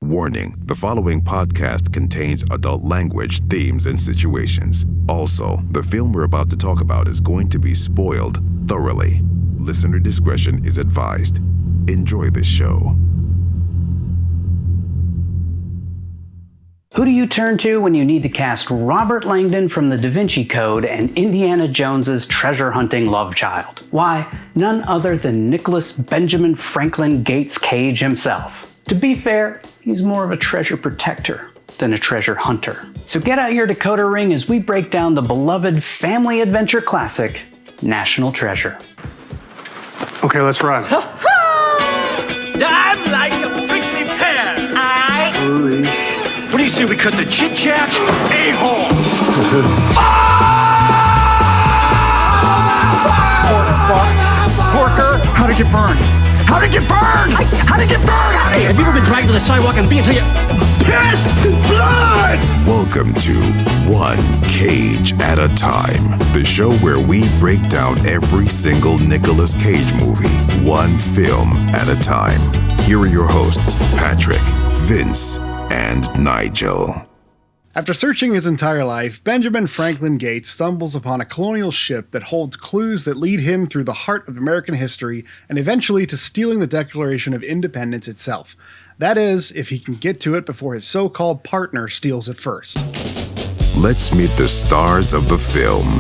Warning, the following podcast contains adult language, themes, and situations. Also, the film we're about to talk about is going to be spoiled thoroughly. Listener discretion is advised. Enjoy this show. Who do you turn to when you need to cast Robert Landon from the DaVinci Code and Indiana Jones's treasure-hunting love child? Why, none other than Nicolas Benjamin Franklin Gates Cage himself. To be fair, he's more of a treasure protector than a treasure hunter. So get out your decoder ring as we break down the beloved family adventure classic, National Treasure. Okay, let's run. I'm like a prickly pear. What do you say we cut the chit-chat a-hole? Porker, how'd it get burned? How'd it get burned? How'd it get burned? Hey, have you ever been dragged to the sidewalk and beat until you Pissed blood! Welcome to One Cage at a Time, the show where we break down every single Nicolas Cage movie, one film at a time. Here are your hosts, Patrick, Vince, and Nigel. After searching his entire life, Benjamin Franklin Gates stumbles upon a colonial ship that holds clues that lead him through the heart of American history and eventually to stealing the Declaration of Independence itself. That is, if he can get to it before his so-called partner steals it first. Let's meet the stars of the film.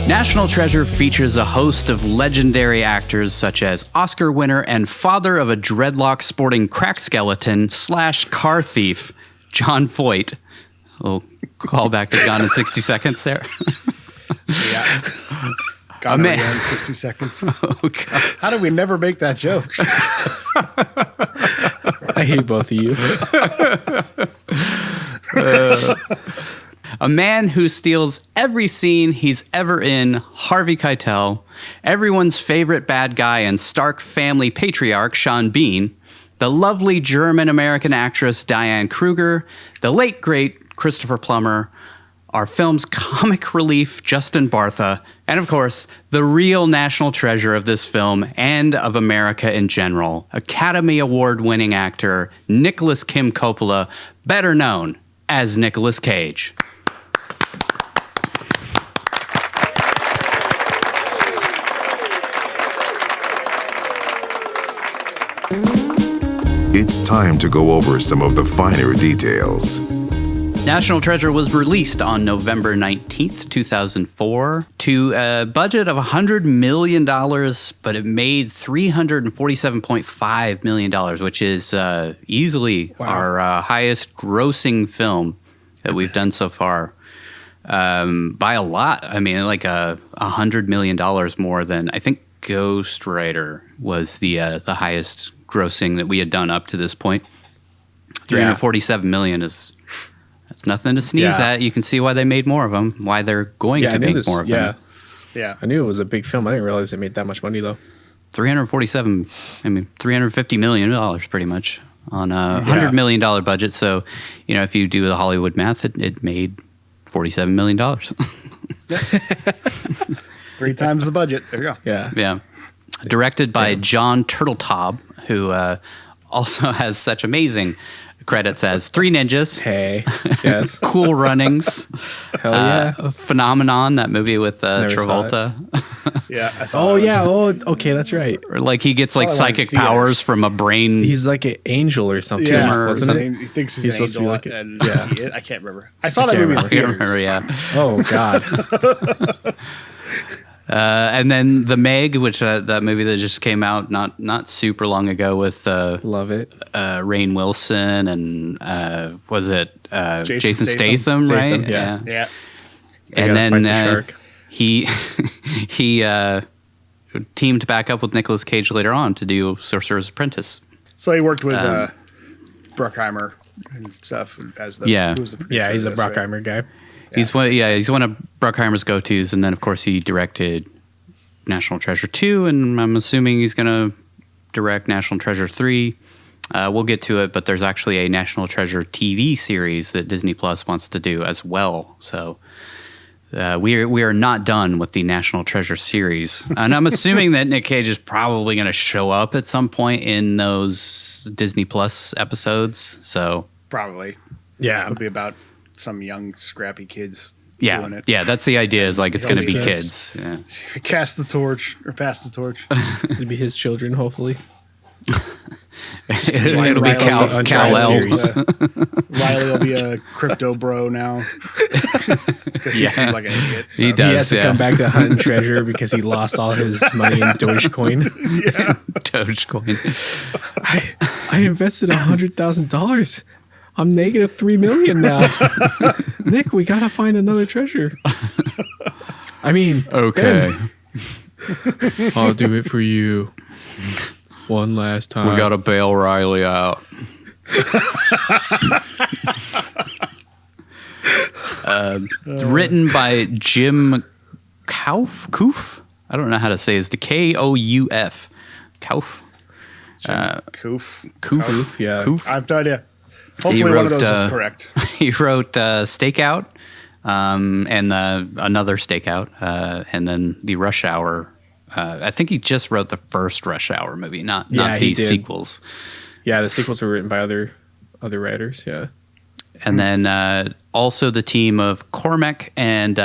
National Treasure features a host of legendary actors such as Oscar winner and father of a dreadlock-sporting crack skeleton / car thief, John Voight. We'll call back to Gone in 60 Seconds there. Yeah. Got it again in 60 seconds. Oh, God. How did we never make that joke? I hate both of you. A man who steals every scene he's ever in, Harvey Keitel, everyone's favorite bad guy and Stark family patriarch, Sean Bean, the lovely German-American actress Diane Kruger, the late, great Christopher Plummer, our film's comic relief, Justin Bartha, and of course, the real national treasure of this film and of America in general, Academy Award-winning actor Nicolas Kim Coppola, better known as Nicolas Cage. It's time to go over some of the finer details. National Treasure was released on November 19th, 2004, to a budget of $100 million, but it made $347.5 million, which is easily our highest grossing film that we've done so far. By a lot. I mean, like $100 million more than, I think Ghost Rider was the highest grossing that we had done up to this point. 347 million is... That's nothing to sneeze at. You can see why they made more of them, why they're going to make more of them. Yeah. I knew it was a big film. I didn't realize it made that much money, though. $350 million pretty much on a $100 million budget. So, if you do the Hollywood math, it made $47 million. 3 times the budget. There you go. Yeah. Directed by John Turteltaub, who also has such amazing credits as Three Ninjas. Hey. Yes. Cool Runnings. Hell yeah. Phenomenon, that movie with Travolta. Yeah. I saw Oh, yeah. Oh, okay. That's right. Or like he gets like Oh, psychic in theaters. powers from a brain. He's like an angel or something. Yeah, Wasn't it? he thinks he's He's an supposed to angel. be like it. And I can't remember. I saw that can't movie in I can't theaters. remember, yeah. Oh, God. And then The Meg, which that movie that just came out not super long ago with Love it. Rainn Wilson and was it Jason Statham. Statham, right? Statham, Yeah. And gotta fight the then shark. he teamed back up with Nicolas Cage later on to do Sorcerer's Apprentice. So he worked with Bruckheimer and stuff as the who was the producer Yeah, he's a of this, right? Brockheimer guy. He's one of Bruckheimer's go-tos, and then of course he directed National Treasure 2, and I'm assuming he's going to direct National Treasure 3. We'll get to it, but there's actually a National Treasure TV series that Disney Plus wants to do as well. So we are not done with the National Treasure series, and I'm assuming that Nick Cage is probably going to show up at some point in those Disney Plus episodes. So Probably. Yeah. It'll be about some young, scrappy kids doing it. yeah, that's the idea. Is like it's going to be kids. kids. Yeah. Cast the torch, or pass the torch. It'll be his children, hopefully. It'll be Riley Kal-El. Riley will be a crypto bro now. Because he seems like an idiot. So. He does. He has to yeah. come back to hunt and treasure because he lost all his money in Dogecoin. Dogecoin. I invested $100,000. I'm negative $3 million now. Nick, we gotta find another treasure. I mean, Okay. Ben, I'll do it for you. One last time. We got to bail Riley out. It's written by Jim Koof. I don't know how to say it. It's the Kouf. Koof. Koof. Koof. yeah. Koof. I have no idea. Hopefully one of those is correct. He wrote Stakeout and another Stakeout and then the Rush Hour. I think he just wrote the first Rush Hour movie, not these sequels. Yeah, the sequels were written by other writers, yeah. And then also the team of Cormac and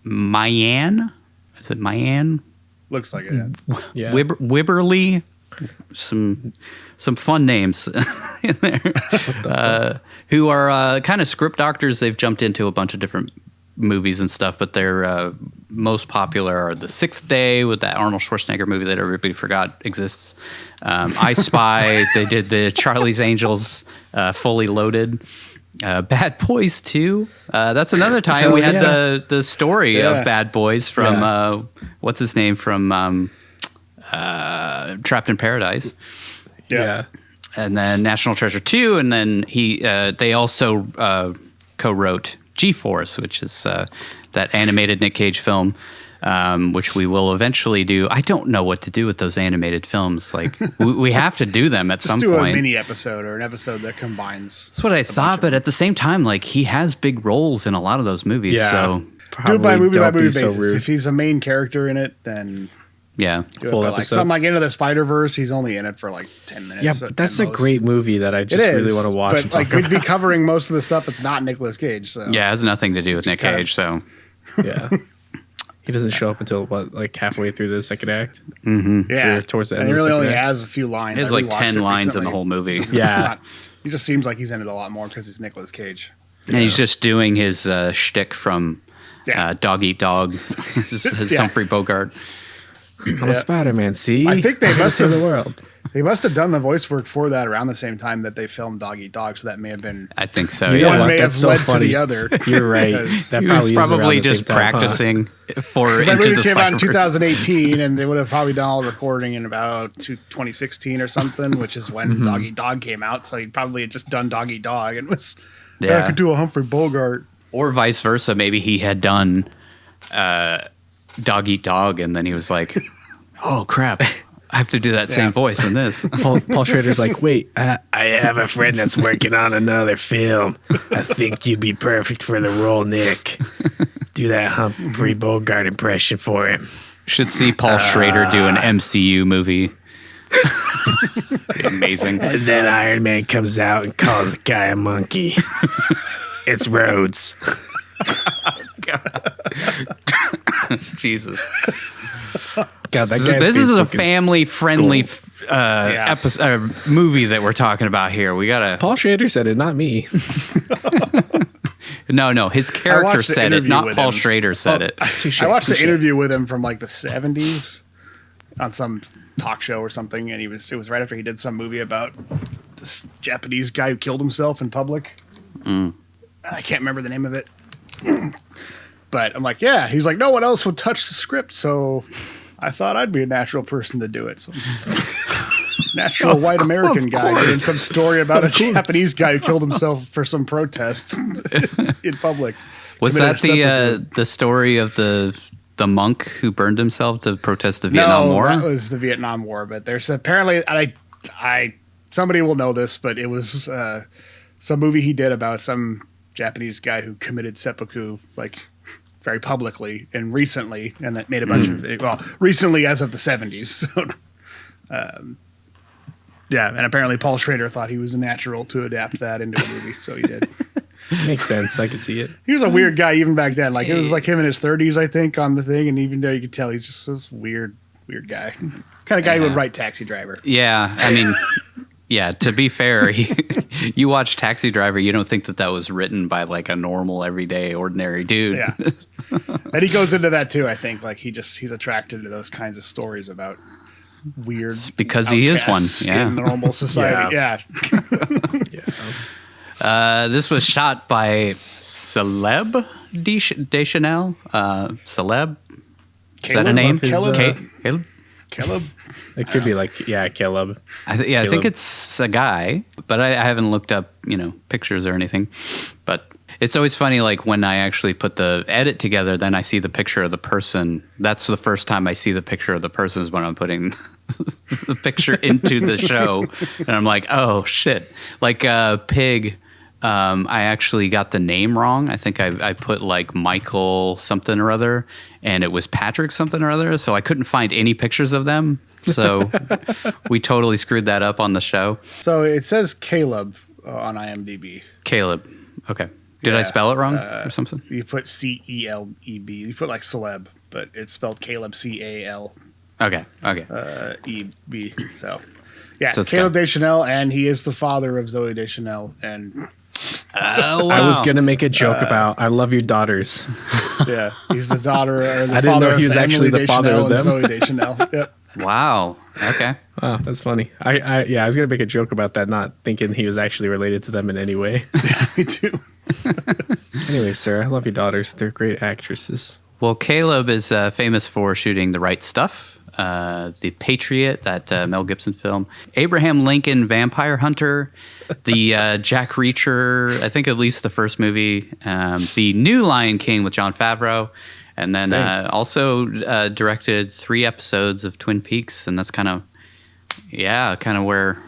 Mayan. Is it Mayan? Looks like it. Yeah. Wibberley. Some fun names in there. Who are kind of script doctors. They've jumped into a bunch of different movies and stuff, but they're most popular are The Sixth Day with that Arnold Schwarzenegger movie that everybody forgot exists. I Spy. They did the Charlie's Angels Fully Loaded. Bad Boys 2. That's another time we had the story of Bad Boys from what's his name from Trapped in Paradise. Yeah. And then National Treasure 2, and then they also co-wrote G-Force, which is that animated Nick Cage film, which we will eventually do. I don't know what to do with those animated films. Like we have to do them at some Just do point. a mini episode or an episode that combines. That's what I thought, but at the same time, like he has big roles in a lot of those movies. Yeah. So Do it by movie don't be basis. so rude. If he's a main character in it, then yeah, do Full it by like episode. something like Into the Spider-Verse. He's only in it for like 10 minutes. Yeah, but that's a great movie that I just It is, really want to watch and but like talk we'd be covering most of the stuff that's not Nicolas Cage. So yeah, it has nothing to do with Nick kinda- Cage. So about. Yeah. He doesn't show up until like halfway through the second act. yeah, Or towards the end and he of the really only second act. has a few lines. he has I like rewatched 10 it lines in recently. the whole movie. Yeah. He just seems like he's in it a lot more because he's Nicolas Cage. And he's just doing his shtick from Yeah. Dog Eat Dog, his Yeah. Humphrey Bogart. I'm a Spider-Man, see? I think they must to have the world. They must have done the voice work for that around the same time that they filmed Dog Eat Dog, so that may have been I think so. You know Yeah. one what? may That's have so led funny. to the other. You're right. Because That He was is around probably the just same time, huh? practicing for that Into movie the came out in Spider-Verse. 2018, and they would have probably done all the recording in about 2016 or something, which is when Mm-hmm. Dog Eat Dog came out. So he probably had just done Dog Eat Dog and was Yeah. I could do a Humphrey Bogart. Or vice versa. Maybe he had done Dog Eat Dog, and then he was like, "Oh crap, I have to do that same voice in this." Paul Schrader's like, wait, I have a friend that's working on another film. I think you'd be perfect for the role, Nick. Do that Humphrey Bogart impression for him. Should see Paul Schrader do an MCU movie. Be amazing. And then Iron Man comes out and calls a guy a monkey. It's Rhodes. Jesus. God, that This guy's is a Facebook family-friendly movie that we're talking about here. We gotta. Paul Schrader said it, not me. No. His character watched the said it, interview not with Paul him. Schrader said it. I watched the interview with him from like the 70s on some talk show or something, and it was right after he did some movie about this Japanese guy who killed himself in public. I can't remember the name of it. But I'm like, yeah. He's like, no one else would touch the script, so I thought I'd be a natural person to do it. So, natural white American guy doing some story about a Japanese guy who killed himself for some protest in public. Was Committed that seppuku. the story of the monk who burned himself to protest the Vietnam War? That was the Vietnam War. But there's apparently, I somebody will know this, but it was some movie he did about some Japanese guy who committed seppuku like very publicly and recently, and it made a bunch of recently as of the 70s. So, and apparently Paul Schrader thought he was a natural to adapt that into a movie, so he did. Makes sense. I can see it. He was a weird guy even back then. Like it was like him in his 30s, I think, on the thing, and even though you could tell he's just this weird guy, kind of guy who would write Taxi Driver. Yeah, I mean. Yeah, to be fair, you watch Taxi Driver, you don't think that was written by like a normal, everyday, ordinary dude. Yeah. And he goes into that too, I think. Like he's attracted to those kinds of stories about weird it's because he is one. Yeah. In normal society. Yeah. This was shot by Celeb Deschanel. Celeb? Is that a name? Caleb? It could be like, Caleb. I think it's a guy, but I haven't looked up, pictures or anything. But it's always funny, like when I actually put the edit together, then I see the picture of the person. That's the first time I see the picture of the person is when I'm putting the picture into the show. And I'm like, oh, shit. Like Pig, I actually got the name wrong. I think I put like Michael something or other, and it was Patrick something or other. So I couldn't find any pictures of them. So we totally screwed that up on the show. So it says Caleb on IMDb. Caleb. Okay. Did I spell it wrong or something? You put Celeb. You put like celeb, but it's spelled Caleb CAL. Okay. EB. So Caleb Caleb Deschanel, and he is the father of Zoe Deschanel. And wow. I was gonna make a joke about I love your daughters. Yeah, he's the daughter. Or the I didn't know he was actually the father of them. Zoe Deschanel. Yep. Wow. Okay. Wow, that's funny. I was gonna make a joke about that, not thinking he was actually related to them in any way. Yeah, me too. Anyway, sir, I love your daughters. They're great actresses. Well, Caleb is famous for shooting The Right Stuff, The Patriot, that Mel Gibson film, Abraham Lincoln Vampire Hunter, the Jack Reacher, I think at least the first movie, the new Lion King with Jon Favreau, and then also directed 3 episodes of Twin Peaks, and that's kind of where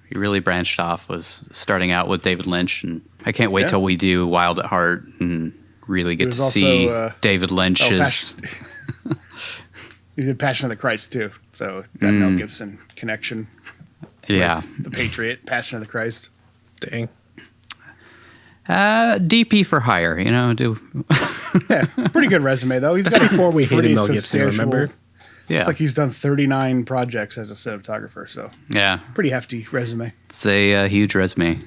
he really branched off, was starting out with David Lynch, and I can't wait till we do Wild at Heart and really get to see David Lynch's... He did Passion of the Christ too, so that Mel Gibson connection. Yeah, The Patriot, Passion of the Christ. Dang. DP for hire, Pretty good resume though. He's got before we hated Mel Gibson. Remember? Yeah, it's like he's done 39 projects as a cinematographer, so pretty hefty resume. It's a huge resume.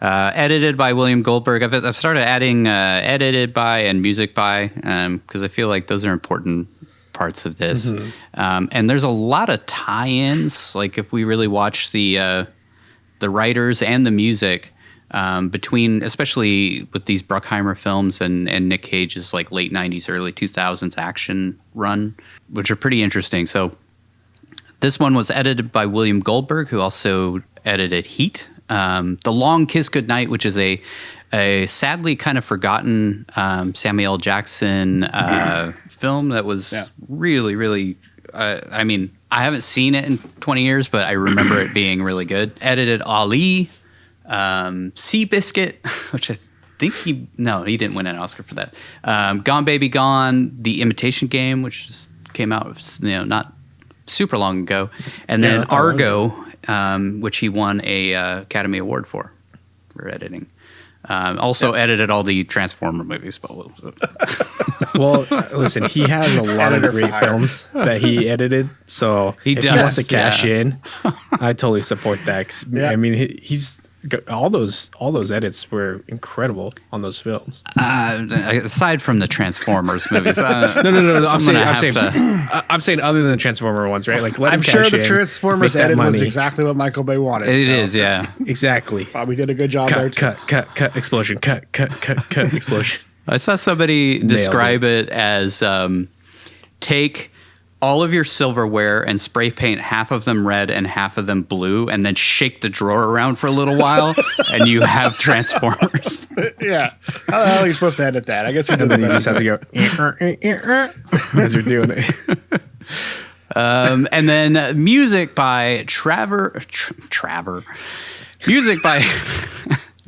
Edited by William Goldberg. I've started adding edited by and music by because I feel like those are important parts of this. And there's a lot of tie-ins. Like if we really watch the writers and the music between, especially with these Bruckheimer films and Nick Cage's like late 90s, early 2000s action run, which are pretty interesting. So this one was edited by William Goldberg, who also edited Heat. The Long Kiss Goodnight, which is a sadly kind of forgotten Samuel L. Jackson film that was really, really, I mean, I haven't seen it in 20 years, but I remember it being really good. Edited Ali, Seabiscuit, which I think he didn't win an Oscar for that. Gone Baby Gone, The Imitation Game, which just came out, not super long ago. And then Argo, which he won a Academy Award for editing. Also edited all the Transformer movies. Well, listen, he has a lot of great films that he edited. So if he wants to cash in, I totally support that. 'Cause, I mean, he's all those edits were incredible on those films. Aside from the Transformers movies, no. I'm saying other than the Transformer ones, right? Like, I'm sure the Transformers edit was exactly what Michael Bay wanted. It is, exactly. Probably did a good job there. Cut, explosion, cut, explosion. I saw somebody describe it as take all of your silverware and spray paint half of them red and half of them blue, and then shake the drawer around for a little while, and you have Transformers. Yeah. How the hell are you supposed to edit that? I guess you then you just have to go as you're doing it. And then music by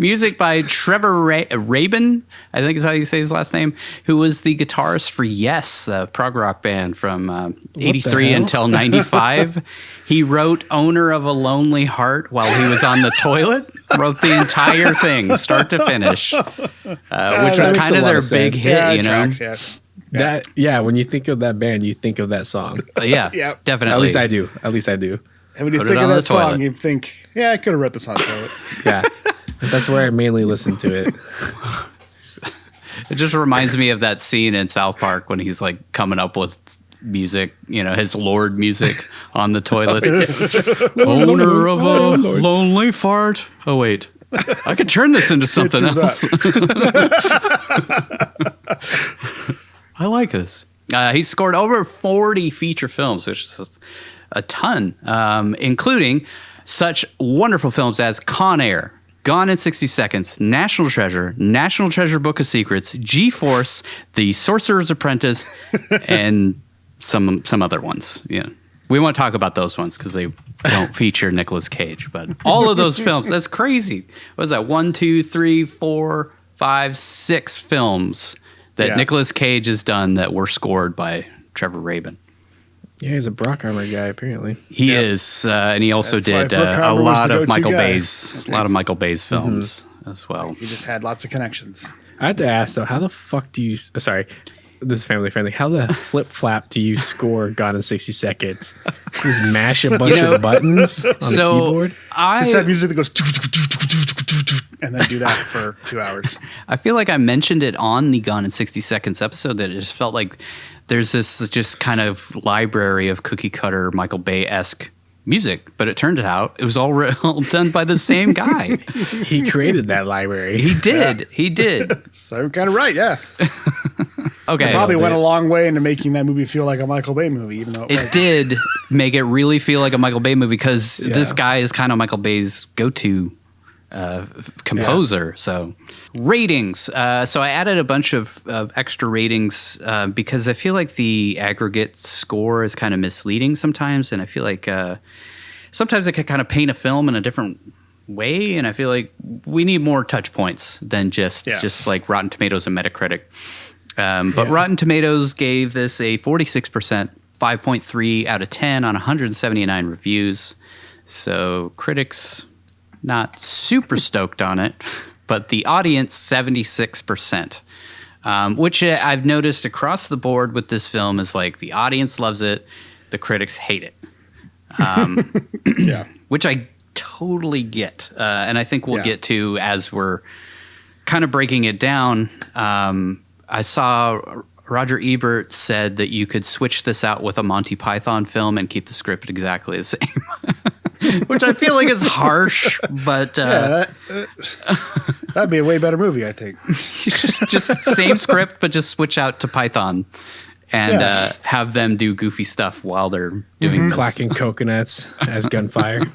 Music by Trevor Rabin, I think is how you say his last name, who was the guitarist for Yes, the prog rock band from 83 until 95. He wrote Owner of a Lonely Heart while he was on the toilet. Wrote the entire thing, start to finish, which was kind of their big hit, you know? Tracks, When you think of that band, you think of that song. Yeah, definitely. At least I do. And when you think of that song, you think, I could have wrote this on the toilet. Yeah. That's where I mainly listen to it. It just reminds me of that scene in South Park when he's like coming up with music, his Lord music on the toilet. Owner of a lonely fart. Oh, wait. I could turn this into something else. I like this. He scored over 40 feature films, which is a ton, including such wonderful films as Con Air, Gone in 60 Seconds, National Treasure Book of Secrets, G-Force, The Sorcerer's Apprentice, and some other ones. Yeah, we won't talk about those ones because they don't feature Nicolas Cage. But all of those films, that's crazy. What was that? 1, 2, 3, 4, 5, 6 films that Nicolas Cage has done that were scored by Trevor Rabin. Yeah, he's a Bruckheimer guy, apparently. He is, and he also did a lot of Michael Bay's films as well. He just had lots of connections. I had to ask, though, how the fuck do you... Sorry, this is family friendly. How the flip-flap do you score Gone in 60 Seconds? Just mash a bunch of buttons on the keyboard? Just have music that goes... and then do that for 2 hours. I feel like I mentioned it on the Gone in 60 Seconds episode that it just felt like there's this just kind of library of cookie cutter Michael Bay-esque music, but it turned out it was all done by the same guy. He created that library. He did. So kind of right, yeah. Okay. It probably went a long way into making that movie feel like a Michael Bay movie, even though it did make it really feel like a Michael Bay movie because this guy is kind of Michael Bay's go-to composer. So ratings. So I added a bunch of extra ratings because I feel like the aggregate score is kind of misleading sometimes, and I feel like sometimes it can kind of paint a film in a different way, and I feel like we need more touch points than just like Rotten Tomatoes and Metacritic. But Rotten Tomatoes gave this a 46%, 5.3 out of 10 on 179 reviews. So critics not super stoked on it, but the audience 76%, which I've noticed across the board with this film is like the audience loves it, the critics hate it, which I totally get, and I think we'll get to as we're kind of breaking it down. I saw Roger Ebert said that you could switch this out with a Monty Python film and keep the script exactly the same. Which I feel like is harsh, but that'd be a way better movie, I think. just same script, but just switch out to Python and have them do goofy stuff while they're doing this. Clacking coconuts as gunfire.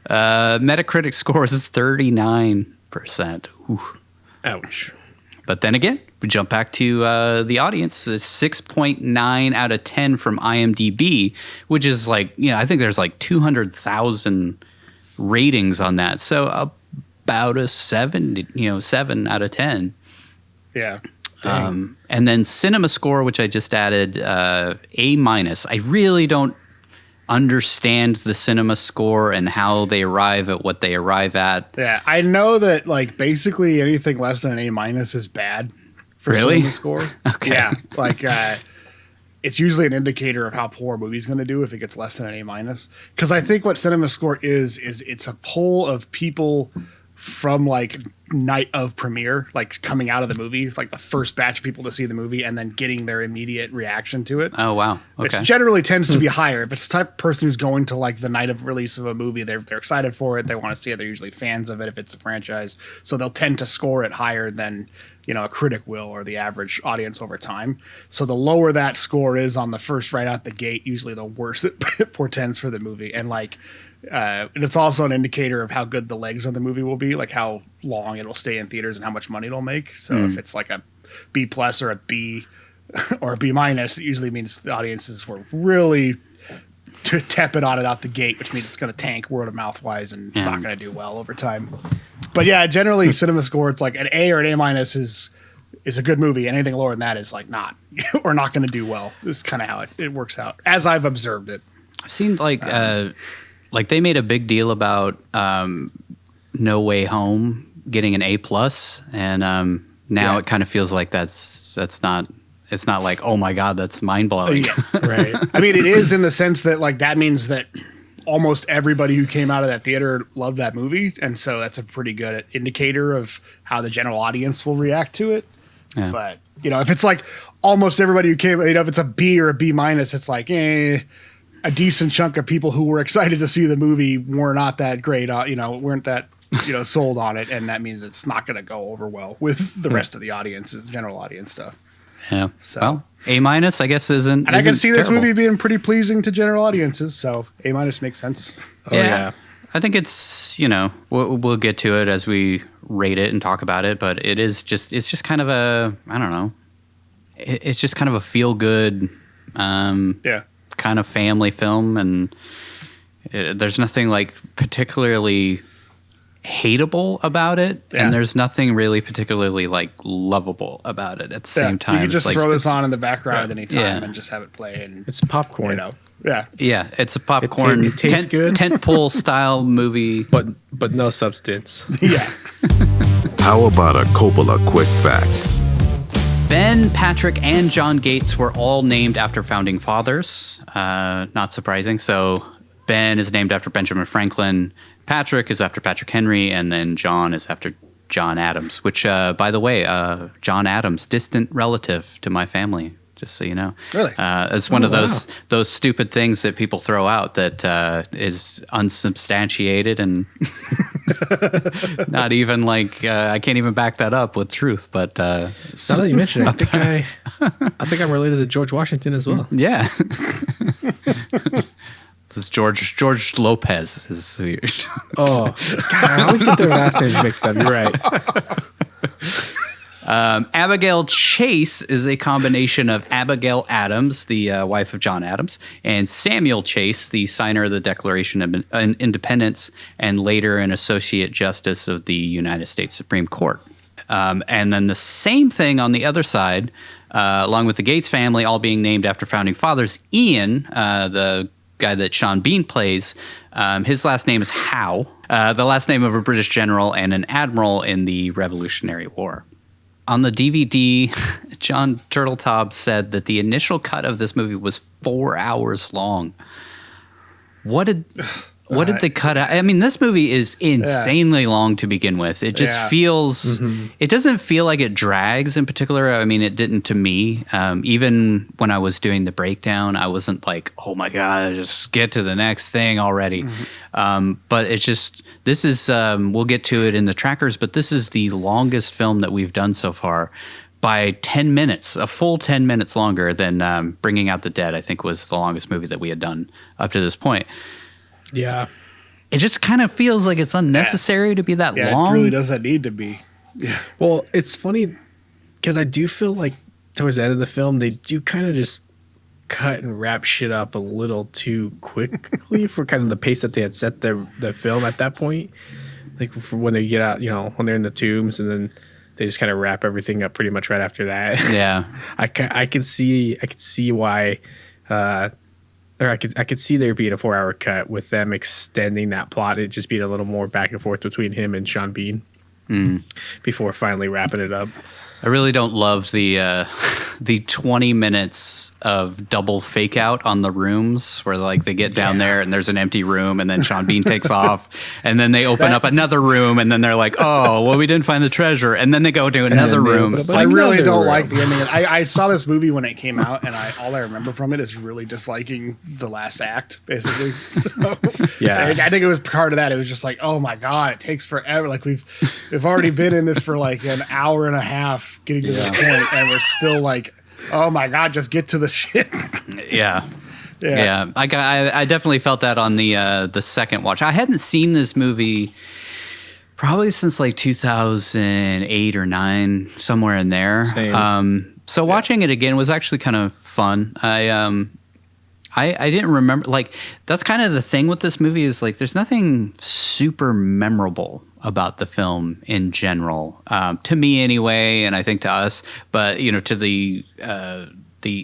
Metacritic score is 39%. Ooh. Ouch. But then again, we jump back to the audience. It's 6.9 out of 10 from IMDb, which is like, I think there's like 200,000 ratings on that. So about a 7 out of 10. Yeah. And then cinema score, which I just added, A-. I really don't understand the cinema score and how they arrive at what they arrive at. Yeah, I know that like basically anything less than an A- is bad for cinema score. Okay. Yeah, like it's usually an indicator of how poor a movie's going to do if it gets less than an A-. Because I think what cinema score is it's a poll of people from like night of premiere, like coming out of the movie, like the first batch of people to see the movie and then getting their immediate reaction to it. Oh, wow. Okay. Which generally tends to be higher. If it's the type of person who's going to like the night of release of a movie, they're excited for it. They want to see it. They're usually fans of it if it's a franchise. So they'll tend to score it higher than, a critic will or the average audience over time. So the lower that score is on the first right out the gate, usually the worse it portends for the movie. And like, and it's also an indicator of how good the legs of the movie will be, like how long it'll stay in theaters and how much money it'll make. So if it's like a B+ or a B or a B-, it usually means the audiences were really tepid on it out the gate, which means it's going to tank word of mouth wise, and it's not going to do well over time. But yeah, generally cinema score, it's like an A or an A- is a good movie, and anything lower than that is like not or not going to do well. This is kind of how it works out, as I've observed it. It seemed like they made a big deal about No Way Home getting an A+, and now it kind of feels like that's not. It's not like, oh my God, that's mind blowing. Yeah. Right. I mean, it is in the sense that like that means that almost everybody who came out of that theater loved that movie, and so that's a pretty good indicator of how the general audience will react to it. Yeah. But if it's like almost everybody who came, if it's a B or a B-, it's like a decent chunk of people who were excited to see the movie were not that great. Weren't that sold on it, and that means it's not going to go over well with the rest of the audience's general audience stuff. Yeah. So, well, A-, I guess isn't. And I can see this movie being pretty pleasing to general audiences, so A- makes sense. Oh yeah. I think it's we'll get to it as we rate it and talk about it, but it's just kind of a, I don't know, it's just kind of a feel good, kind of family film, and there's nothing like particularly hateable about it, and there's nothing really particularly like lovable about it at the same time. You can just like, throw this on in the background at any time and just have it play. And it's popcorn. Yeah, it's a popcorn. It tastes good. Tentpole style movie, but no substance. Yeah. How about a Coppola quick facts? Ben, Patrick, and John Gates were all named after founding fathers. Not surprising. So Ben is named after Benjamin Franklin. Patrick is after Patrick Henry, and then John is after John Adams, which, by the way, John Adams, distant relative to my family, just so you know. Really? It's one of those stupid things that people throw out that is unsubstantiated and not even like, I can't even back that up with truth. But now that you mention it, I think I'm related to George Washington as well. Yeah. This is George Lopez. Oh, God, I always get their last names mixed up. You're right. Abigail Chase is a combination of Abigail Adams, the wife of John Adams, and Samuel Chase, the signer of the Declaration of Independence, and later an Associate Justice of the United States Supreme Court. And then the same thing on the other side, along with the Gates family, all being named after founding fathers. Ian, the guy that Sean Bean plays, his last name is Howe, the last name of a British general and an admiral in the Revolutionary War. On the DVD, John Turteltaub said that the initial cut of this movie was 4 hours long. What did they cut out? I mean, this movie is insanely long to begin with. It just feels, it doesn't feel like it drags in particular. I mean, it didn't to me. Even when I was doing the breakdown, I wasn't like, oh my God, just get to the next thing already. But it's just, this is, we'll get to it in the trackers, but this is the longest film that we've done so far by 10 minutes, a full 10 minutes longer than Bringing Out the Dead, I think was the longest movie that we had done up to this point. Yeah. It just kind of feels like it's unnecessary to be that long. It really doesn't need to be. Yeah. Well, it's funny because I do feel like towards the end of the film, they do kind of just cut and wrap shit up a little too quickly for kind of the pace that they had set the film at that point. Like for when they get out, when they're in the tombs, and then they just kind of wrap everything up pretty much right after that. Yeah. I could see why, or I could see there being a 4-hour cut with them extending that plot. It just being a little more back and forth between him and Sean Bean before finally wrapping it up. I really don't love the 20 minutes of double fake out on the rooms where like they get down there and there's an empty room and then Sean Bean takes off and then they open up another room and then they're like, oh, well, we didn't find the treasure. And then they go to another room. I really don't like the ending. I saw this movie when it came out and all I remember from it is really disliking the last act, basically. So, yeah. I think it was part of that. It was just like, oh my God, it takes forever. Like we've already been in this for like an hour and a half getting to this point and we're still like, oh my God, just get to the shit. Yeah. I definitely felt that on the second watch. I hadn't seen this movie probably since like 2008 or 9, somewhere in there. So watching it again was actually kind of fun. I didn't remember. Like, that's kind of the thing with this movie is, like, there's nothing super memorable about the film in general, to me anyway, and I think to us. But, you know, to the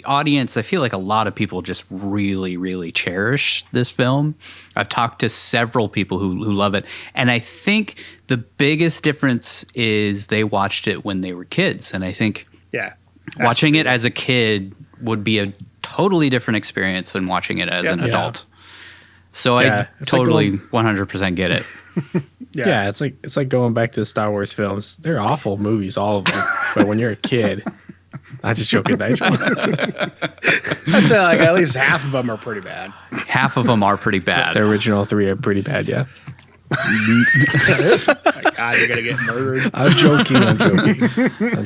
audience, I feel like a lot of people just really, really cherish this film. I've talked to several people who love it. And I think the biggest difference is they watched it when they were kids. And I think watching it as a kid would be a totally different experience than watching it as an adult. So I totally 100% get it. Yeah, it's like going back to the Star Wars films. They're awful movies, all of them. But when you're a kid, I'm just joking. I'd say like at least half of them are pretty bad. Half of them are pretty bad. The original 3 are pretty bad, yeah. My God, you're gonna get murdered. I'm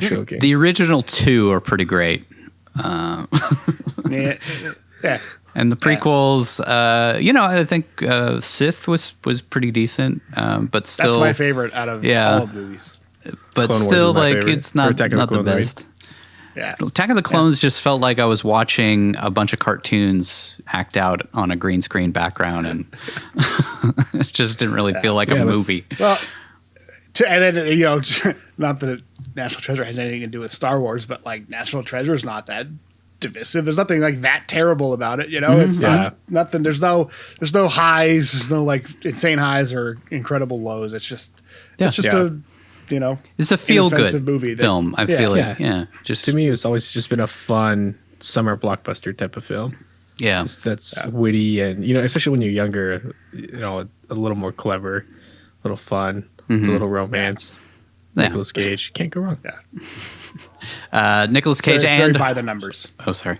joking. The original 2 are pretty great. Yeah. And the prequels, I think Sith was pretty decent, but still, that's my favorite out of all of the movies. But Clone still, Wars is my like, favorite. it's not the best. Yeah, Attack of the Clones just felt like I was watching a bunch of cartoons act out on a green screen background, and it just didn't really feel like a movie. Well, and then not that National Treasure has anything to do with Star Wars, but like National Treasure is not that divisive. There's nothing like that terrible about it. It's not nothing. There's no highs. There's no like insane highs or incredible lows. It's just a it's a feel-good movie film. I feel like, just to me, it's always just been a fun summer blockbuster type of film. Yeah, that's witty and especially when you're younger, a little more clever, a little fun, a little romance. Nicolas Cage, can't go wrong. Yeah. Nicolas Cage it's and very by the numbers. Oh, sorry.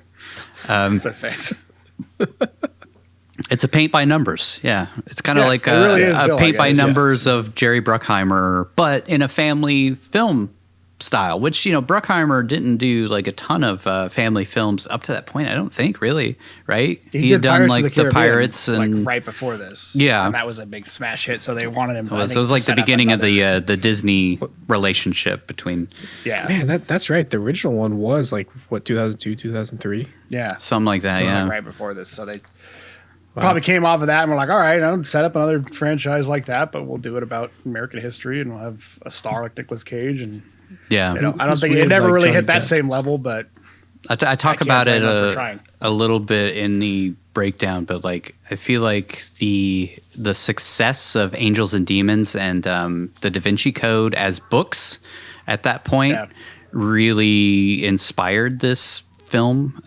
It's a paint by numbers. Yeah, it's kind of like a paint by numbers of Jerry Bruckheimer, but in a family film style. Which Bruckheimer didn't do like a ton of family films up to that point. I don't think really, right? He had done like the Pirates and like right before this. Yeah, and that was a big smash hit. So they wanted him. So it was like the beginning of the Disney relationship between. Yeah, man, that's right. The original one was like what 2002, 2003. Yeah, something like that. Yeah, right before this. So they. Probably came off of that and we're like, all right, I'll set up another franchise like that, but we'll do it about American history and we'll have a star like Nicolas Cage. And I don't think it never really hit that same level, but I talk about it a little bit in the breakdown, but like I feel like the success of Angels and Demons and the DaVinci Code as books at that point really inspired this film.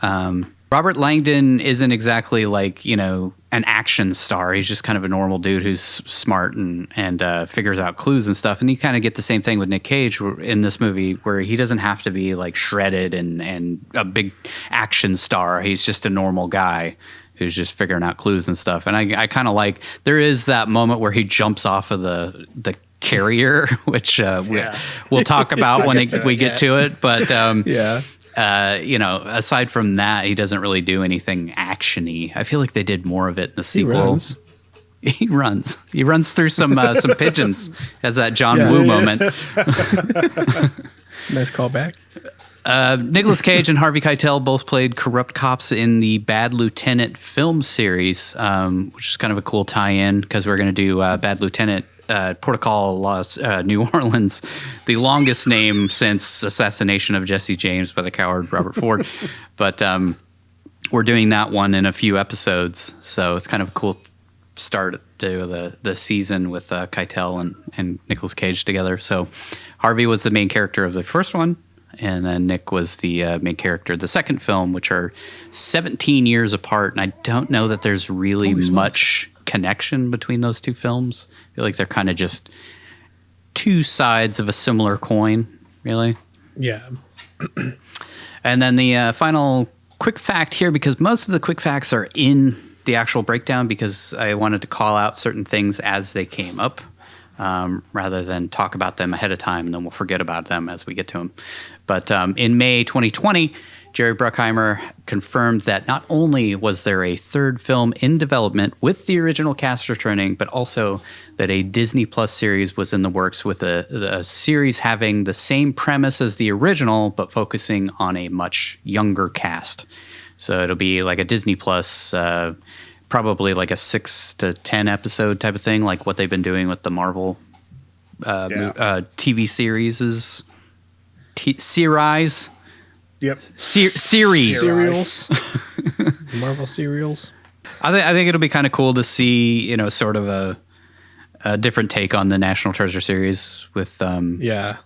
Robert Langdon isn't exactly like, an action star. He's just kind of a normal dude who's smart and figures out clues and stuff. And you kind of get the same thing with Nick Cage in this movie where he doesn't have to be like shredded and a big action star. He's just a normal guy who's just figuring out clues and stuff. And I kind of like, there is that moment where he jumps off of the carrier, which we'll talk about when we get to it. But aside from that, he doesn't really do anything action-y. I feel like they did more of it in the sequel. He runs through some pigeons. Has that John Woo moment. Nice callback. Nicolas Cage and Harvey Keitel both played corrupt cops in the Bad Lieutenant film series, which is kind of a cool tie-in because we're going to do Bad Lieutenant Protocol Los New Orleans, the longest name since assassination of Jesse James by the coward Robert Ford. But we're doing that one in a few episodes, so it's kind of a cool start to the season with Keitel and Nicolas Cage together. So Harvey was the main character of the first one, and then Nick was the main character of the second film, which are 17 years apart, and I don't know that there's really much connection between those two films. I feel like they're kind of just two sides of a similar coin, really. Yeah. And then the final quick fact here, because most of the quick facts are in the actual breakdown, because I wanted to call out certain things as they came up, rather than talk about them ahead of time, and then we'll forget about them as we get to them. But in May 2020, Jerry Bruckheimer confirmed that not only was there a third film in development with the original cast returning, but also that a Disney Plus series was in the works with a series having the same premise as the original, but focusing on a much younger cast. So it'll be like a Disney Plus, probably like a 6 to 10 episode type of thing, like what they've been doing with the Marvel TV series. Series. Yep. Series. Serials. Marvel serials. I think it'll be kind of cool to see, sort of a different take on the National Treasure series with a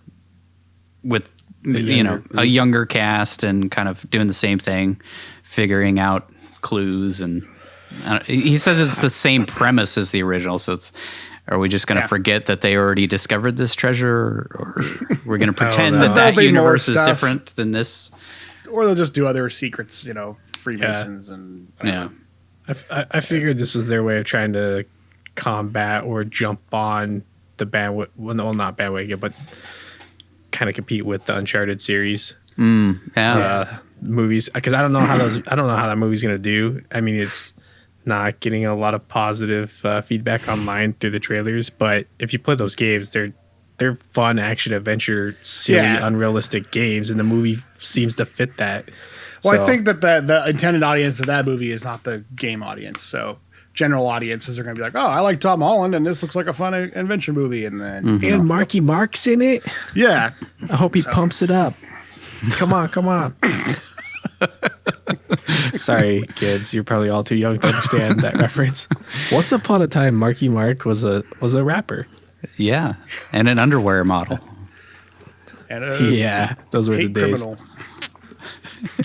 younger cast and kind of doing the same thing, figuring out clues. And he says it's the same premise as the original. So are we just going to forget that they already discovered this treasure, or we're going to pretend that universe is different than this? Or they'll just do other secrets, Freemasons and... I figured this was their way of trying to combat or jump on the bandwagon. Well, not bandwagon, but kind of compete with the Uncharted series. Movies. Because I don't know how that movie's going to do. I mean, it's not getting a lot of positive feedback online through the trailers, but if you play those games, they're fun action adventure, silly, unrealistic games, and the movie seems to fit that. Well, I think that the intended audience of that movie is not the game audience. So general audiences are going to be like, oh, I like Tom Holland, and this looks like a fun adventure movie. And then and Marky Mark's in it. Yeah. I hope he pumps it up. Come on. Sorry, kids. You're probably all too young to understand that reference. Once upon a time, Marky Mark was a rapper. Yeah, and an underwear model. And those were the days. Criminal.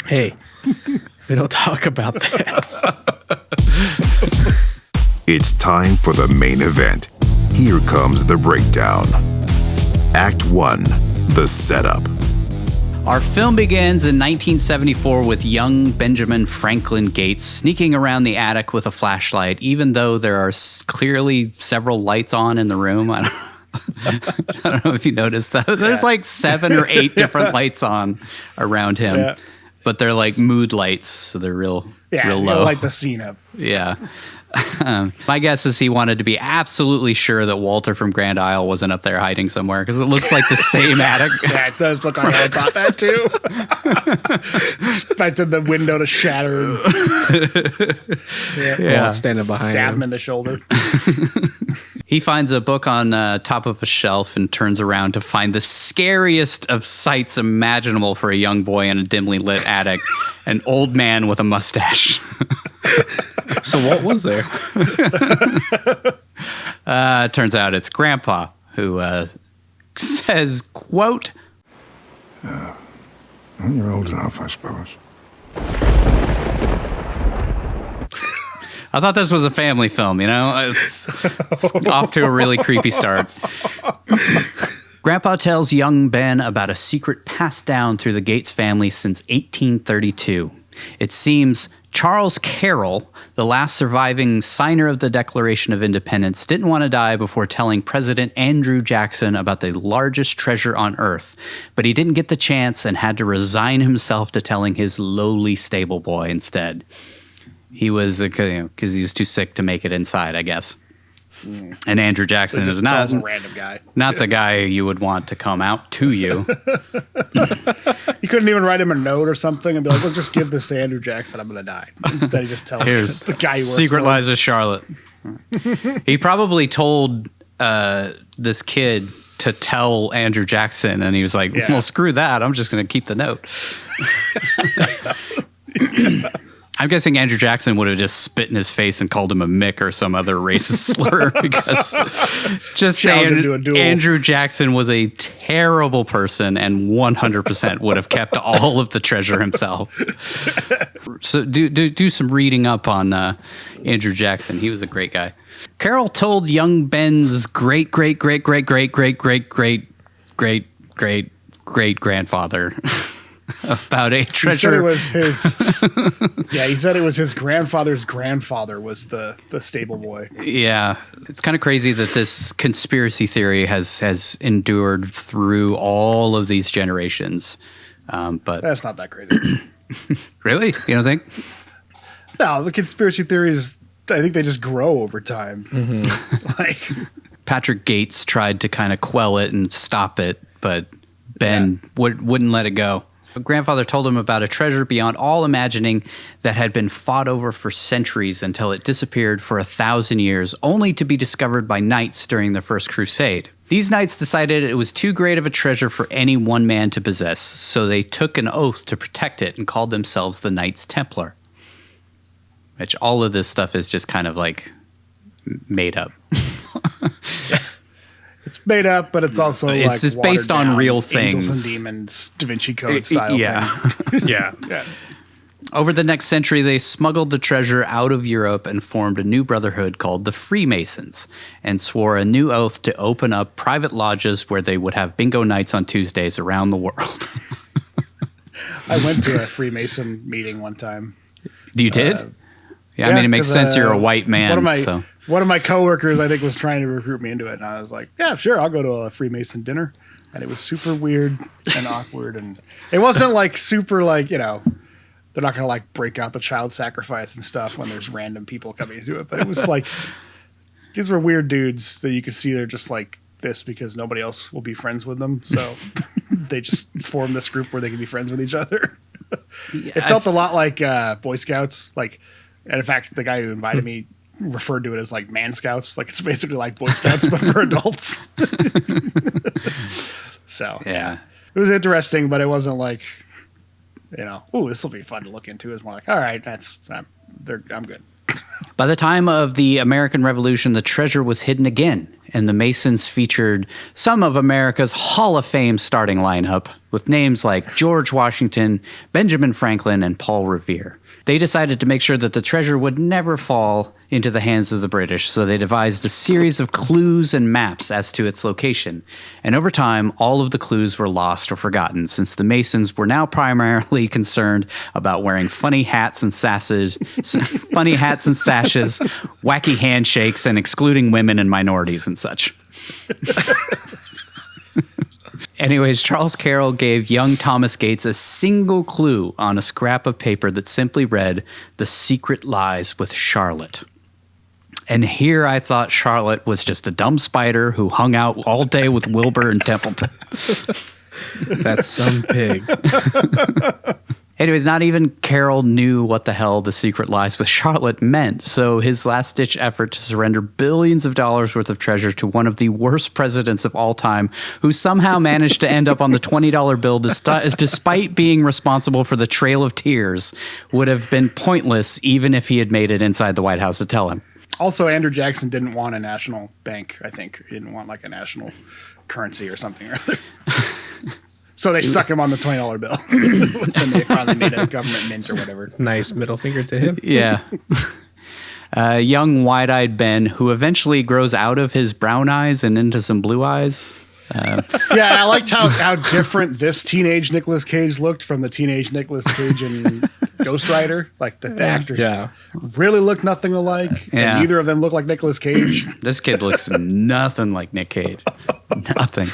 Hey, we don't talk about that. It's time for the main event. Here comes the breakdown. Act 1, the setup. Our film begins in 1974 with young Benjamin Franklin Gates sneaking around the attic with a flashlight, even though there are clearly several lights on in the room. I don't know if you noticed that. There's like 7 or 8 different lights on around him, but they're like mood lights, so they're real low. Light the scene up. Yeah. My guess is he wanted to be absolutely sure that Walter from Grand Isle wasn't up there hiding somewhere, because it looks like the same attic. Yeah, it does look like I thought that too. Expected the window to shatter. Standing behind Stab him. him in the shoulder. He finds a book on top of a shelf and turns around to find the scariest of sights imaginable for a young boy in a dimly lit attic, an old man with a mustache. So what was there? Turns out it's Grandpa, who says, quote, You're old enough, I suppose. I thought this was a family film, It's off to a really creepy start. Grandpa tells young Ben about a secret passed down through the Gates family since 1832. It seems Charles Carroll, the last surviving signer of the Declaration of Independence, didn't want to die before telling President Andrew Jackson about the largest treasure on Earth, but he didn't get the chance and had to resign himself to telling his lowly stable boy instead. He was, because he was too sick to make it inside, I guess. And Andrew Jackson is not a random guy. Not the guy you would want to come out to you. You couldn't even write him a note or something and be like, well, just give this to Andrew Jackson, I'm going to die. Instead, he just tells the guy he works Secret for. Lies of Charlotte. He probably told this kid to tell Andrew Jackson, and he was like, well, screw that. I'm just going to keep the note. I'm guessing Andrew Jackson would have just spit in his face and called him a Mick or some other racist slur, because just saying Andrew Jackson was a terrible person and 100% would have kept all of the treasure himself. So do some reading up on Andrew Jackson. He was a great guy. Carol told young Ben's great grandfather about a treasure. He said it was his. He said it was his grandfather's grandfather was the stable boy. Yeah, it's kind of crazy that this conspiracy theory has endured through all of these generations. But that's not that crazy. Really, you don't think? No, the conspiracy theories, I think they just grow over time. Mm-hmm. Like Patrick Gates tried to kind of quell it and stop it, but Ben wouldn't let it go. Grandfather told him about a treasure beyond all imagining that had been fought over for centuries until it disappeared for 1,000 years, only to be discovered by knights during the First Crusade. These knights decided it was too great of a treasure for any one man to possess, so they took an oath to protect it and called themselves the Knights Templar. Which all of this stuff is just kind of like made up. It's made up, but it's also it's based on real things. Angels and Demons, DaVinci Code style thing. Yeah. Over the next century, they smuggled the treasure out of Europe and formed a new brotherhood called the Freemasons and swore a new oath to open up private lodges where they would have bingo nights on Tuesdays around the world. I went to a Freemason meeting one time. You did? Yeah, I mean, it makes sense. You're a white man. One of my coworkers, I think, was trying to recruit me into it, and I was like, "Yeah, sure, I'll go to a Freemason dinner." And it was super weird and awkward, and it wasn't like super like they're not gonna like break out the child sacrifice and stuff when there's random people coming into it, but it was like these were weird dudes that you could see they're just like this because nobody else will be friends with them, so they just formed this group where they can be friends with each other. It felt a lot like Boy Scouts, like. And in fact, the guy who invited me referred to it as like Man Scouts. Like it's basically like Boy Scouts, but for adults. So yeah, it was interesting, but it wasn't like, oh, this will be fun to look into. It's more like, all right, I'm good. By the time of the American Revolution, the treasure was hidden again, and the Masons featured some of America's Hall of Fame starting lineup with names like George Washington, Benjamin Franklin, and Paul Revere. They decided to make sure that the treasure would never fall into the hands of the British, so they devised a series of clues and maps as to its location. And over time, all of the clues were lost or forgotten, since the Masons were now primarily concerned about wearing funny hats and sashes, wacky handshakes, and excluding women and minorities and such. Anyways, Charles Carroll gave young Thomas Gates a single clue on a scrap of paper that simply read, "The secret lies with Charlotte." And here I thought Charlotte was just a dumb spider who hung out all day with Wilbur and Templeton. That's some pig. Anyways, not even Carroll knew what the hell the secret lies with Charlotte meant, so his last-ditch effort to surrender billions of dollars worth of treasure to one of the worst presidents of all time, who somehow managed to end up on the $20 bill despite being responsible for the Trail of Tears, would have been pointless even if he had made it inside the White House to tell him. Also, Andrew Jackson didn't want a national bank, I think. He didn't want like a national currency or something or other. So they stuck him on the $20 bill. When they finally made a government mint or whatever. Nice middle finger to him. Yeah. Young, wide-eyed Ben, who eventually grows out of his brown eyes and into some blue eyes. Yeah, I liked how different this teenage Nicolas Cage looked from the teenage Nicolas Cage in Ghost Rider. Like the actors really look nothing alike. Yeah. And neither of them look like Nicolas Cage. This kid looks nothing like Nick Cage. Nothing.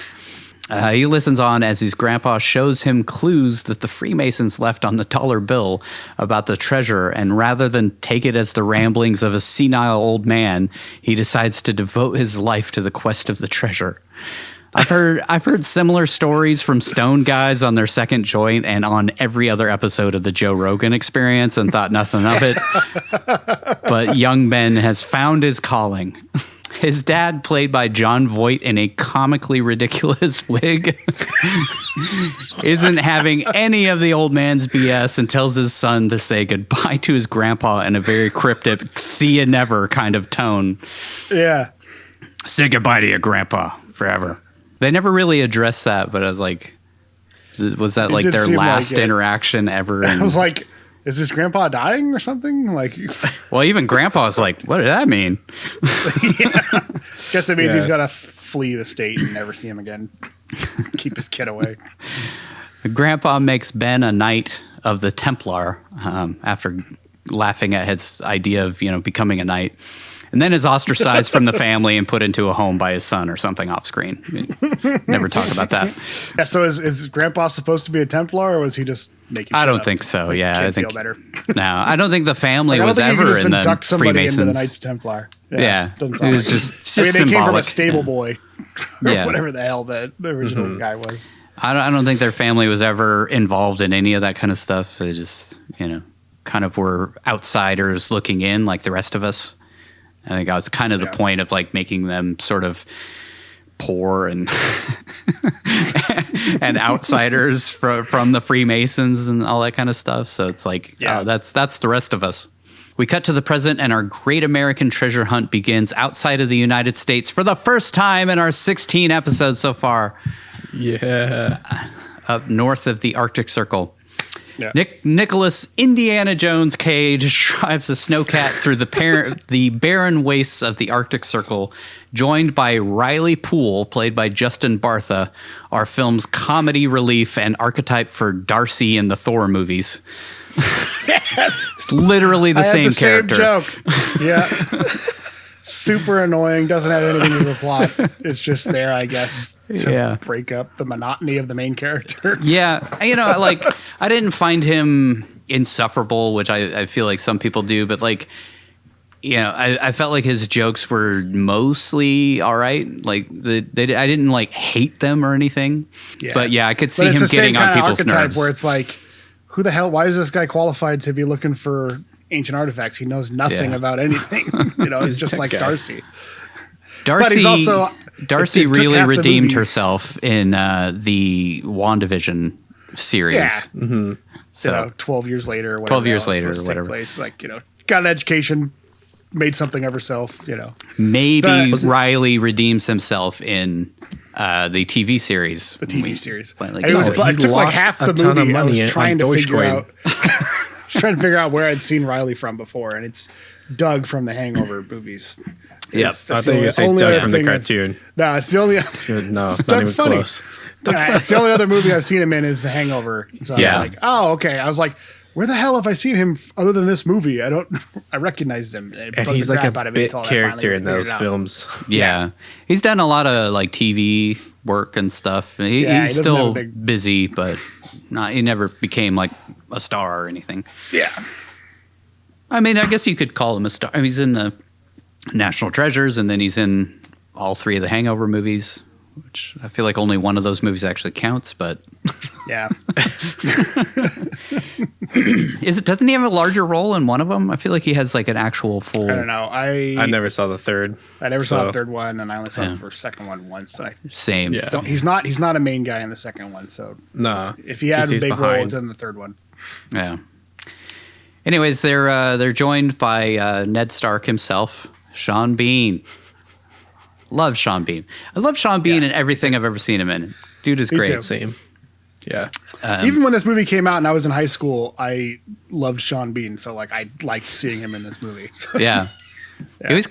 He listens on as his grandpa shows him clues that the Freemasons left on the dollar bill about the treasure, and rather than take it as the ramblings of a senile old man, he decides to devote his life to the quest of the treasure. I've heard similar stories from stoned guys on their second joint and on every other episode of the Joe Rogan Experience and thought nothing of it. But young Ben has found his calling. His dad, played by John Voight in a comically ridiculous wig, isn't having any of the old man's BS and tells his son to say goodbye to his grandpa in a very cryptic, see you never kind of tone. Yeah. Say goodbye to your grandpa forever. They never really addressed that, but I was like, was that like their last interaction ever? I was like, is his grandpa dying or something? Like, well, even grandpa's like, what did that mean? Yeah. Guess it means he's got to flee the state and never see him again. Keep his kid away. Grandpa makes Ben a knight of the Templar after laughing at his idea of, becoming a knight. And then is ostracized from the family and put into a home by his son or something off screen. Never talk about that. Yeah, so is Grandpa supposed to be a Templar, or was he just making I don't think so, yeah. I think feel better. No, I don't think the family was ever in the Freemasons. Into the Knights Templar. Yeah. It was just they symbolic. came from a stable boy. Or Yeah. whatever the hell the original guy was. I don't think their family was ever involved in any of that kind of stuff. They just, kind of were outsiders looking in like the rest of us. I think that was kind of the point of like making them sort of poor and and outsiders from the Freemasons and all that kind of stuff. So it's like, that's the rest of us. We cut to the present and our great American treasure hunt begins outside of the United States for the first time in our 16 episodes so far. Yeah. Up north of the Arctic Circle. Yeah. Nicolas Indiana Jones Cage drives a snowcat through the barren wastes of the Arctic Circle, joined by Riley Poole, played by Justin Bartha, our film's comedy relief and archetype for Darcy in the Thor movies. Yes. It's literally the same character. Same joke. Yeah. Super annoying. Doesn't have anything to do with the plot. It's just there, I guess, to break up the monotony of the main character. Yeah. I didn't find him insufferable, which I feel like some people do, but I felt like his jokes were mostly all right. Like I didn't hate them or anything. Yeah. But I could see him getting on people's nerves. Where it's like, who the hell? Why is this guy qualified to be looking for ancient artifacts? He knows nothing about anything. It's just like Darcy. Darcy really redeemed herself in the WandaVision series. Yeah. Mm-hmm. So 12 years later, or whatever. 12 years later, or whatever. Place. Got an education, made something of herself. Maybe Riley redeems himself in the TV series. The TV series. It took like half the movie. I was trying to figure out where I'd seen Riley from before, and it's Doug from the Hangover movies. Yeah, I thought you were going to say Doug from the cartoon. No, it's the only. No, not even close. It's the only other movie I've seen him in is The Hangover. So I was like, oh, okay. I was like, where the hell have I seen him other than this movie? I recognized him. And he's like a bit character in those films. Yeah. He's done a lot of TV work and stuff. He's still busy, but he never became like a star or anything. Yeah. I mean, I guess you could call him a star. He's in the National Treasures, and then he's in all three of the Hangover movies, which I feel like only one of those movies actually counts, but yeah. Doesn't he have a larger role in one of them? I feel like he has an actual full. I don't know. I never saw the third. I never saw the third one, and I only saw the first second one once. Same. Yeah. He's not a main guy in the second one, so no. If he had a big role, it's in the third one. Yeah. Anyways, they're joined by Ned Stark himself, Sean Bean. Love Sean Bean. I love Sean Bean in everything I've ever seen him in. Dude is great. Too. Same. Yeah. Even when this movie came out and I was in high school, I loved Sean Bean. So I liked seeing him in this movie. Yeah. He was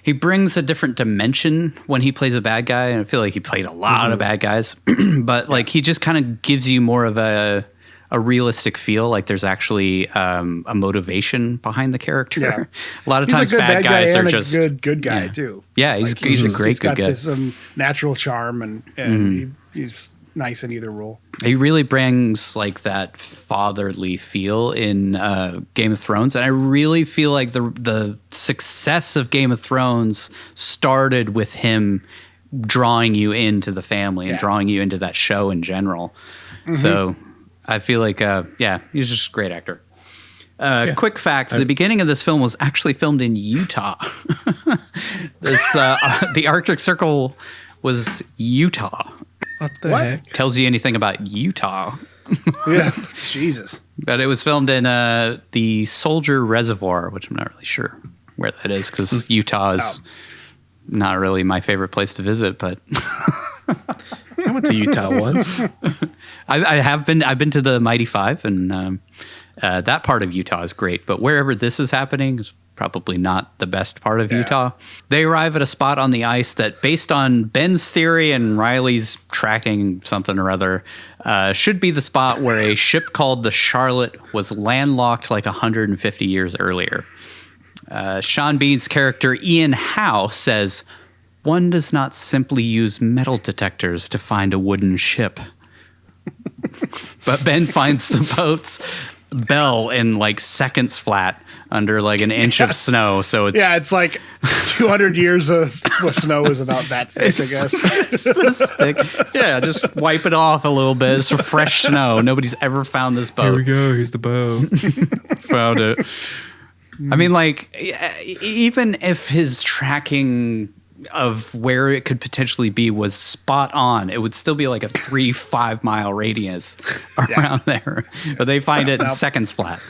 he brings a different dimension when he plays a bad guy. And I feel like he played a lot of bad guys, but he just kind of gives you more of a realistic feel, like there's actually a motivation behind the character. Yeah. A lot of times bad guys are just a good guy too. Yeah, he's a great good guy. He's got this natural charm, and he's nice in either role. He really brings that fatherly feel in Game of Thrones, and I really feel like the success of Game of Thrones started with him drawing you into the family and drawing you into that show in general. Mm-hmm. So I feel like, he's just a great actor. Quick fact, the beginning of this film was actually filmed in Utah. The Arctic Circle was Utah. What the heck? Tells you anything about Utah. Yeah, Jesus. But it was filmed in the Soldier Reservoir, which I'm not really sure where that is, because Utah is not really my favorite place to visit, but... I went to Utah once. I have been. I've been to the Mighty Five, and that part of Utah is great. But wherever this is happening is probably not the best part of Utah. They arrive at a spot on the ice that, based on Ben's theory and Riley's tracking something or other, should be the spot where a ship called the Charlotte was landlocked 150 years earlier. Sean Bean's character Ian Howe says, "One does not simply use metal detectors to find a wooden ship." But Ben finds the boats bell in like seconds flat under like an inch of snow. So it's like 200 years of snow is about that thick, I guess. It's this thick. Yeah, just wipe it off a little bit. It's fresh snow. Nobody's ever found this boat. Here we go. Here's the boat. Found it. I mean, like, even if his tracking of where it could potentially be was spot on, it would still be like a 3-5 mile radius around there. But they find it in seconds flat.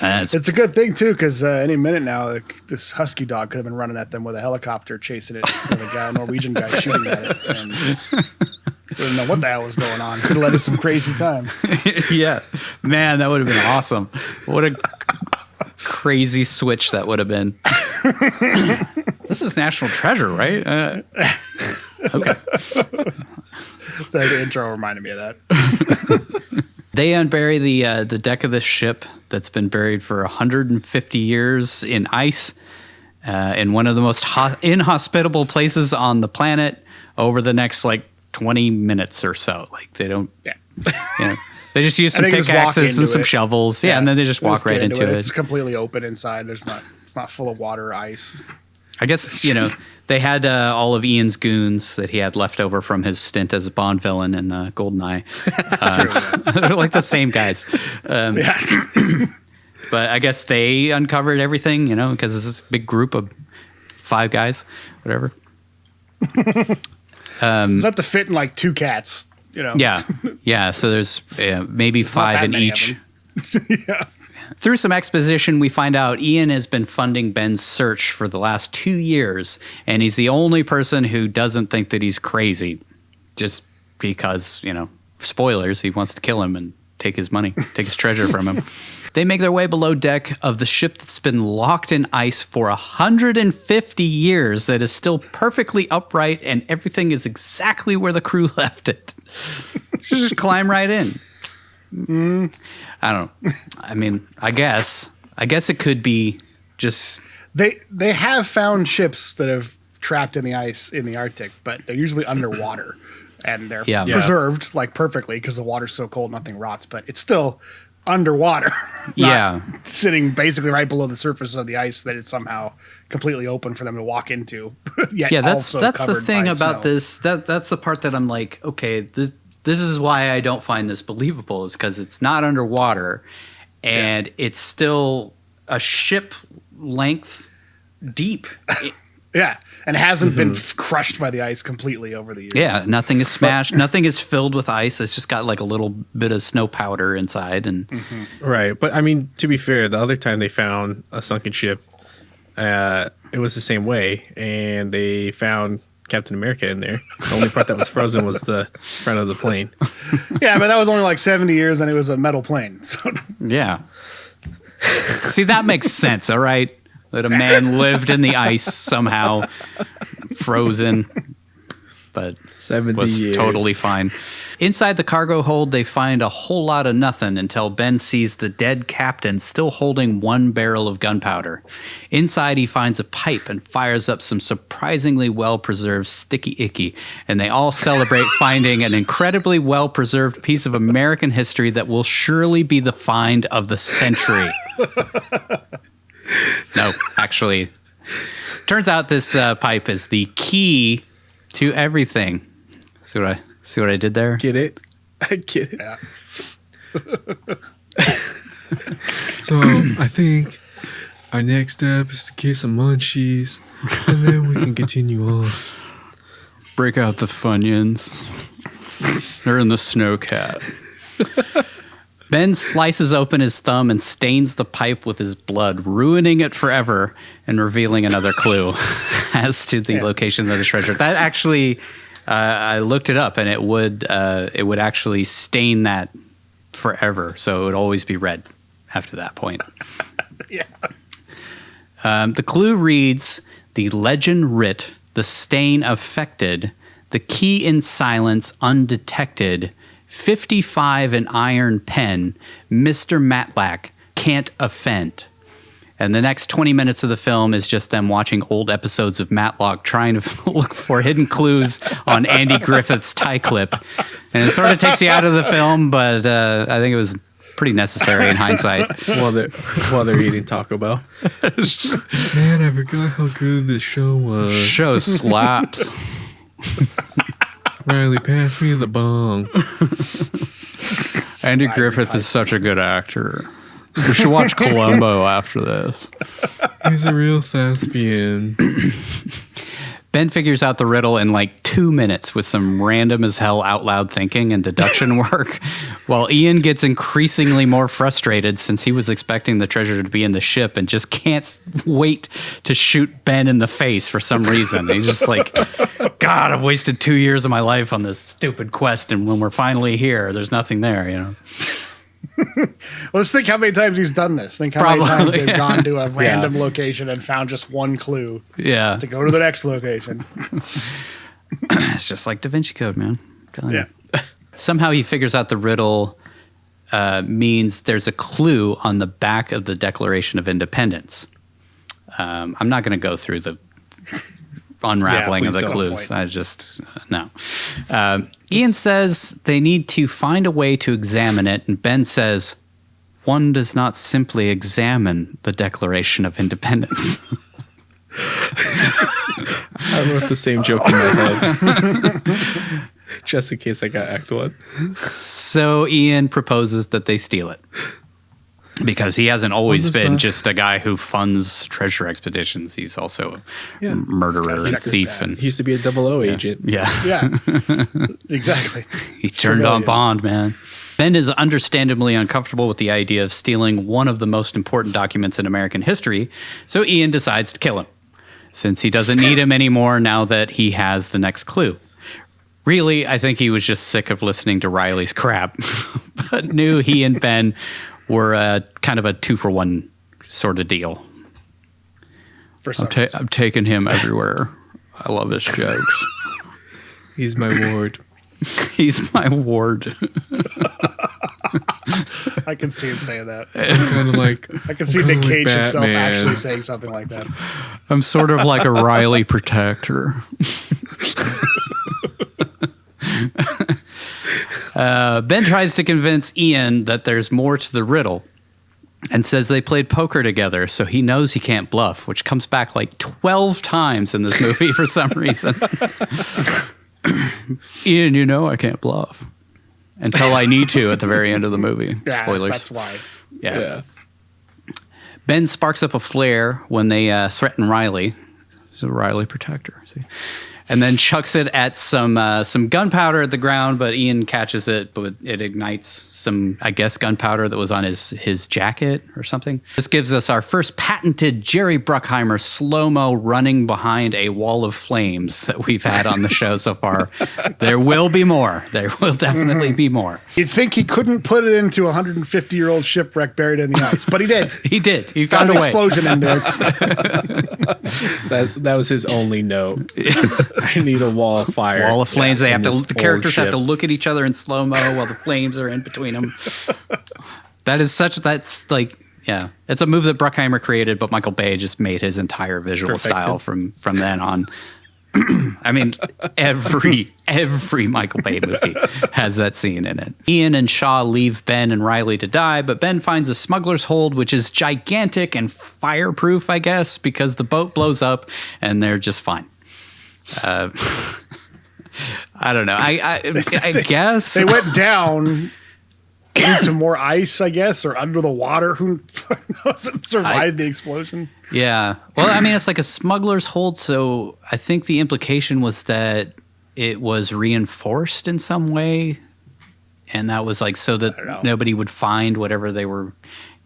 It's a good thing too, because any minute now, this husky dog could have been running at them with a helicopter chasing it, with a Norwegian guy shooting at it, and didn't know what the hell was going on. Could have led to some crazy times. Yeah, man, that would have been awesome. What a crazy switch that would have been. This is National Treasure, right? Okay. The intro reminded me of that. They unbury the deck of this ship that's been buried for 150 years in ice in one of the most inhospitable places on the planet over the next like 20 minutes or so. Like they don't, they just use some pickaxes and some shovels. Yeah, and then they just walk right into it. It's completely open inside. It's not full of water or ice. I guess, they had all of Ian's goons that he had left over from his stint as a Bond villain in GoldenEye. They're like the same guys. But I guess they uncovered everything, because it's this big group of 5 guys, whatever. It's enough to fit in like 2 cats, Yeah, so there's maybe 5 in each. Yeah. Through some exposition, we find out Ian has been funding Ben's search for the last 2 years, and he's the only person who doesn't think that he's crazy, just because, spoilers, he wants to kill him and take his money, take his treasure from him. They make their way below deck of the ship that's been locked in ice for 150 years that is still perfectly upright, and everything is exactly where the crew left it. Just climb right in. I don't know. I mean, I guess it could be just they have found ships that have trapped in the ice in the Arctic, but they're usually underwater and they're preserved like perfectly because the water's so cold nothing rots, but it's still underwater. Sitting basically right below the surface of the ice that is somehow completely open for them to walk into. That's the thing about this. That's the part that I'm like, okay, this is why I don't find this believable, is because it's not underwater and it's still a ship length deep. And hasn't been crushed by the ice completely over the years. Yeah, nothing is smashed. Nothing is filled with ice. It's just got like a little bit of snow powder inside. And Right. But I mean, to be fair, the other time they found a sunken ship, it was the same way. And they found Captain America in there. The only part that was frozen was the front of the plane. Yeah, but that was only like 70 years and it was a metal plane. So. Yeah. See, that makes sense, all right? That a man lived in the ice somehow, frozen, but 70 was years. Totally fine. Inside the cargo hold, they find a whole lot of nothing until Ben sees the dead captain still holding 1 barrel of gunpowder. Inside, he finds a pipe and fires up some surprisingly well-preserved sticky icky, and they all celebrate finding an incredibly well-preserved piece of American history that will surely be the find of the century. No, actually, turns out this pipe is the key to everything. See what I did there? Get it? I get it. Yeah. So I think our next step is to get some munchies, and then we can continue on. Break out the Funyuns. They're in the snowcat. Ben slices open his thumb and stains the pipe with his blood, ruining it forever and revealing another clue as to the location of the treasure. That actually, I looked it up, and it would actually stain that forever, so it would always be red after that point. The clue reads: the legend writ, the stain affected, the key in silence undetected, 55 an iron pen, Mr. Matlack can't offend. And the next 20 minutes of the film is just them watching old episodes of Matlock trying to look for hidden clues on Andy Griffith's tie clip. And it sort of takes you out of the film, but I think it was pretty necessary in hindsight. while they're eating Taco Bell. Man, I forgot how good this show was. Show slaps. Riley, pass me the bong. Andy Griffith is such a good actor. We should watch Columbo after this. He's a real thespian. Ben figures out the riddle in like 2 minutes with some random as hell out loud thinking and deduction work, while Ian gets increasingly more frustrated since he was expecting the treasure to be in the ship and just can't wait to shoot Ben in the face for some reason. He's just like, God, I've wasted 2 years of my life on this stupid quest, and when we're finally here, there's nothing there, you know? Let's think how many times he's done this. Think how many times they've gone to a random location and found just one clue to go to the next location. It's just like DaVinci Code, man. Yeah. Somehow he figures out the riddle means there's a clue on the back of the Declaration of Independence. I'm not going to go through the unraveling of the clues. I just, no. Ian says they need to find a way to examine it, and Ben says, one does not simply examine the Declaration of Independence. I wrote the same joke in my head. Just in case I got act one. So Ian proposes that they steal it. Because he hasn't always been just a guy who funds treasure expeditions. He's also a murderer and thief. And he used to be a 00 agent. Yeah. Exactly. He turned on Bond, man. Ben is understandably uncomfortable with the idea of stealing one of the most important documents in American history, so Ian decides to kill him, since he doesn't need him anymore now that he has the next clue. Really, I think he was just sick of listening to Riley's crap, but knew he and Ben were kind of a 2-for-1 sort of deal. I'm taking him everywhere. I love his jokes. He's my ward. He's my ward. I can see him saying that. I'm kind of like... I can see Nick Cage himself actually saying something like that. I'm sort of like a Riley protector. Ben tries to convince Ian that there's more to the riddle and says they played poker together, so he knows he can't bluff, which comes back like 12 times in this movie for some reason. Ian, you know I can't bluff. Until I need to at the very end of the movie. Yeah, Spoilers. that's why. Yeah. Ben sparks up a flare when they threaten Riley. He's a Riley protector. See? And then chucks it at some gunpowder at the ground, but Ian catches it, but it ignites some, I guess, gunpowder that was on his jacket or something. This gives us our first patented Jerry Bruckheimer slow-mo running behind a wall of flames that we've had on the show so far. There will be more. There will definitely be more. You'd think he couldn't put it into a 150-year-old shipwreck buried in the ice, but he did. He did. He found a way. Explosion in there. That was his only note. I need a wall of fire. Wall of flames. They have to. The characters have to look at each other in slow mo while the flames are in between them. That's like, yeah. It's a move that Bruckheimer created, but Michael Bay just made his entire visual style from then on. I mean, every Michael Bay movie has that scene in it. Ian and Shaw leave Ben and Riley to die, but Ben finds a smuggler's hold, which is gigantic and fireproof, I guess, because the boat blows up and they're just fine. I don't know. I guess they went down into more ice, I guess, or under the water. Who knows? Survived the explosion? Yeah. Well, I mean, it's like a smuggler's hold, so I think the implication was that it was reinforced in some way, and that was like so that nobody would find whatever they were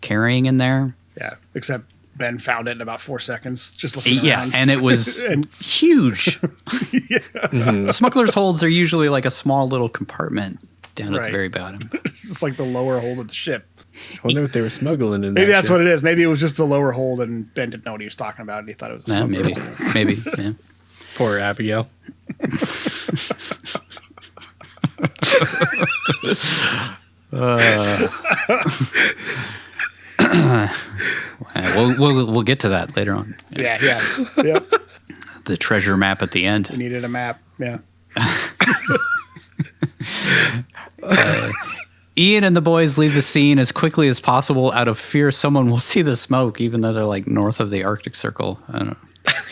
carrying in there. Yeah, except Ben found it in about 4 seconds, just looking around. Yeah, and it was huge. Mm-hmm. Smugglers' holds are usually like a small little compartment down at the very bottom. It's just like the lower hold of the ship. I wonder what they were smuggling in. Maybe that's what it is. Maybe it was just the lower hold, and Ben didn't know what he was talking about, and he thought it was a smuggler. Maybe. Yeah. Poor Abigail. We'll get to that later on. Yeah. The treasure map at the end. We needed a map. Yeah. Ian and the boys leave the scene as quickly as possible out of fear someone will see the smoke, even though they're like north of the Arctic Circle. I don't know.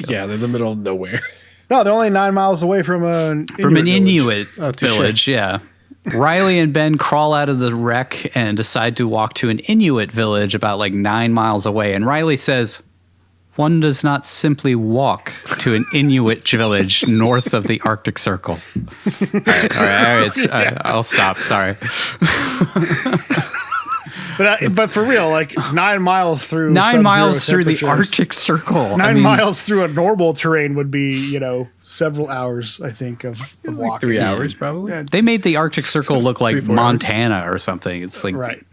Yeah, they're in the middle of nowhere. No, they're only 9 miles away from an Inuit village. Yeah. Riley and Ben crawl out of the wreck and decide to walk to an Inuit village about like 9 miles away. And Riley says, one does not simply walk to an Inuit village north of the Arctic Circle. All right. I'll stop. Sorry. But for real, like 9 miles through 9 miles through the Arctic Circle. 9 miles through a normal terrain would be, several hours, I think, of walking. Like 3 hours, probably. Yeah. They made the Arctic Circle look like Montana or something. It's like right,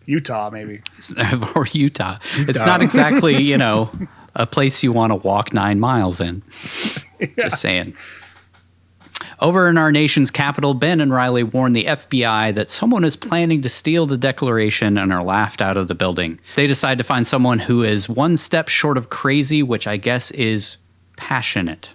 Utah maybe, or Utah. It's not exactly a place you want to walk 9 miles in. Yeah. Just saying. Over in our nation's capital, Ben and Riley warn the FBI that someone is planning to steal the Declaration and are laughed out of the building. They decide to find someone who is one step short of crazy, which I guess is passionate.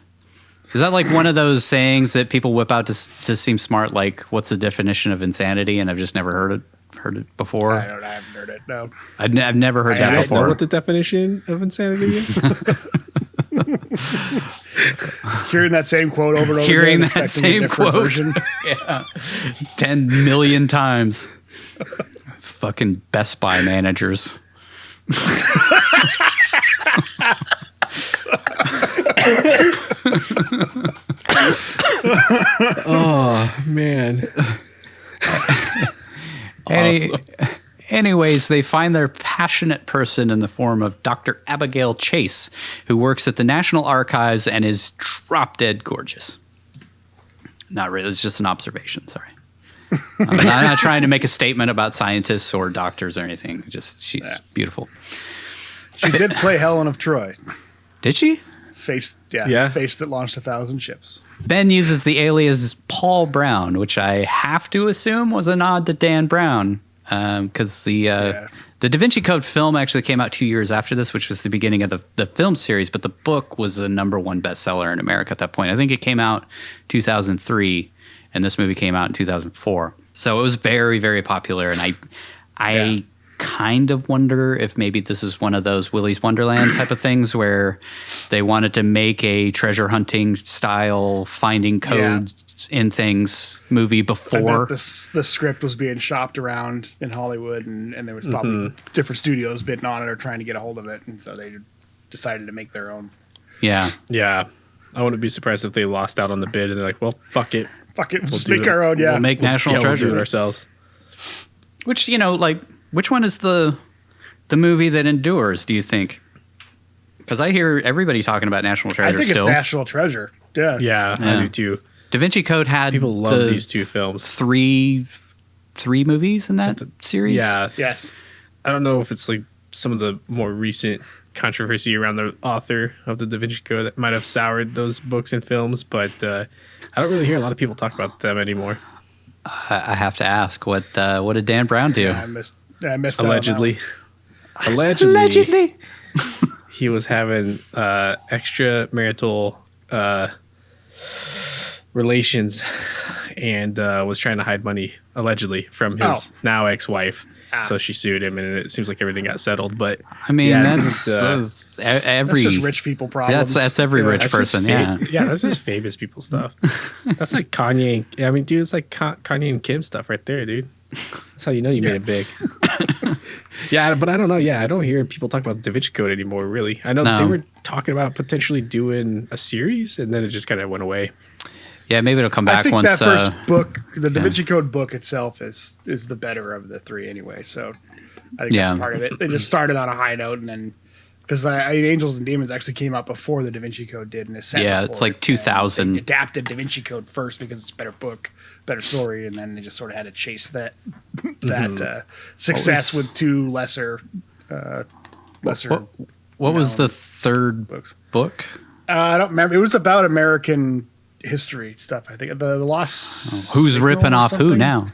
Is that like one of those sayings that people whip out to seem smart? Like, what's the definition of insanity? And I've just never heard it before. I haven't heard it. No, I've never heard that before. Know what the definition of insanity is? Hearing that same quote over and over Hearing again. that same quote. Yeah. 10 million times. Fucking Best Buy managers. Oh, man. Awesome. Anyways, they find their passionate person in the form of Dr. Abigail Chase, who works at the National Archives and is drop-dead gorgeous. Not really. It's just an observation. Sorry. I'm not trying to make a statement about scientists or doctors or anything. Just she's beautiful. She did play Helen of Troy. Did she? Face that launched 1,000 ships. Ben uses the alias Paul Brown, which I have to assume was a nod to Dan Brown. Because the DaVinci Code film actually came out 2 years after this, which was the beginning of the film series, but the book was the #1 bestseller in America at that point. I think it came out 2003, and this movie came out in 2004. So it was very, very popular, and I kind of wonder if maybe this is one of those Willy's Wonderland type of things where they wanted to make a treasure hunting style finding code in things movie before. The script was being shopped around in Hollywood, and there was probably different studios bidding on it or trying to get a hold of it, and so they decided to make their own. Yeah. I wouldn't be surprised if they lost out on the bid and they're like, well, fuck it. We'll just make our own, We'll make National Treasure. We'll do it ourselves. Which, which one is the movie that endures, do you think? Because I hear everybody talking about National Treasure still. I think it's National Treasure. Yeah. I do too. DaVinci Code had people love these two films. Three movies in that series. Yeah. Yes. I don't know if it's like some of the more recent controversy around the author of the DaVinci Code that might have soured those books and films, but I don't really hear a lot of people talk about them anymore. I have to ask, what did Dan Brown do? Yeah, I missed Allegedly. Allegedly. He was having extramarital relations and was trying to hide money, allegedly, from his now ex-wife. So she sued him, and it seems like everything got settled. But I mean, that's every just rich people problems. That's every rich person. That's just famous people stuff. That's like Kanye. I mean, dude, it's like Kanye and Kim stuff right there, dude. That's how you know you made it big. But I don't know. I don't hear people talk about the DaVinci Code anymore. Really, I know they were talking about potentially doing a series, and then it just kind of went away. Yeah, maybe it'll come back I think once. That first book, the DaVinci Code book itself, is the better of the three anyway. So I think that's part of it. They just started on a high note, and then because Angels and Demons actually came out before the DaVinci Code did, and it's set it's like 2000. They adapted DaVinci Code first because it's a better book, better story, and then they just sort of had to chase that success with two lesser. What was the third book? I don't remember. It was about American history stuff. I think the Lost. Who's ripping off who now?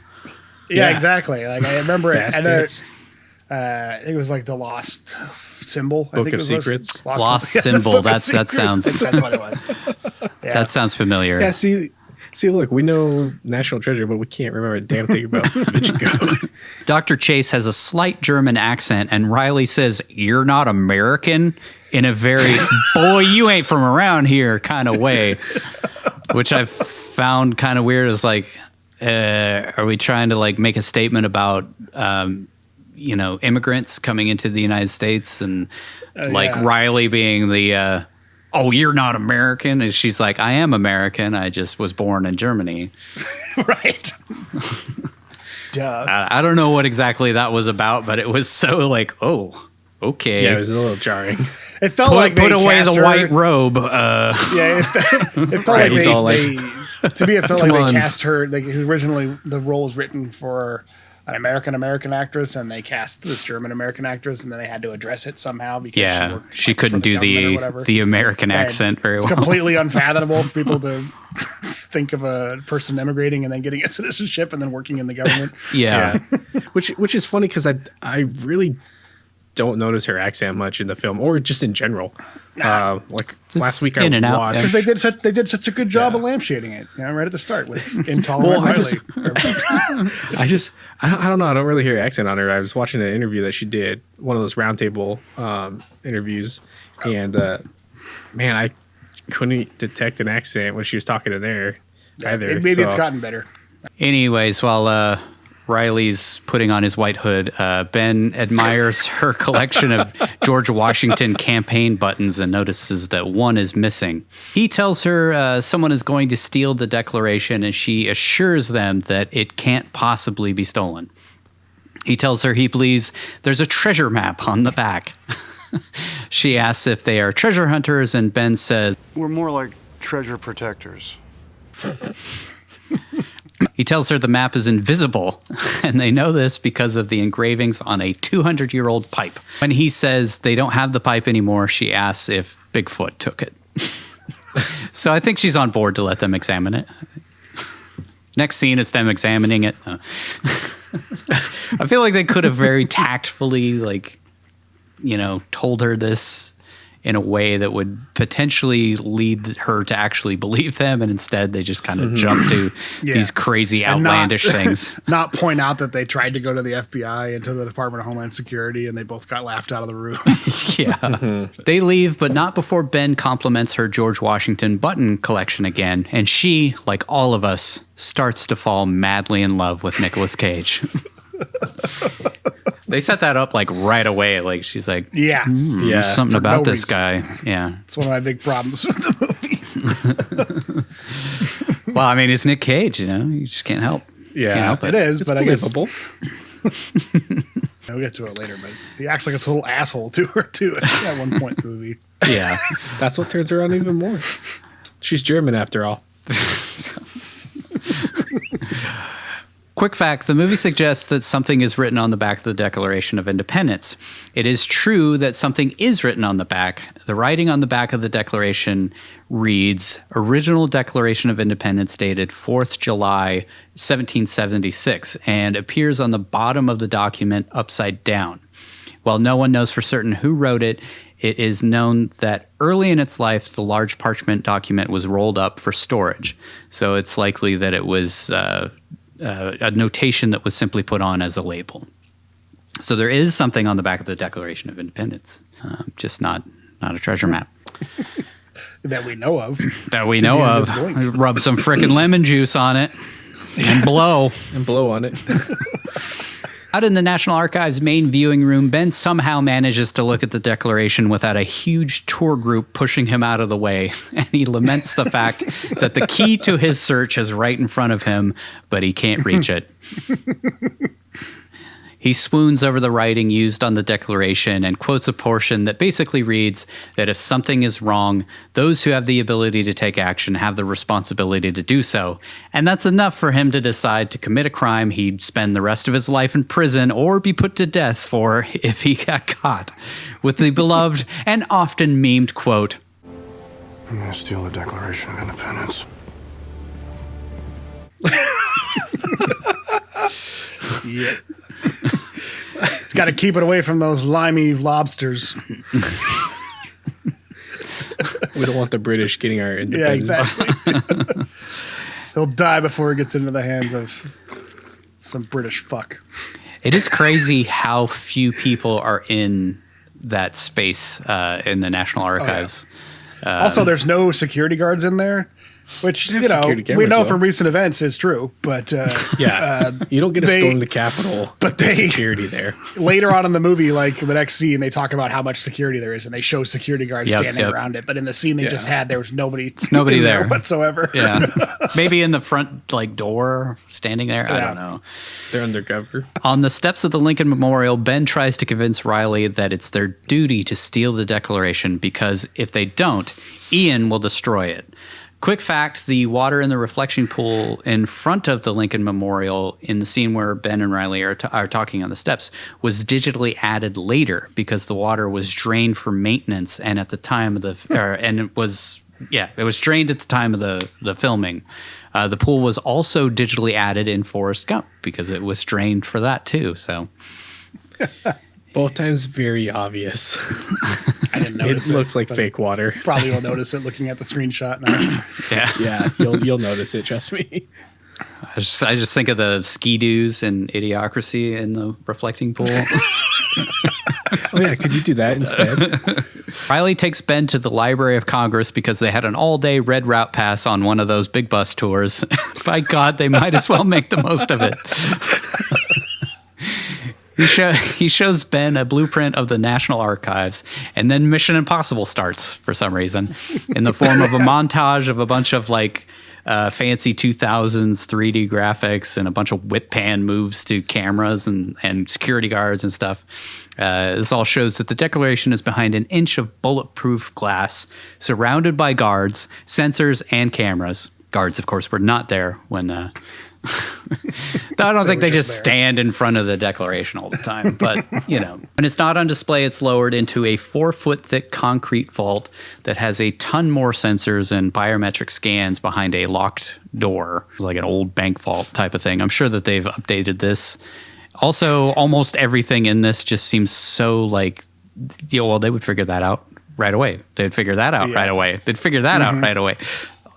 Yeah, exactly. Like I remember it. I think it was like the Lost Symbol. Book of Secrets. Lost Symbol. That sounds. That's what it was. That sounds familiar. Yeah. See, See, look, we know National Treasure, but we can't remember a damn thing about DaVinci Code. Dr. Chase has a slight German accent, and Riley says, "You're not American," in a very, boy, you ain't from around here kind of way, which I've found kind of weird. Is like, are we trying to like make a statement about, immigrants coming into the United States and Riley being the, oh, you're not American? And she's like, I am American. I just was born in Germany. Right. Duh. I don't know what exactly that was about, but it was so like, oh, okay. Yeah, it was a little jarring. It felt like they put away the cast her- white robe. Yeah, it felt Right, like he's all like, to me, it felt "Come like on." they cast her. Like originally, the role was written for an American actress, and they cast this German American actress, and then they had to address it somehow because she couldn't for do government or whatever. the American And accent very it's well. completely unfathomable for people to think of a person immigrating and then getting a citizenship and then working in the government. Yeah. Which is funny because I really don't notice her accent much in the film or just in general. Like last week in I and out, watched. Because they did such a good job of lampshading it, right at the start with intolerant Well, I Riley. I don't know. I don't really hear accent on her. I was watching an interview that she did, one of those roundtable interviews, and man, I couldn't detect an accent when she was talking to there either. Maybe it's gotten better. Anyways, while Riley's putting on his white hood, Ben admires her collection of George Washington campaign buttons and notices that one is missing. He tells her someone is going to steal the Declaration, and she assures them that it can't possibly be stolen. He tells her he believes there's a treasure map on the back. She asks if they are treasure hunters, and Ben says, We're more like treasure protectors. he tells her the map is invisible, and they know this because of the engravings on a 200-year-old pipe. When he says they don't have the pipe anymore, she asks if Bigfoot took it. So I think she's on board to let them examine it. Next scene is them examining it. I feel like they could have very tactfully, told her this in a way that would potentially lead her to actually believe them, and instead they just kind of jump to these crazy outlandish things. Not point out that they tried to go to the FBI and to the Department of Homeland Security, and they both got laughed out of the room. Yeah. They leave, but not before Ben compliments her George Washington button collection again, and she, like all of us, starts to fall madly in love with Nicolas Cage. They set that up right away. Like she's like, there's something for about no this reason. guy. Yeah. It's one of my big problems with the movie. Well, I mean, it's Nick Cage, you just can't help. Yeah, Can't help It is, It's but I guess believable. we'll get to it later. But he acts like a total asshole to her too at one point in the movie. Yeah. That's what turns her on even more. She's German after all. Quick fact, the movie suggests that something is written on the back of the Declaration of Independence. It is true that something is written on the back. The writing on the back of the Declaration reads, Original Declaration of Independence dated 4th July, 1776, and appears on the bottom of the document upside down. While no one knows for certain who wrote it, it is known that early in its life, the large parchment document was rolled up for storage. So it's likely that it was a notation that was simply put on as a label. So there is something on the back of the Declaration of Independence, just not a treasure map. That we know of. That we know Yeah, of. that's going. Rub some frickin' lemon juice on it and blow. And blow on it. Out in the National Archives main viewing room, Ben somehow manages to look at the Declaration without a huge tour group pushing him out of the way. And he laments the fact that the key to his search is right in front of him, but he can't reach it. He swoons over the writing used on the Declaration and quotes a portion that basically reads that if something is wrong, those who have the ability to take action have the responsibility to do so. And that's enough for him to decide to commit a crime he'd spend the rest of his life in prison or be put to death for if he got caught. With the beloved and often memed quote, I'm gonna steal the Declaration of Independence. Yeah. It's got to keep it away from those limey lobsters. We don't want the British getting our Yeah, independence. exactly. He'll die before he gets into the hands of some British fuck. It is crazy how few people are in that space in the National Archives. Oh, yeah. Also, there's no security guards in there, which, you know, we know from recent events is true. But you don't get to storm the Capitol. But there's security there. Later on in the movie, like the next scene, they talk about how much security there is, and they show security guards standing around it. But in the scene they just had, there was nobody there whatsoever. Yeah, maybe in the front like door, standing there. I don't know. They're undercover. On the steps of the Lincoln Memorial, Ben tries to convince Riley that it's their duty to steal the Declaration because if they don't, Ian will destroy it. Quick fact, the water in the reflection pool in front of the Lincoln Memorial in the scene where Ben and Riley are talking on the steps was digitally added later because the water was drained for maintenance, and at the time of it was drained at the time of the filming. The pool was also digitally added in Forrest Gump because it was drained for that too. So both times very obvious. I didn't notice it. Looks like fake water. Probably will notice it looking at the screenshot now. Yeah, you'll notice it. Trust me. I just think of the ski-doos and Idiocracy in the reflecting pool. Oh yeah, could you do that instead? Riley takes Ben to the Library of Congress because they had an all-day red route pass on one of those big bus tours. By God, they might as well make the most of it. He shows Ben a blueprint of the National Archives, and then Mission Impossible starts for some reason in the form of a montage of a bunch of like fancy 2000s 3D graphics and a bunch of whip pan moves to cameras and security guards and stuff. This all shows that the Declaration is behind an inch of bulletproof glass, surrounded by guards, sensors, and cameras. Guards, of course, were not there when... I don't think they just stand in front of the Declaration all the time, but you know, when it's not on display, it's lowered into a 4-foot thick concrete vault that has a ton more sensors and biometric scans behind a locked door. It's like an old bank vault type of thing. I'm sure that they've updated this. Also, almost everything in this just seems so like, well, they would figure that out right away. They'd figure that out right away. They'd figure that out right away.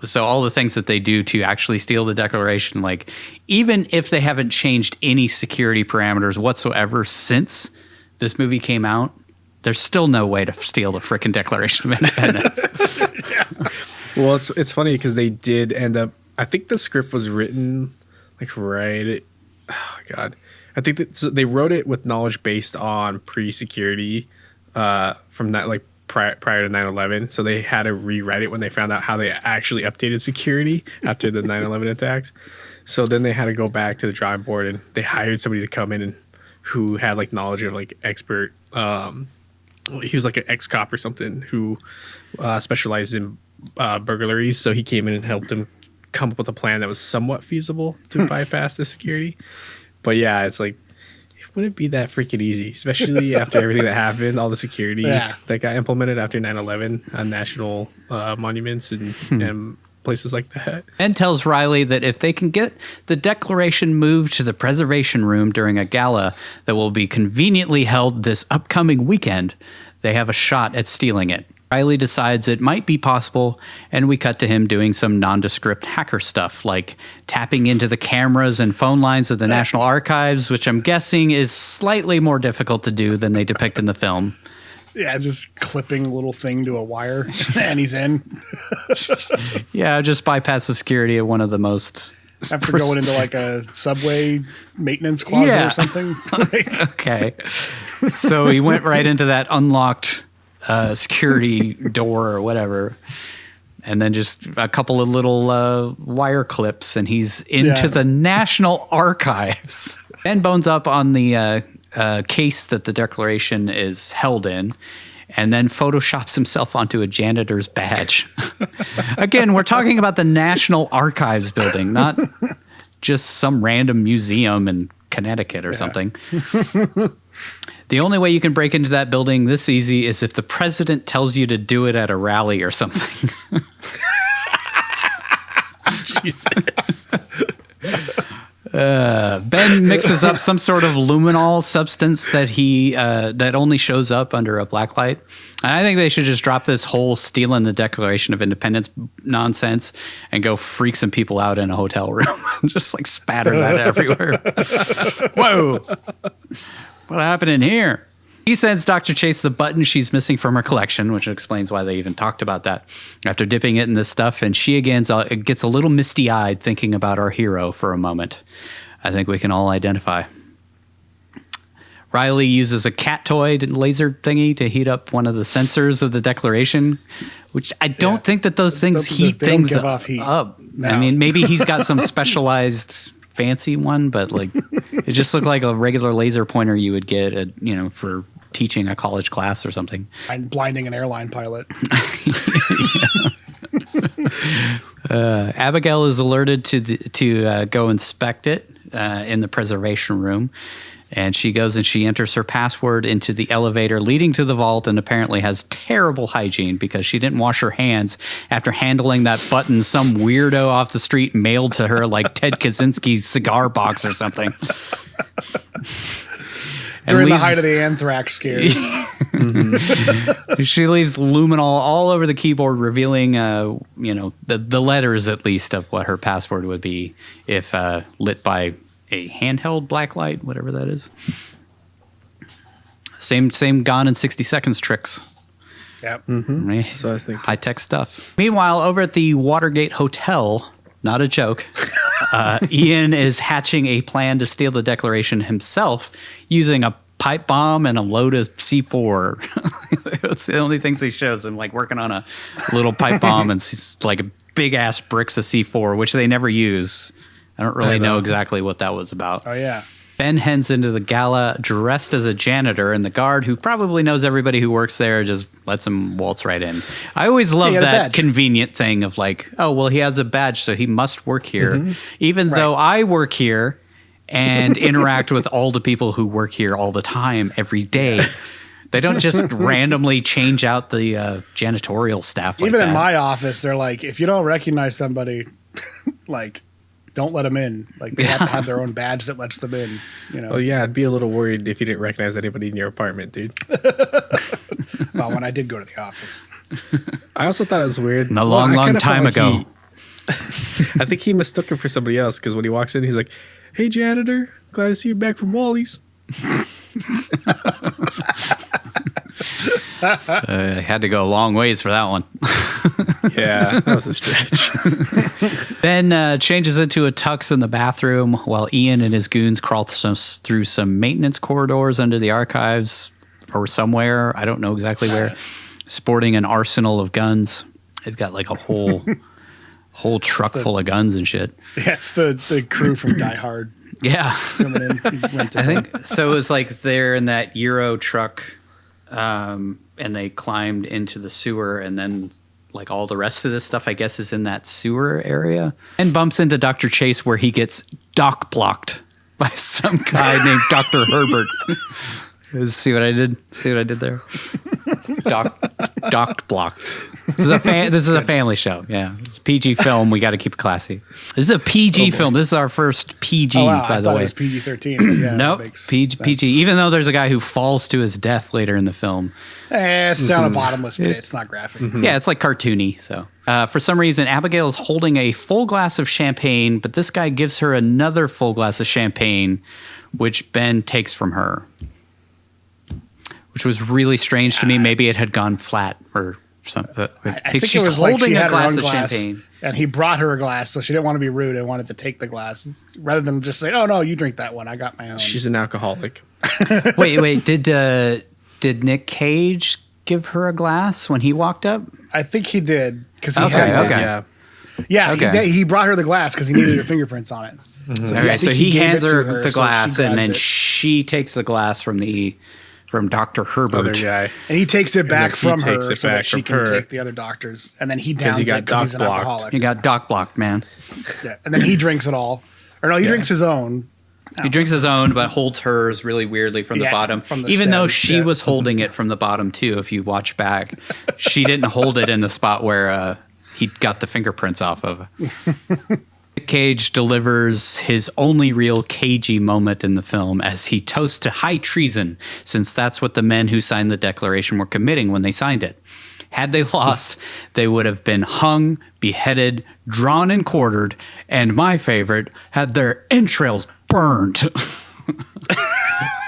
So all the things that they do to actually steal the Declaration, like even if they haven't changed any security parameters whatsoever since this movie came out, there's still no way to steal the frickin' Declaration of Independence. Well, it's funny because they did end up. I think the script was written like right. Oh God, I think that they wrote it with knowledge based on pre-security from that like. Prior to 9/11, so they had to rewrite it when they found out how they actually updated security after the 9/11 attacks. So then they had to go back to the drawing board, and they hired somebody to come in and who had like knowledge of like expert. He was like an ex-cop or something who specialized in burglaries. So he came in and helped him come up with a plan that was somewhat feasible to bypass the security. But yeah, it's like. Wouldn't be that freaking easy, especially after everything that happened, all the security that got implemented after 9/11 on national monuments and places like that. Ben tells Riley that if they can get the Declaration moved to the preservation room during a gala that will be conveniently held this upcoming weekend, they have a shot at stealing it. Riley decides it might be possible, and we cut to him doing some nondescript hacker stuff, like tapping into the cameras and phone lines of the National Archives, which I'm guessing is slightly more difficult to do than they depict in the film. Yeah, just clipping a little thing to a wire, and he's in. Yeah, just bypass the security at one of the most... After going into like a subway maintenance closet or something. Okay. So he went right into that unlocked... security door or whatever, and then just a couple of little wire clips, and he's into the National Archives. Ben bones up on the case that the Declaration is held in, and then photoshops himself onto a janitor's badge. Again, we're talking about the National Archives building, not just some random museum in Connecticut or something. The only way you can break into that building this easy is if the president tells you to do it at a rally or something. Ben mixes up some sort of luminol substance that that only shows up under a blacklight. I think they should just drop this whole stealing the Declaration of Independence nonsense and go freak some people out in a hotel room and just like spatter that everywhere. Whoa. What happened in here? He sends Dr. Chase the button she's missing from her collection, which explains why they even talked about that after dipping it in this stuff. And she again gets a little misty-eyed thinking about our hero for a moment. I think we can all identify. Riley uses a cat toy laser thingy to heat up one of the sensors of the Declaration, which I don't think that those things heat things up. No. I mean, maybe he's got some specialized fancy one, but like it just looked like a regular laser pointer you would get for teaching a college class or something. And blinding an airline pilot. Abigail is alerted to go inspect it in the preservation room. And she goes and she enters her password into the elevator leading to the vault and apparently has terrible hygiene because she didn't wash her hands after handling that button some weirdo off the street mailed to her like Ted Kaczynski's cigar box or something. During the height of the anthrax scares. She leaves luminol all over the keyboard, revealing, the letters at least of what her password would be if lit by a handheld blacklight, whatever that is. Same Gone in 60 Seconds tricks. Yep. Mm-hmm. Right? So I was thinking. High-tech stuff. Meanwhile, over at the Watergate Hotel, not a joke, Ian is hatching a plan to steal the Declaration himself using a pipe bomb and a load of C4. It's the only things he shows him, like working on a little pipe bomb and like big-ass bricks of C4, which they never use. I don't really know exactly what that was about. Oh, yeah. Ben heads into the gala dressed as a janitor, and the guard, who probably knows everybody who works there, just lets him waltz right in. I always love that convenient thing of like, oh, well, he has a badge, so he must work here. Even though I work here and interact with all the people who work here all the time, every day. They don't just randomly change out the janitorial staff like Even that. in my office, they're like, if you don't recognize somebody, like... don't let them in. Like they have to have their own badge that lets them in. Well, yeah, I'd be a little worried if you didn't recognize anybody in your apartment, dude. Well, when I did go to the office, I also thought it was weird. A long time ago. I think he mistook him for somebody else because when he walks in, he's like, "Hey, janitor, glad to see you back from Wally's." I had to go a long ways for that one. Yeah, that was a stretch. Ben changes into a tux in the bathroom while Ian and his goons crawl through some maintenance corridors under the archives or somewhere. I don't know exactly where. Sporting an arsenal of guns. They've got like a whole truck full of guns and shit. Yeah, it's the crew from Die Hard. Yeah. Coming in. I think so. It was like they're in that Euro truck. And they climbed into the sewer, and then like all the rest of this stuff, I guess, is in that sewer area. And bumps into Dr. Chase where he gets dock blocked by some guy named Dr. Herbert. See what I did? See what I did there? Docked blocked. This is a family show. Yeah, it's PG film. We got to keep it classy. This is a PG film. This is our first PG, by the way. It was PG-13. Yeah, nope, PG. Even though there's a guy who falls to his death later in the film. It's down a bottomless pit. It's not graphic. Mm-hmm. Yeah, it's like cartoony. So for some reason, Abigail is holding a full glass of champagne, but this guy gives her another full glass of champagne, which Ben takes from her. Which was really strange to me. Maybe it had gone flat or something. I think she's it was holding like she had a glass her of own glass, champagne. and he brought her a glass, so she didn't want to be rude and wanted to take the glass rather than just say, "Oh no, you drink that one. I got my own." She's an alcoholic. Wait. Did Nick Cage give her a glass when he walked up? I think he did because he he brought her the glass because he needed her fingerprints on it. Mm-hmm. So he hands her the glass, and then she takes the glass from Dr. Herbert. Other guy. And he takes it back from her so that she can take the other doctors. And then he downs it because he's an alcoholic. He got dock blocked, man. Yeah. And then he drinks it all. Or no, he drinks his own. He drinks his own, but holds hers really weirdly from the bottom. Even though she was holding it from the bottom, too, if you watch back. She didn't hold it in the spot where he got the fingerprints off of. Cage delivers his only real cagey moment in the film as he toasts to high treason, since that's what the men who signed the Declaration were committing when they signed it. Had they lost, they would have been hung, beheaded, drawn and quartered, and my favorite, had their entrails burned.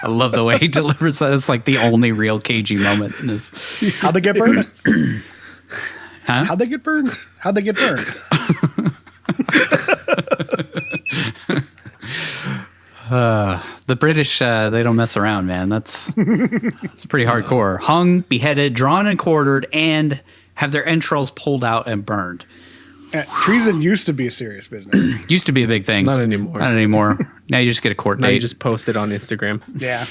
I love the way he delivers that. It's like the only real cagey moment in this. How'd they get burned? Huh? How'd they get burned? How'd they get burned? The British, they don't mess around, man. That's pretty hardcore. Hung, beheaded, drawn and quartered, and have their entrails pulled out and burned. Treason used to be a serious business. Used to be a big thing. Not anymore. Not anymore. Now you just get a court Now date. you just post it on Instagram. Yeah.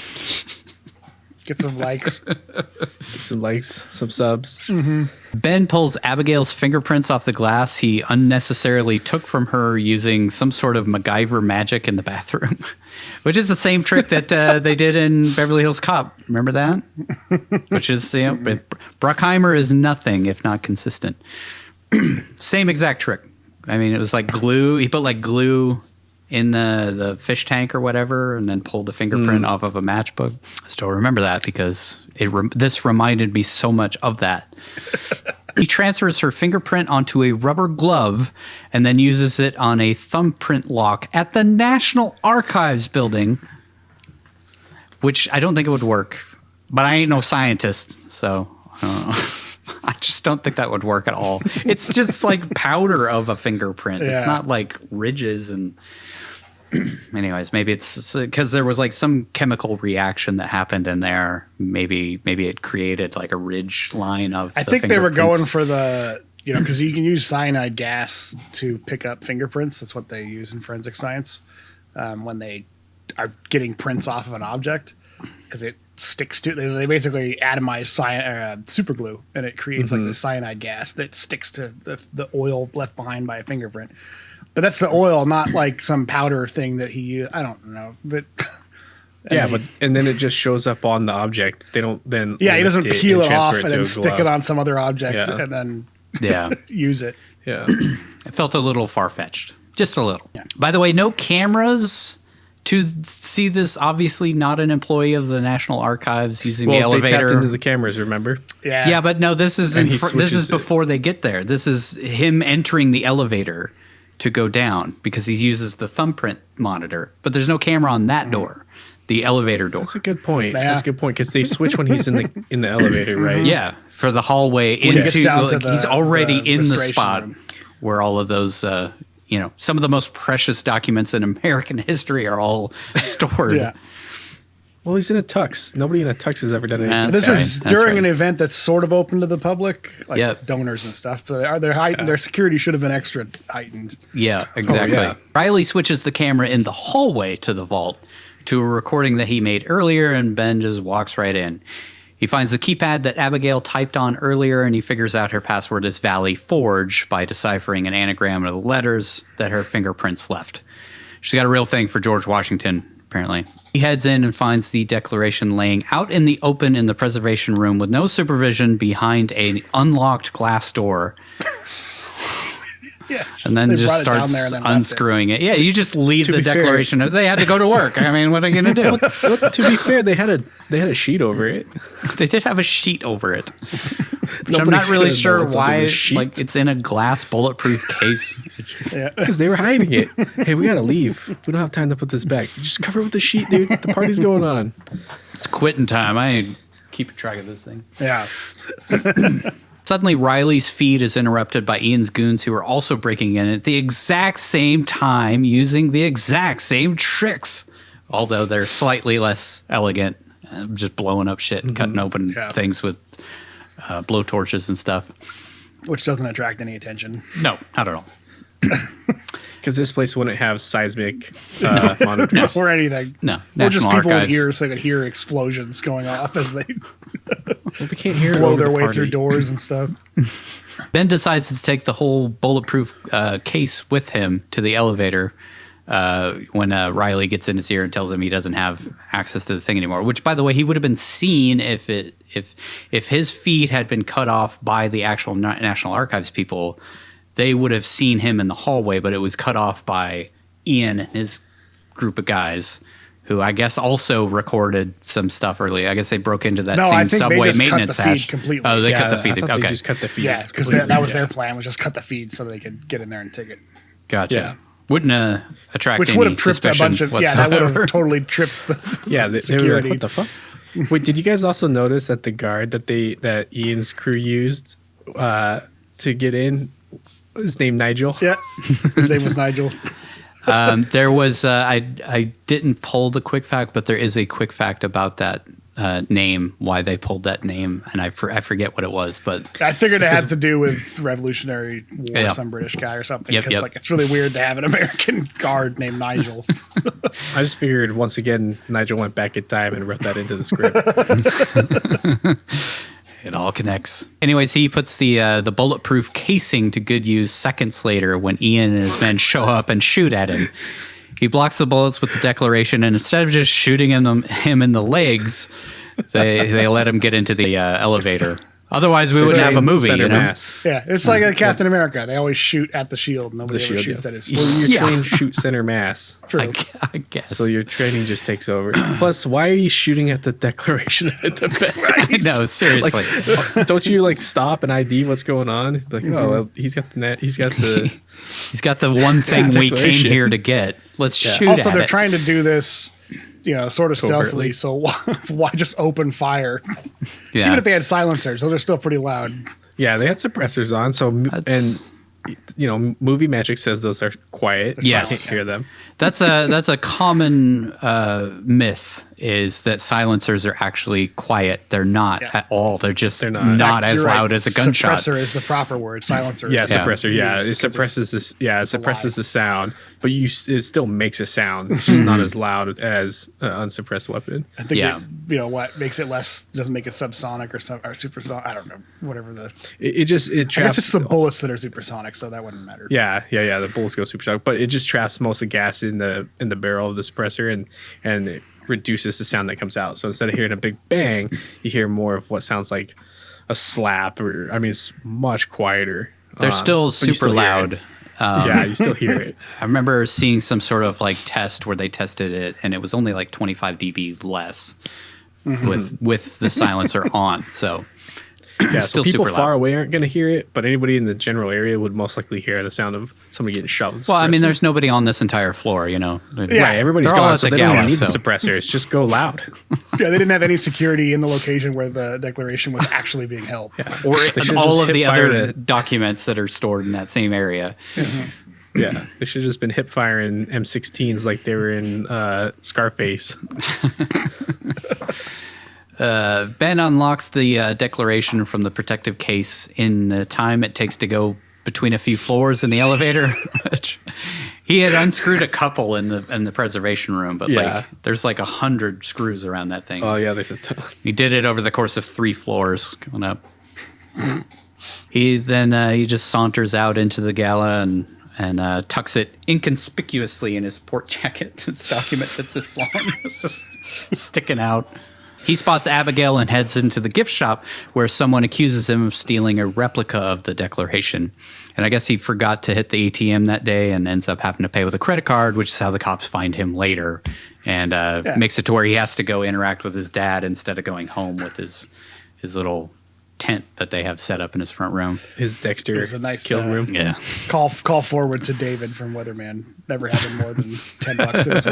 Get some likes. Some likes, some subs. Mm-hmm. Ben pulls Abigail's fingerprints off the glass he unnecessarily took from her using some sort of MacGyver magic in the bathroom, which is the same trick that they did in Beverly Hills Cop. Remember that? Which is, Bruckheimer is nothing if not consistent. Same exact trick. I mean, it was like glue. He put like glue in the fish tank or whatever, and then pulled the fingerprint off of a matchbook. I still remember that because this reminded me so much of that. He transfers her fingerprint onto a rubber glove and then uses it on a thumbprint lock at the National Archives building, which I don't think it would work. But I ain't no scientist, so I don't know. I just don't think that would work at all. It's just like powder of a fingerprint. Yeah. It's not like ridges and... Anyways, maybe it's because there was like some chemical reaction that happened in there. Maybe it created like a ridge line of. I think they were going for the, because you can use cyanide gas to pick up fingerprints. That's what they use in forensic science when they are getting prints off of an object, because it sticks to. They basically atomize super glue, and it creates like the cyanide gas that sticks to the oil left behind by a fingerprint. But that's the oil, not like some powder thing that he used. I don't know. But and then it just shows up on the object. They don't then. Yeah, he doesn't peel it off and then stick it on some other object and then use it. Yeah. It felt a little far-fetched. Just a little. Yeah. By the way, no cameras to see this. Obviously not an employee of the National Archives using the elevator. They tapped into the cameras, remember? Yeah. Yeah, but no, this is this is before they get there. This is him entering the elevator to go down because he uses the thumbprint monitor, but there's no camera on that door, the elevator door. That's a good point. Yeah. That's a good point because they switch when he's in the elevator, right? Yeah, for the hallway into he's already in the spot where all of those some of the most precious documents in American history are all stored. Yeah. Well, he's in a tux. Nobody in a tux has ever done anything. This is during an event that's sort of open to the public, like donors and stuff. So their security should have been extra heightened. Yeah, exactly. Oh, yeah. Riley switches the camera in the hallway to the vault to a recording that he made earlier, and Ben just walks right in. He finds the keypad that Abigail typed on earlier, and he figures out her password is Valley Forge by deciphering an anagram of the letters that her fingerprints left. She's got a real thing for George Washington, apparently. He heads in and finds the Declaration laying out in the open in the preservation room with no supervision behind an unlocked glass door. Yeah, and then just starts unscrewing it. Yeah, you just leave the Declaration. They had to go to work. I mean, what are you going to do? Well, to be fair, they had a sheet over it. They did have a sheet over it. Which I'm not really sure why it's in a glass bulletproof case. Because they were hiding it. Hey, we got to leave. We don't have time to put this back. Just cover it with the sheet, dude. The party's going on. It's quitting time. I ain't keeping track of this thing. Yeah. Suddenly, Riley's feed is interrupted by Ian's goons, who are also breaking in at the exact same time using the exact same tricks, although they're slightly less elegant, just blowing up shit and cutting open things with blowtorches and stuff. Which doesn't attract any attention. No, not at all. Because this place wouldn't have seismic monitors. Or anything. No. Or just people would hear, so they could hear explosions going off as they... Well, they can't hear blow their way through doors and stuff. Ben decides to take the whole bulletproof case with him to the elevator when Riley gets in his ear and tells him he doesn't have access to the thing anymore. Which, by the way, he would have been seen if his feed had been cut off by the actual National Archives people. they would have seen him in the hallway, but it was cut off by Ian and his group of guys, who I guess also recorded some stuff early. I guess they broke into that same subway maintenance hatch. Completely. Oh, they cut the feed. Okay, they just cut the feed. Yeah, because that was their plan, was just cut the feed so they could get in there and take it. Gotcha. Yeah. Wouldn't attract Which any would have tripped a bunch of whatsoever. that would have totally tripped the They were like, what the fuck? Wait, did you guys also notice that the guard that Ian's crew used to get in, his name Nigel? Yeah, his name was Nigel. There was I didn't pull the quick fact, but there is a quick fact about that name, why they pulled that name, and I forget what it was, but I figured it had to do with Revolutionary War, Yeah. some British guy or something. Yep, Because like it's really weird to have an American guard named Nigel. I just figured once again Nigel went back in time and wrote that into the script. it all connects. Anyways, he puts the bulletproof casing to good use seconds later when Ian and his men show up and shoot at him. He blocks the bullets with the declaration, and instead of just shooting him in the legs, they let him get into the elevator. Otherwise, we wouldn't have a movie. Center You know? mass. Yeah, it's like a Captain America. They always shoot at the shield. Nobody ever shoots at his. Well, you're Yeah. trained shoot center mass. True. I guess. So your training just takes over. Plus, why are you shooting at the Declaration of Independence? No, seriously. Like, don't you like stop and ID what's going on? Like, oh, well, he's got the net. He's got the. He's got the one thing we came Declaration. here to get. Let's shoot Also, at they're it. trying to do this, sort of stealthily. Covertly. So why just open fire? Yeah. Even if they had silencers, those are still pretty loud. Yeah, they had suppressors on. So That's- movie magic says those are quiet. So Yes. I can't hear them. That's a common myth, is that silencers are actually quiet. They're not Yeah. at all. They're just They're not. not as You're loud right. as a gunshot. Suppressor is the proper word. Silencer. Yeah, is suppressor. Yeah, used it because suppresses it's- this. Yeah, it suppresses the sound, but it still makes a sound. It's just not as loud as an unsuppressed weapon. I think Yeah. what makes it less, doesn't make it subsonic or supersonic. I don't know. Whatever the. It just I traps. guess it's the bullets that are supersonic, so that wouldn't matter. Yeah. The bullets go supersonic, but it just traps most of the gas in the barrel of the suppressor, and it reduces the sound that comes out. So instead of hearing a big bang, you hear more of what sounds like a slap, it's much quieter. They're still but you super hear loud. it. Yeah, you still hear it. I remember seeing some sort of like test where they tested it, and it was only like 25 dB less with the silencer on. So Yeah, still so people super far loud. away aren't going to hear it, but anybody in the general area would most likely hear the sound of somebody getting shoved. Well, I mean, there's nobody on this entire floor, Yeah. right. Everybody's They're all gone, at so the they don't gala, even need so- the suppressors. Just go loud. Yeah, they didn't have any security in the location where the declaration was actually being held. or They should've all just of the hip fired other it. documents that are stored in that same area. Yeah, they should have just been hip firing M16s like they were in Scarface. Ben unlocks the declaration from the protective case in the time it takes to go between a few floors in the elevator. He had unscrewed a couple in the preservation room, but Yeah. there's like 100 screws around that thing. Oh yeah, there's a ton. He did it over the course of 3 floors going up. He just saunters out into the gala and tucks it inconspicuously in his port jacket. This document that's this long, it's just sticking out. He spots Abigail and heads into the gift shop where someone accuses him of stealing a replica of the Declaration. And I guess he forgot to hit the ATM that day and ends up having to pay with a credit card, which is how the cops find him later, and makes it to where he has to go interact with his dad instead of going home with his little tent that they have set up in his front room. His Dexter It was a nice, kill room. Yeah. Call forward to David from Weatherman. Never having more than $10 in his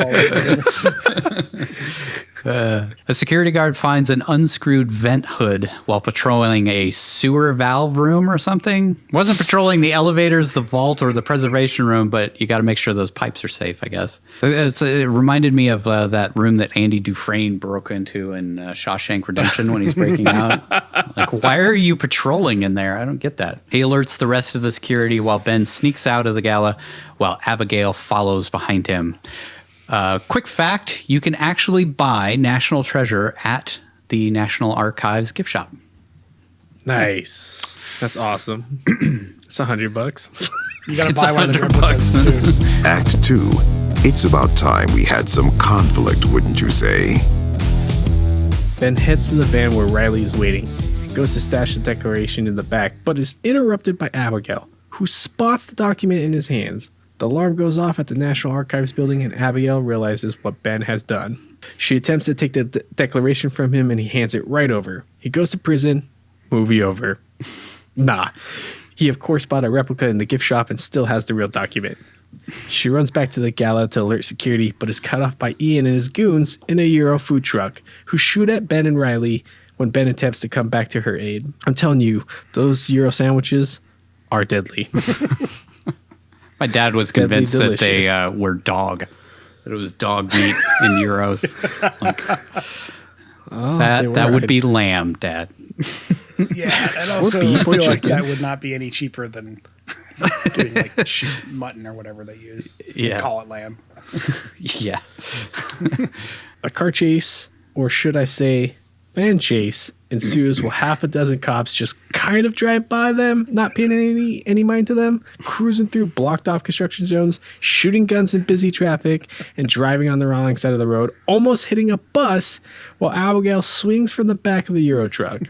wallet. A security guard finds an unscrewed vent hood while patrolling a sewer valve room or something. Wasn't patrolling the elevators, the vault, or the preservation room, but you got to make sure those pipes are safe, I guess. It reminded me of that room that Andy Dufresne broke into in Shawshank Redemption when he's breaking out. Like, why are you patrolling in there? I don't get that. He alerts the rest of the security while Ben sneaks out of the gala while Abigail follows behind him. Quick fact, you can actually buy National Treasure at the National Archives gift shop. Nice. That's awesome. It's $100. You gotta It's buy one of the $100 replicas too. Act 2. It's about time we had some conflict, wouldn't you say? Ben heads to the van where Riley is waiting. Goes to stash the Declaration in the back, but is interrupted by Abigail, who spots the document in his hands. The alarm goes off at the National Archives building, and Abigail realizes what Ben has done. She attempts to take the declaration from him, and he hands it right over. He goes to prison. Movie over. Nah. He, of course, bought a replica in the gift shop and still has the real document. She runs back to the gala to alert security, but is cut off by Ian and his goons in a Euro food truck, who shoot at Ben and Riley when Ben attempts to come back to her aid. I'm telling you, those Euro sandwiches are deadly. My dad was convinced that they were dog. That it was dog meat in Euros. Like, that would be lamb, Dad. Yeah, and also I feel like that would not be any cheaper than doing like sheep mutton or whatever they use. Yeah. They call it lamb. Yeah. A car chase, or should I say van chase, ensues while half a dozen cops just kind of drive by them, not paying any mind to them, cruising through blocked off construction zones, shooting guns in busy traffic, and driving on the wrong side of the road, almost hitting a bus while Abigail swings from the back of the Euro truck.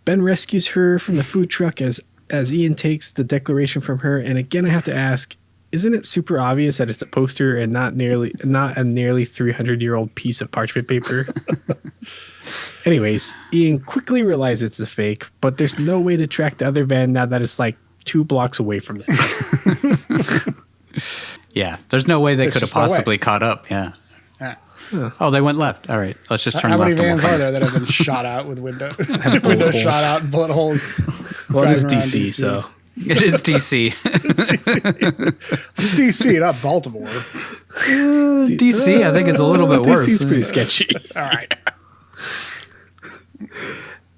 Ben rescues her from the food truck as Ian takes the declaration from her, and again I have to ask, isn't it super obvious that it's a poster and not a nearly 300-year-old piece of parchment paper? Anyways, Ian quickly realizes it's a fake, but there's no way to track the other van now that it's like 2 blocks away from them. Yeah, there's no way they could have possibly caught up. Yeah. Oh, they went left. All right, let's just turn left. How many vans are there that have been shot out with windows shot out and bullet holes? Well, it is DC, so. It is DC. It's DC, not Baltimore. DC, I think, is a little bit worse. DC's pretty sketchy. All right.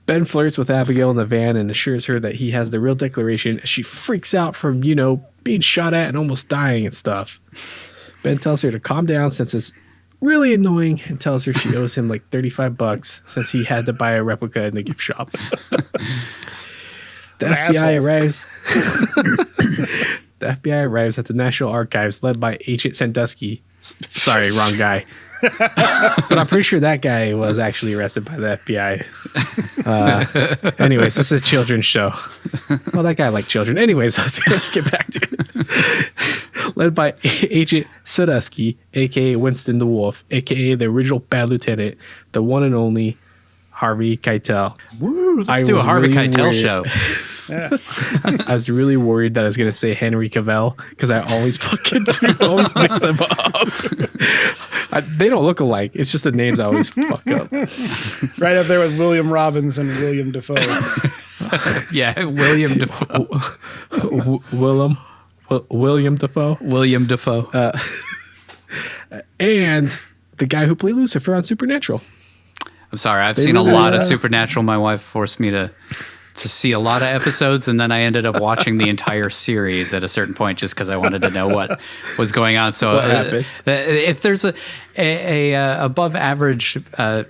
Ben flirts with Abigail in the van and assures her that he has the real declaration as she freaks out from, being shot at and almost dying and stuff. Ben tells her to calm down since it's really annoying and tells her she owes him like $35 since he had to buy a replica in the gift shop. The FBI arrives. The FBI arrives at the National Archives led by Agent Sandusky. Sorry, wrong guy. But I'm pretty sure that guy was actually arrested by the FBI. Anyways, this is a children's show. Well, that guy liked children. Anyways, let's get back to it. Led by Agent Sandusky, a.k.a. Winston the Wolf, a.k.a. the original bad lieutenant, the one and only Harvey Keitel. Woo, let's do a Harvey Keitel show. Yeah. I was really worried that I was going to say Henry Cavill because I always always mix them up. They don't look alike. It's just the names I always fuck up. Right up there with William Robbins and William Dafoe. Yeah, William Dafoe. William Dafoe. William Dafoe. And the guy who played Lucifer on Supernatural. I'm sorry, I've seen a lot of Supernatural. My wife forced me to see a lot of episodes, and then I ended up watching the entire series at a certain point just because I wanted to know what was going on. So if there's a above average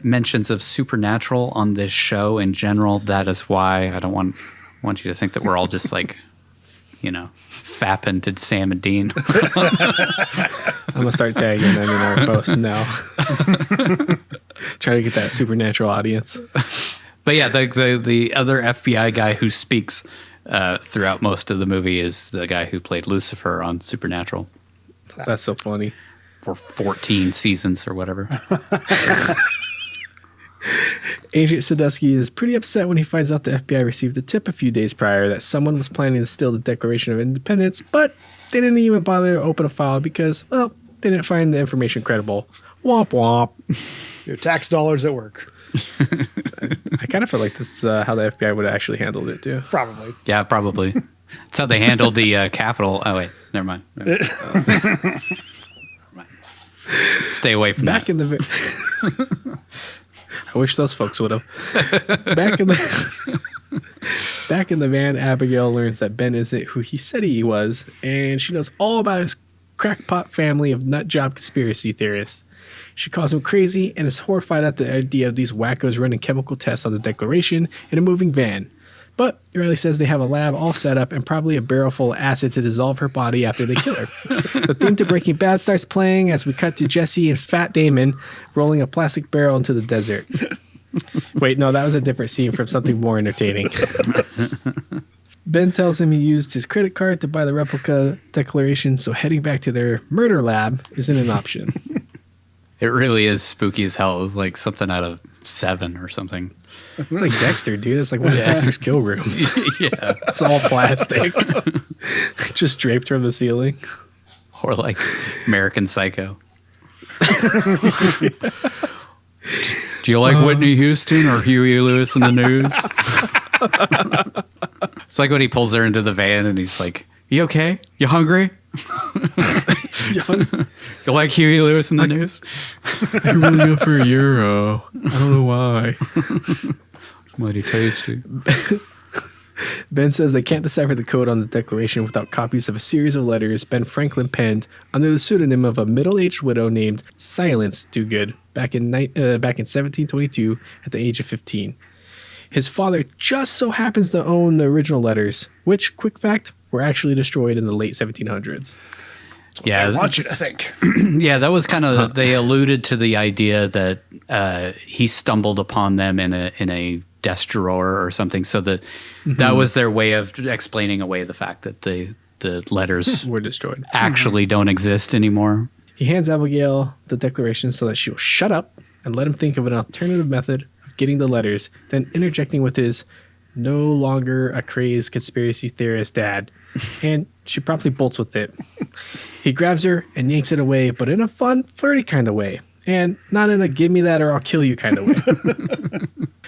mentions of Supernatural on this show in general, that is why I don't want you to think that we're all just like, fapping to Sam and Dean. I'm going to start tagging them in our posts now. Try to get that Supernatural audience. But yeah, the other FBI guy who speaks throughout most of the movie is the guy who played Lucifer on Supernatural. That's so funny. For 14 seasons or whatever. Agent Sandusky is pretty upset when he finds out the FBI received a tip a few days prior that someone was planning to steal the Declaration of Independence, but they didn't even bother to open a file because, well, they didn't find the information credible. Womp womp. Your tax dollars at work. I kind of feel like this is how the FBI would have actually handled it, too. Probably. Yeah, probably. That's how they handled the Capitol. Oh, wait. Never mind. Stay away from that. I wish those folks would have. Back in the van, Abigail learns that Ben isn't who he said he was, and she knows all about his crackpot family of nutjob conspiracy theorists. She calls him crazy and is horrified at the idea of these wackos running chemical tests on the Declaration in a moving van. But Riley says they have a lab all set up and probably a barrel full of acid to dissolve her body after they kill her. The theme to Breaking Bad starts playing as we cut to Jesse and Fat Damon rolling a plastic barrel into the desert. Wait, no, that was a different scene from something more entertaining. Ben tells him he used his credit card to buy the replica declaration, so heading back to their murder lab isn't an option. It really is spooky as hell. It was like something out of Seven or something. It's like Dexter, dude. It's like one of Dexter's kill rooms. Yeah. It's all plastic. Just draped from the ceiling. Or like American Psycho. Do you like Whitney Houston or Huey Lewis in the News? It's like when he pulls her into the van and he's like, "You okay? You hungry? You like Huey Lewis in the News?" I really go for a euro. I don't know why. Mighty tasty. Ben says they can't decipher the code on the declaration without copies of a series of letters Ben Franklin penned under the pseudonym of a middle-aged widow named Silence Dogood back in 1722 at the age of 15. His father just so happens to own the original letters, which, quick fact, were actually destroyed in the late 1700s. Yeah, I want you to think. Yeah, that was kind of, they alluded to the idea that he stumbled upon them in a desk drawer or something, so that that was their way of explaining away the fact that the letters were destroyed, actually don't exist anymore. He hands Abigail the declaration so that she'll shut up and let him think of an alternative method of getting the letters, then interjecting with his no longer a crazed conspiracy theorist dad, and she promptly bolts with it. He grabs her and yanks it away, but in a fun, flirty kind of way, and not in a give me that or I'll kill you kind of way.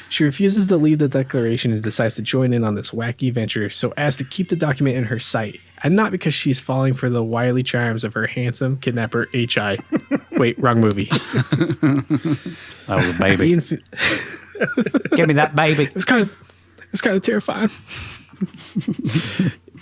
She refuses to leave the declaration and decides to join in on this wacky venture so as to keep the document in her sight, and not because she's falling for the wily charms of her handsome kidnapper H.I. Wait, wrong movie. That was a baby. Give me that baby. It was kind of terrifying.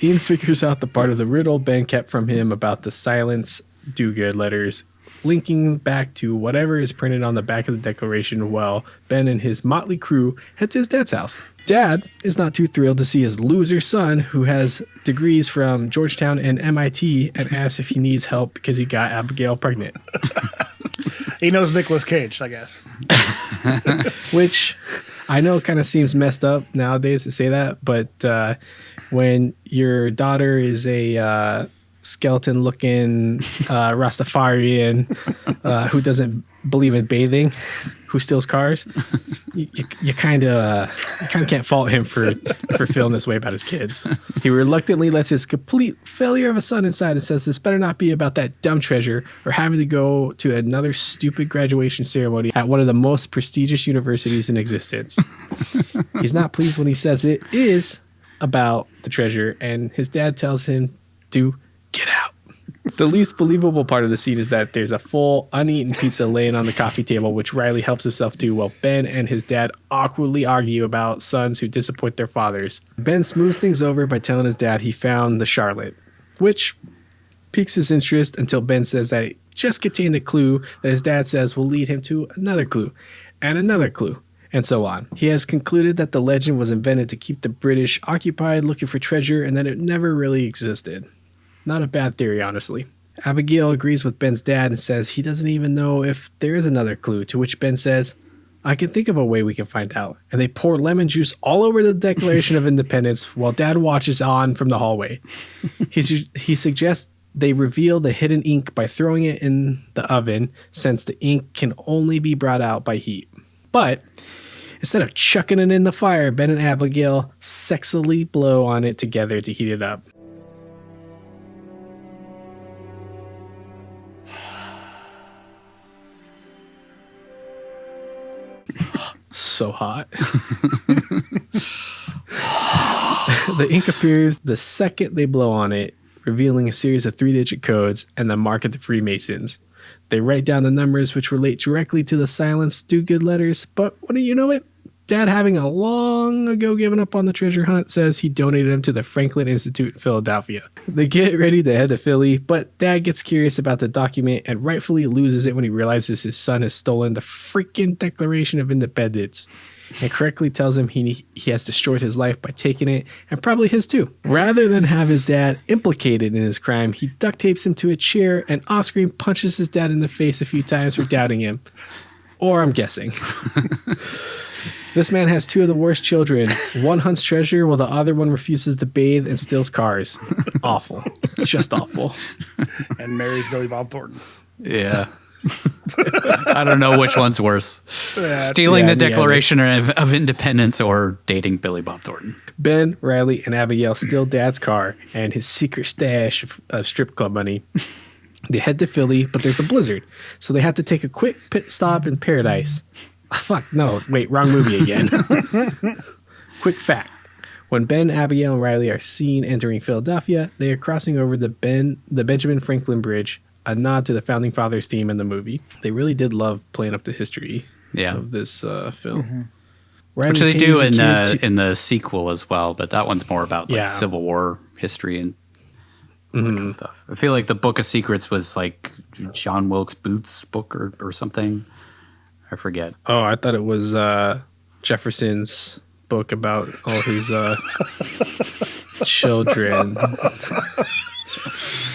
Ian figures out the part of the riddle Ben kept from him about the Silence Do-Good letters, linking back to whatever is printed on the back of the declaration while Ben and his motley crew head to his dad's house. Dad is not too thrilled to see his loser son, who has degrees from Georgetown and MIT, and asks if he needs help because he got Abigail pregnant. He knows Nicolas Cage, I guess. Which I know kind of seems messed up nowadays to say that, but when your daughter is a skeleton-looking Rastafarian who doesn't believe in bathing, who steals cars, you kind of can't fault him for feeling this way about his kids. He reluctantly lets his complete failure of a son inside and says this better not be about that dumb treasure or having to go to another stupid graduation ceremony at one of the most prestigious universities in existence. He's not pleased when he says it is about the treasure, and his dad tells him to get out. The least believable part of the scene is that there's a full uneaten pizza laying on the coffee table, which Riley helps himself to while Ben and his dad awkwardly argue about sons who disappoint their fathers. Ben smooths things over by telling his dad he found the Charlotte, which piques his interest until Ben says that it just contained a clue that his dad says will lead him to another clue, and so on. He has concluded that the legend was invented to keep the British occupied looking for treasure and that it never really existed. Not a bad theory, honestly. Abigail agrees with Ben's dad and says he doesn't even know if there is another clue, to which Ben says, I can think of a way we can find out. And they pour lemon juice all over the Declaration of Independence while Dad watches on from the hallway. He suggests they reveal the hidden ink by throwing it in the oven, since the ink can only be brought out by heat. But instead of chucking it in the fire, Ben and Abigail sexily blow on it together to heat it up. So hot. The ink appears the second they blow on it, revealing a series of 3-digit codes and the mark of the Freemasons. They write down the numbers which relate directly to the Silence Do-Good letters, but wouldn't you know it, Dad, having a long ago given up on the treasure hunt, says he donated them to the Franklin Institute in Philadelphia. They get ready to head to Philly, but Dad gets curious about the document and rightfully loses it when he realizes his son has stolen the freaking Declaration of Independence, and correctly tells him he has destroyed his life by taking it, and probably his too. Rather than have his dad implicated in his crime, he duct tapes him to a chair and off-screen punches his dad in the face a few times for doubting him. Or I'm guessing. This man has two of the worst children. One hunts treasure while the other one refuses to bathe and steals cars. Awful. Just awful. And marries Billy Bob Thornton. Yeah. I don't know which one's worse. Stealing the Declaration of Independence or dating Billy Bob Thornton. Ben, Riley, and Abigail steal Dad's car and his secret stash of strip club money. They head to Philly, but there's a blizzard, so they have to take a quick pit stop in Paradise. Fuck, no, wait, wrong movie again. Quick fact. When Ben, Abigail, and Riley are seen entering Philadelphia, they are crossing over the Benjamin Franklin Bridge, a nod to the Founding Fathers theme in the movie. They really did love playing up the history of this film. Mm-hmm. Which they do in the sequel as well, but that one's more about like Civil War history and that kind of stuff. I feel like the Book of Secrets was like John Wilkes Booth's book or something. I forget. Oh, I thought it was Jefferson's book about all his children.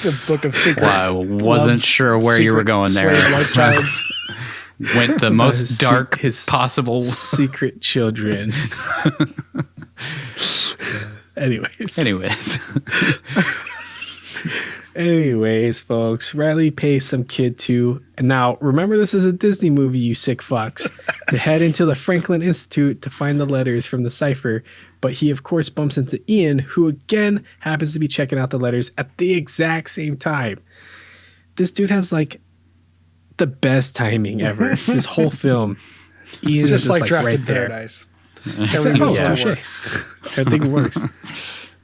The Book of Secrets. Well, I wasn't sure where you were going there. Went the most dark possible. Secret children. Anyways, folks, Riley pays some kid to, and now remember this is a Disney movie, you sick fucks, to head into the Franklin Institute to find the letters from the cipher. But he, of course, bumps into Ian, who again happens to be checking out the letters at the exact same time. This dude has like the best timing ever. This whole film. Ian just is like like Trapped right in there. Paradise. Everything works.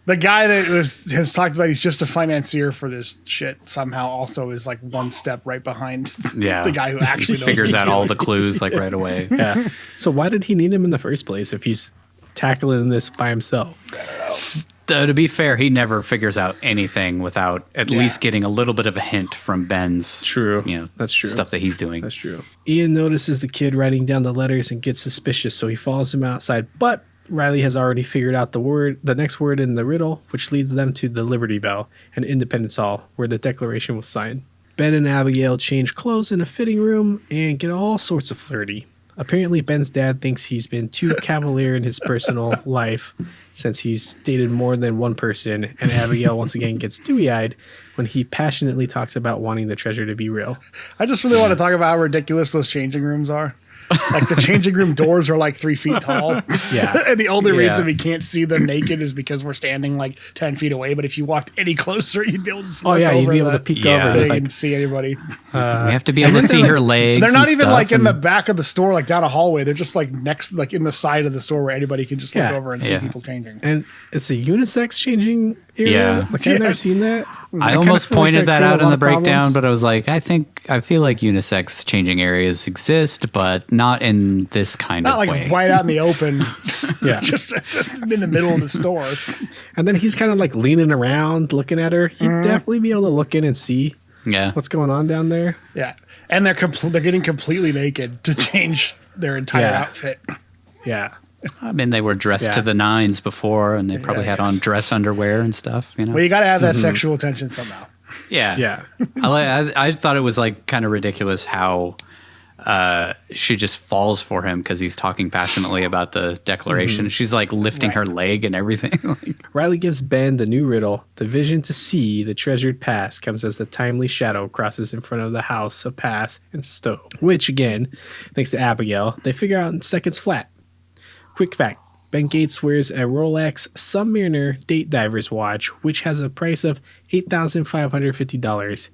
The guy that has talked about he's just a financier for this shit somehow also is like one step right behind the guy who actually knows figures out all the clues like right away. Yeah. So why did he need him in the first place if he's tackling this by himself? I don't know. To be fair, he never figures out anything without at least getting a little bit of a hint from Ben's that's true. stuff that he's doing. That's true. Ian notices the kid writing down the letters and gets suspicious, so he follows him outside. But Riley has already figured out the next word in the riddle, which leads them to the Liberty Bell and Independence Hall, where the Declaration was signed. Ben and Abigail change clothes in a fitting room and get all sorts of flirty. Apparently, Ben's dad thinks he's been too cavalier in his personal life since he's dated more than one person, and Abigail once again gets dewy-eyed when he passionately talks about wanting the treasure to be real. I just really want to talk about how ridiculous those changing rooms are. Like the changing room doors are like 3 feet tall. Yeah. And the only reason we can't see them naked is because we're standing like 10 feet away. But if you walked any closer, you'd be able to see you'd be able to peek over. They can see anybody. We have to be able to see her legs. They're not even like in the back of the store, like down a hallway. They're just like next, like in the side of the store where anybody can just look over and see people changing. And it's a unisex changing area. Yeah. Like I've never seen that. I almost pointed that out in the breakdown, but I was like, I feel like unisex changing areas exist, but not in this kind of way. Not like right out in the open. Just in the middle of the store. And then he's kind of like leaning around looking at her. He'd definitely be able to look in and see what's going on down there. Yeah. And they're getting completely naked to change their entire outfit. Yeah. I mean, they were dressed to the nines before, and they probably had on dress underwear and stuff. You know? Well, you got to have that sexual tension somehow. Yeah. I thought it was like kind of ridiculous how she just falls for him because he's talking passionately about the Declaration. She's like lifting her leg and everything. Riley gives Ben the new riddle. The vision to see the treasured past comes as the timely shadow crosses in front of the house of Pass and Stowe, which again, thanks to Abigail, they figure out in seconds flat. Quick fact. Ben Gates wears a Rolex Submariner date diver's watch, which has a price of $8,550.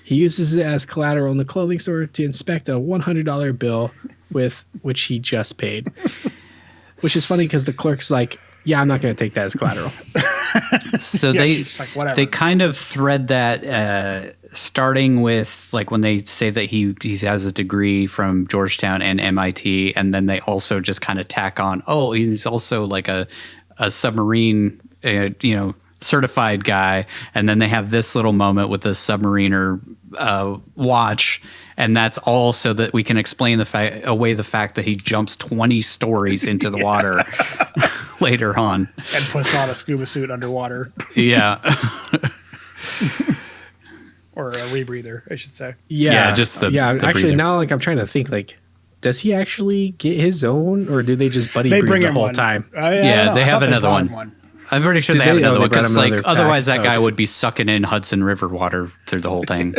He uses it as collateral in the clothing store to inspect a $100 bill with which he just paid. Which is funny because the clerk's like, yeah, I'm not going to take that as collateral. So they kind of thread that starting with like when they say that he has a degree from Georgetown and MIT, and then they also just kind of tack on, oh, he's also like a submarine, certified guy, and then they have this little moment with the submariner watch, and that's all so that we can explain away the fact that he jumps 20 stories into the water later on and puts on a scuba suit underwater. Yeah. Or a rebreather, I should say. Yeah, just the actually breather. now like I'm trying to think like does he actually get his own, or do they just buddy breed the whole time? Yeah, they have another one. I'm pretty sure they have another one because, like, otherwise that guy would be sucking in Hudson River water through the whole thing.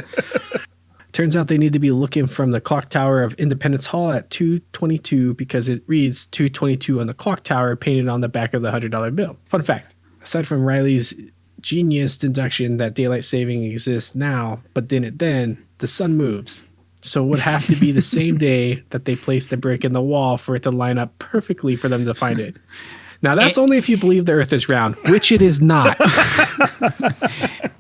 Turns out they need to be looking from the clock tower of Independence Hall at 222 because it reads 222 on the clock tower painted on the back of the $100 bill. Fun fact, aside from Riley's genius deduction that daylight saving exists now but didn't then, the sun moves. So it would have to be the same day that they placed the brick in the wall for it to line up perfectly for them to find it. Now, that's only if you believe the Earth is round, which it is not.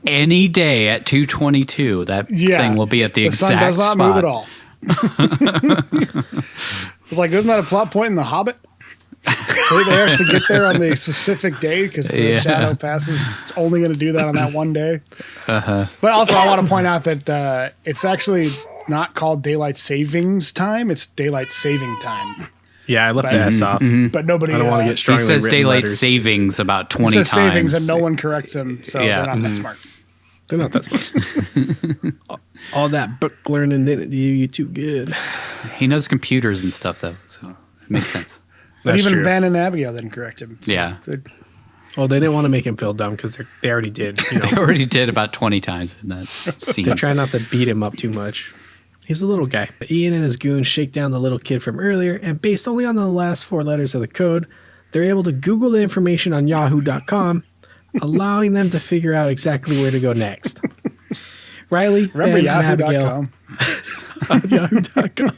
Any day at 2:22, that thing will be at the exact spot. The sun does not move at all. It's like, isn't that a plot point in The Hobbit? So they have to get there on the specific day because the shadow passes. It's only going to do that on that one day. But also, I want to point out that it's actually not called daylight savings time. It's daylight saving time. Yeah, I left the S off. But nobody. I don't want to get strongly He says daylight letters. savings about 20 times. He says savings, and no one corrects him, so they're not that smart. They're not that smart. All that book learning didn't do you too good. He knows computers and stuff, though, so it makes sense. But even true. Ben and Abigail didn't correct him. So yeah. Well, they didn't want to make him feel dumb because they already did. You know. They already did about 20 times in that scene. They're trying not to beat him up too much. He's a little guy. Ian and his goons shake down the little kid from earlier, and based only on the last 4 letters of the code, they're able to Google the information on yahoo.com, allowing them to figure out exactly where to go next. Riley, remember Ben, yahoo.com? On yahoo.com.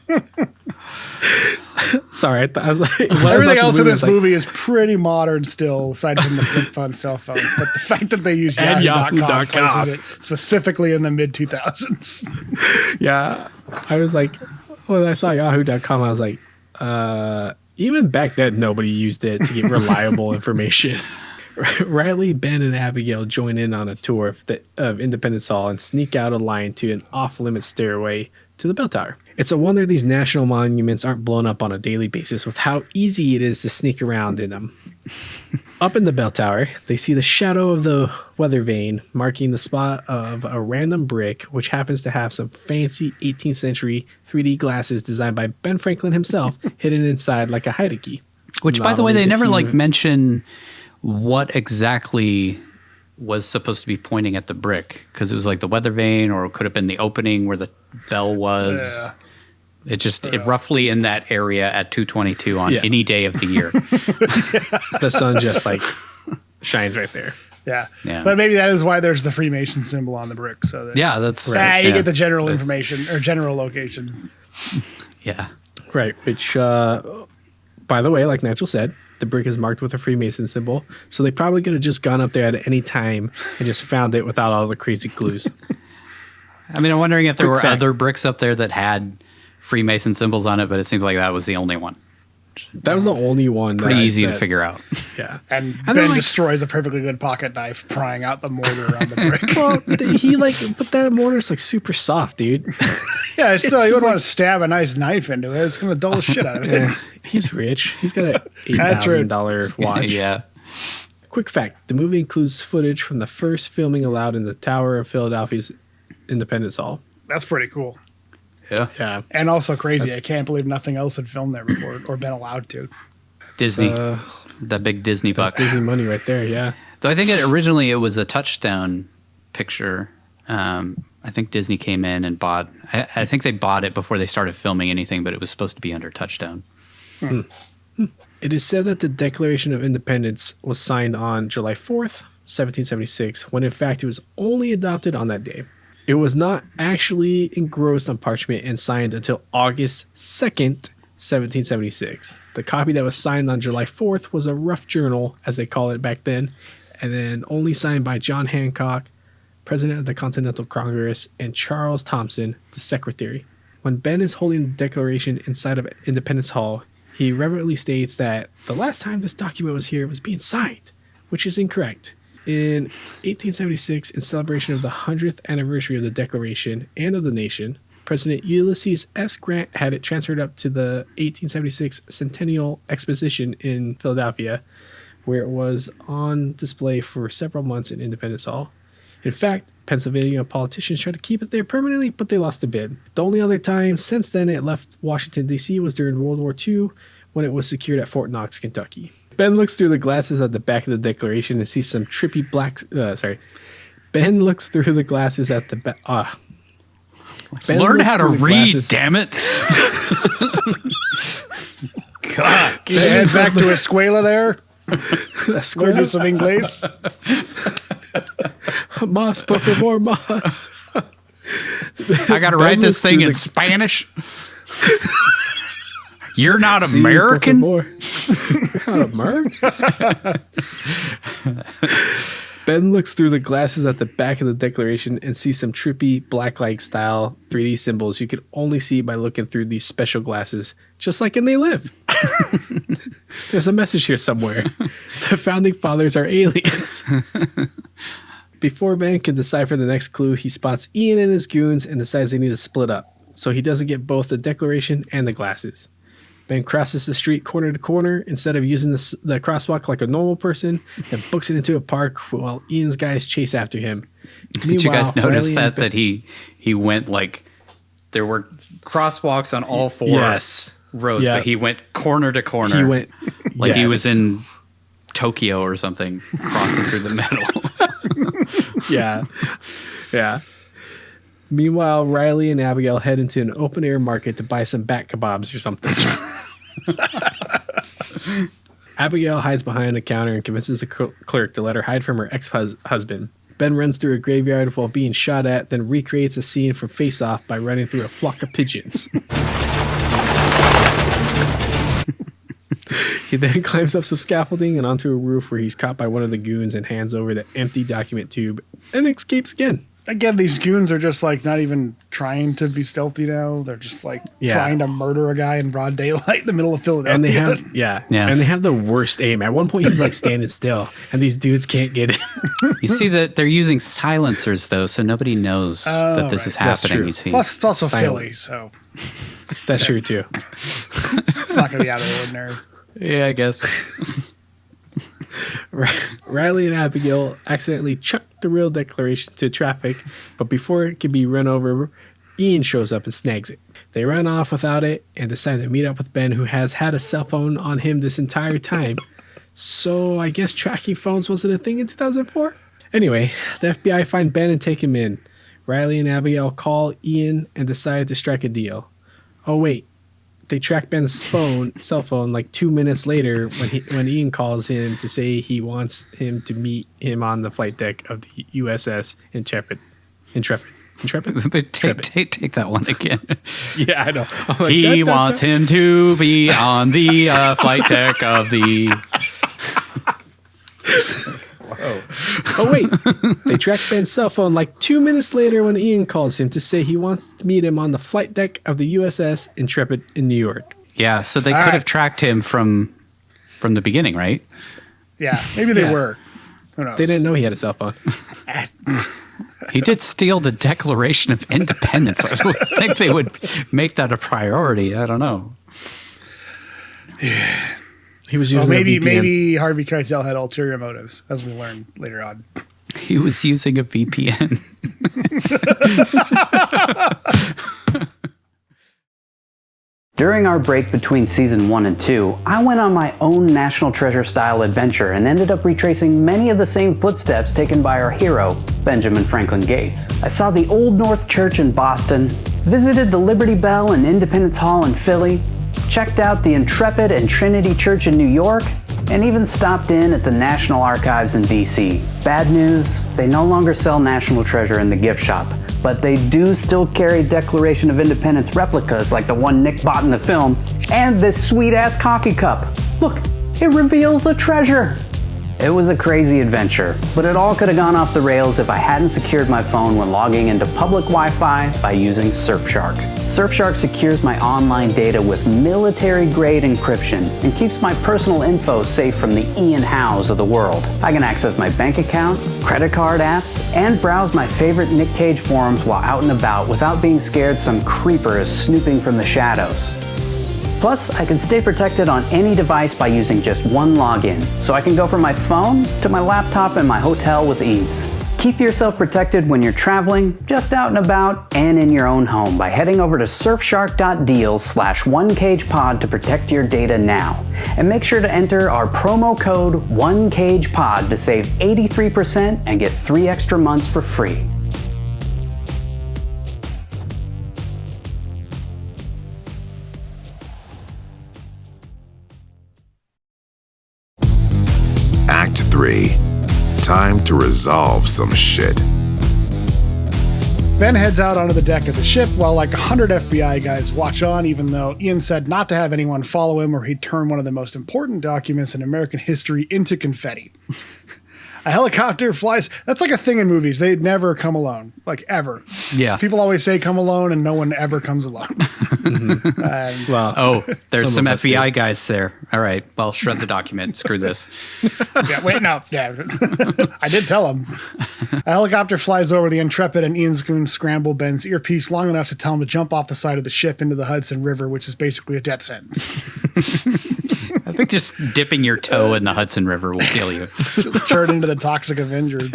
Sorry, I was like, everything else in this movie is pretty modern still, aside from the flip phone cell phones. But the fact that they use yahoo.com places it specifically in the mid 2000s. Yeah, I was like, when I saw yahoo.com, I was like, even back then, nobody used it to get reliable information. Riley, Ben, and Abigail join in on a tour of Independence Hall and sneak out a line to an off-limits stairway to the bell tower. It's a wonder these national monuments aren't blown up on a daily basis with how easy it is to sneak around in them. Up in the bell tower, they see the shadow of the weather vane marking the spot of a random brick, which happens to have some fancy 18th century 3D glasses designed by Ben Franklin himself hidden inside like a hide key. Which, by the way, they never mention what exactly was supposed to be pointing at the brick, because it was like the weather vane, or it could have been the opening where the bell was. Yeah. It roughly in that area at 2:22 on any day of the year. The sun just like shines right there. Yeah. But maybe that is why there's the Freemason symbol on the brick. So that that's right. You get the general information or general location. Yeah. Right. Which, by the way, like Nigel said, the brick is marked with a Freemason symbol. So they probably could have just gone up there at any time and just found it without all the crazy clues. I mean, I'm wondering if there were other bricks up there that had Freemason symbols on it, but it seems like that was the only one. That was the only one. Pretty easy to figure out. Yeah. And Ben destroys a perfectly good pocket knife prying out the mortar on the brick. Well, but that mortar's like super soft, dude. Yeah, still, you wouldn't want to stab a nice knife into it. It's going to dull the shit out of it. He's rich. He's got an $8,000 watch. Yeah. Quick fact, the movie includes footage from the first filming allowed in the Tower of Philadelphia's Independence Hall. That's pretty cool. Yeah. And also crazy. I can't believe nothing else had filmed there before or been allowed to. Disney. That big Disney buck. That's Disney money right there, yeah. Though I think originally it was a Touchstone picture. I think Disney came in and bought... I think they bought it before they started filming anything, but it was supposed to be under Touchstone. It is said that the Declaration of Independence was signed on July 4th, 1776, when in fact it was only adopted on that day. It was not actually engrossed on parchment and signed until August 2nd, 1776. The copy that was signed on July 4th was a rough journal, as they call it back then, and then only signed by John Hancock, President of the Continental Congress, and Charles Thompson, the Secretary. When Ben is holding the Declaration inside of Independence Hall, he reverently states that the last time this document was here was being signed, which is incorrect. In 1876, in celebration of the 100th anniversary of the Declaration and of the nation, President Ulysses S. Grant had it transferred up to the 1876 Centennial Exposition in Philadelphia, where it was on display for several months in Independence Hall. In fact, Pennsylvania politicians tried to keep it there permanently, but they lost the bid. The only other time since then it left Washington, D.C. was during World War II when it was secured at Fort Knox, Kentucky. Ben looks through the glasses at the back of the Declaration and sees some trippy Ben looks through the glasses at the back. Learn how to read, damn it. God. Head back to Escuela there. Learn some English. Mas, por favor, mas. I got to write this thing in Spanish. You're not American? You're not American? Ben looks through the glasses at the back of the Declaration and sees some trippy blacklight style 3D symbols you can only see by looking through these special glasses, just like in They Live. There's a message here somewhere. The founding fathers are aliens. Before Ben can decipher the next clue, he spots Ian and his goons and decides they need to split up, so he doesn't get both the Declaration and the glasses. Ben crosses the street corner to corner instead of using the crosswalk like a normal person, and books it into a park while Ian's guys chase after him. Did you guys notice that he went like there were crosswalks on all four roads, but he went corner to corner. He went like he was in Tokyo or something, crossing through the middle. Yeah. Meanwhile, Riley and Abigail head into an open-air market to buy some bat kebabs or something. Abigail hides behind a counter and convinces the clerk to let her hide from her ex-husband. Ben runs through a graveyard while being shot at, then recreates a scene from Face Off by running through a flock of pigeons. He then climbs up some scaffolding and onto a roof where he's caught by one of the goons and hands over the empty document tube and escapes again. Again, these goons are just like not even trying to be stealthy now. They're just like trying to murder a guy in broad daylight in the middle of Philadelphia. And they have and they have the worst aim. At one point he's like standing still and these dudes can't get in. You see that they're using silencers though, so nobody knows that this is happening. You see. Plus it's also Philly, so that's true too. It's not gonna be out of the ordinary. Yeah, I guess. Riley and Abigail accidentally chuck the real Declaration to traffic, but before it can be run over, Ian shows up and snags it. They run off without it and decide to meet up with Ben, who has had a cell phone on him this entire time. So I guess tracking phones wasn't a thing in 2004? Anyway, the FBI find Ben and take him in. Riley and Abigail call Ian and decide to strike a deal. Oh wait. They track Ben's cell phone like 2 minutes later when Ian calls him to say he wants him to meet him on the flight deck of the USS Intrepid. But take that one again. Yeah, I know. Like, he wants him to be on the flight deck of the... Whoa. Oh, wait. They track Ben's cell phone like 2 minutes later when Ian calls him to say he wants to meet him on the flight deck of the USS Intrepid in New York. Yeah, so they could have tracked him from the beginning, right? Yeah, maybe they were. Who knows? They didn't know he had a cell phone. He did steal the Declaration of Independence. I would think they would make that a priority. I don't know. Yeah. He was using maybe Harvey Keitel had ulterior motives, as we learned later on. He was using a VPN. During our break between season 1 and 2, I went on my own National Treasure style adventure and ended up retracing many of the same footsteps taken by our hero, Benjamin Franklin Gates. I saw the Old North Church in Boston, visited the Liberty Bell and Independence Hall in Philly, checked out the Intrepid and Trinity Church in New York, and even stopped in at the National Archives in DC. Bad news, they no longer sell National Treasure in the gift shop, but they do still carry Declaration of Independence replicas like the one Nick bought in the film, and this sweet-ass coffee cup. Look, it reveals a treasure! It was a crazy adventure, but it all could have gone off the rails if I hadn't secured my phone when logging into public Wi-Fi by using Surfshark. Surfshark secures my online data with military-grade encryption and keeps my personal info safe from the Ian Howes of the world. I can access my bank account, credit card apps, and browse my favorite Nick Cage forums while out and about without being scared some creeper is snooping from the shadows. Plus, I can stay protected on any device by using just one login, so I can go from my phone to my laptop and my hotel with ease. Keep yourself protected when you're traveling, just out and about, and in your own home by heading over to surfshark.deals/onecagepod to protect your data now. And make sure to enter our promo code OneCagePod to save 83% and get 3 extra months for free. Act 3. Time to resolve some shit. Ben heads out onto the deck of the ship while like 100 FBI guys watch on, even though Ian said not to have anyone follow him or he'd turn one of the most important documents in American history into confetti. A helicopter flies. That's like a thing in movies. They never come alone, like ever. Yeah. People always say come alone and no one ever comes alone. Well, there's some FBI guys there. All right. Well, shred the document. Screw this. Yeah, wait, no. Yeah. I did tell him. A helicopter flies over the Intrepid and Ian's goons scramble Ben's earpiece long enough to tell him to jump off the side of the ship into the Hudson River, which is basically a death sentence. I think just dipping your toe in the Hudson River will kill you. Turn into the Toxic Avenger.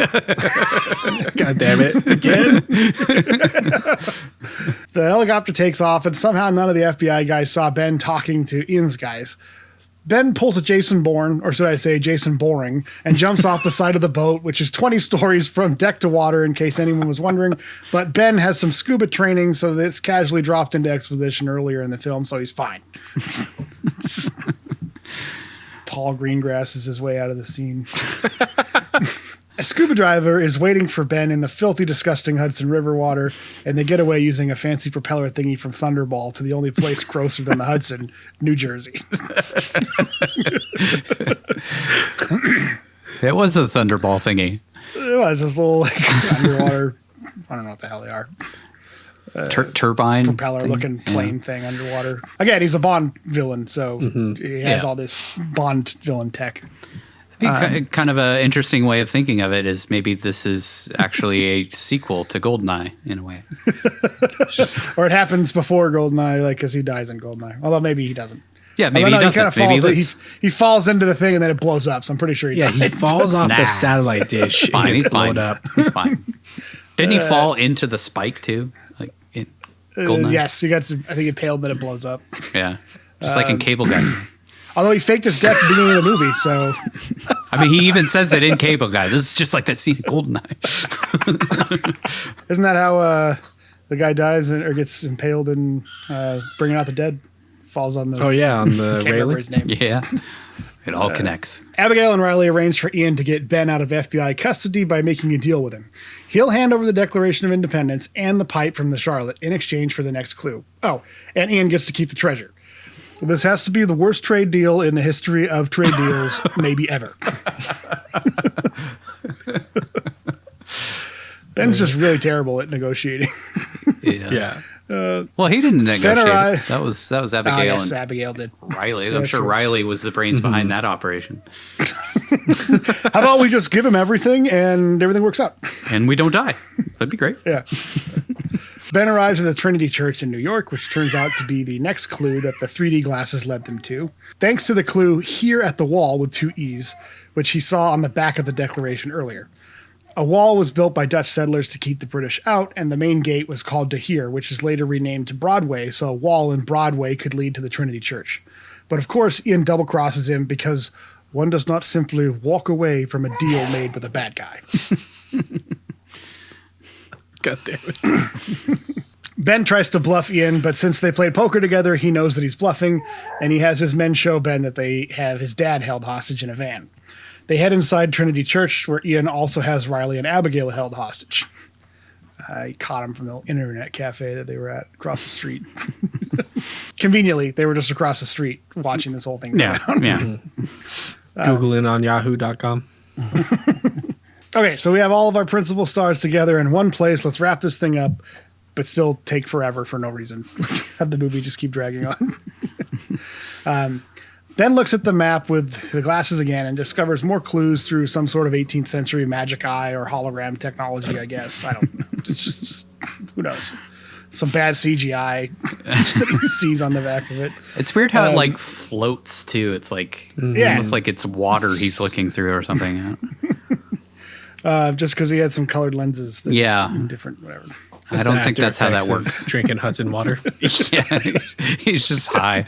God damn it. Again? The helicopter takes off, and somehow none of the FBI guys saw Ben talking to Ian's guys. Ben pulls a Jason Bourne, or should I say Jason Boring, and jumps off the side of the boat, which is 20 stories from deck to water, in case anyone was wondering. But Ben has some scuba training, so that it's casually dropped into exposition earlier in the film, so he's fine. Paul Greengrass is his way out of the scene. A scuba diver is waiting for Ben in the filthy, disgusting Hudson River water, and they get away using a fancy propeller thingy from Thunderball to the only place closer than the Hudson, New Jersey. It was a Thunderball thingy. It was this little like underwater. I don't know what the hell they are. Turbine propeller-looking plane thing underwater. Again, he's a Bond villain, so he has all this Bond villain tech. I think kind of an interesting way of thinking of it is maybe this is actually a sequel to GoldenEye in a way. Or it happens before GoldenEye, like because he dies in GoldenEye. Although maybe he doesn't. Yeah, maybe he doesn't. Maybe he falls into the thing and then it blows up. So I'm pretty sure he dies. He falls off the satellite dish. Fine, he's blown fine. Up. He's fine. Didn't he fall into the spike too? Like in GoldenEye? Yes, he gets. I think he paled, then it blows up. Yeah, just like in Cable Guy. Although he faked his death at the beginning of the movie, so. I mean, he even says it in Cable Guy. This is just like that scene in GoldenEye. Isn't that how the guy dies or gets impaled in Bringing Out the Dead? Falls on the. Oh yeah, on the can't remember railing. his name. Yeah, it all connects. Abigail and Riley arrange for Ian to get Ben out of FBI custody by making a deal with him. He'll hand over the Declaration of Independence and the pipe from the Charlotte in exchange for the next clue. Oh, and Ian gets to keep the treasure. This has to be the worst trade deal in the history of trade deals, maybe ever. Ben's just really terrible at negotiating. Yeah. Well, he didn't negotiate. That was Abigail. Yes, and Abigail did. Riley. I'm sure Riley was the brains behind that operation. How about we just give him everything and everything works out? And we don't die. That'd be great. Yeah. Ben arrives at the Trinity Church in New York, which turns out to be the next clue that the 3D glasses led them to. Thanks to the clue here at the wall with 2 E's, which he saw on the back of the Declaration earlier. A wall was built by Dutch settlers to keep the British out, and the main gate was called De Heer, which is later renamed to Broadway, so a wall in Broadway could lead to the Trinity Church. But of course, Ian double-crosses him because one does not simply walk away from a deal made with a bad guy. God damn it. Ben tries to bluff Ian, but since they played poker together, he knows that he's bluffing, and he has his men show Ben that they have his dad held hostage in a van. They head inside Trinity Church, where Ian also has Riley and Abigail held hostage. He caught him from the internet cafe that they were at across the street. Conveniently, they were just across the street watching this whole thing go down. Yeah. Googling on yahoo.com. Okay, so we have all of our principal stars together in one place. Let's wrap this thing up, but still take forever for no reason. Have the movie just keep dragging on. Ben looks at the map with the glasses again and discovers more clues through some sort of 18th century magic eye or hologram technology, I guess. I don't know. It's just who knows? Some bad CGI that he sees on the back of it. It's weird how it like floats too. It's like almost like it's water he's looking through or something. just because he had some colored lenses. That different, whatever. I don't think that's how that works. Drinking Hudson water. Yeah, he's just high.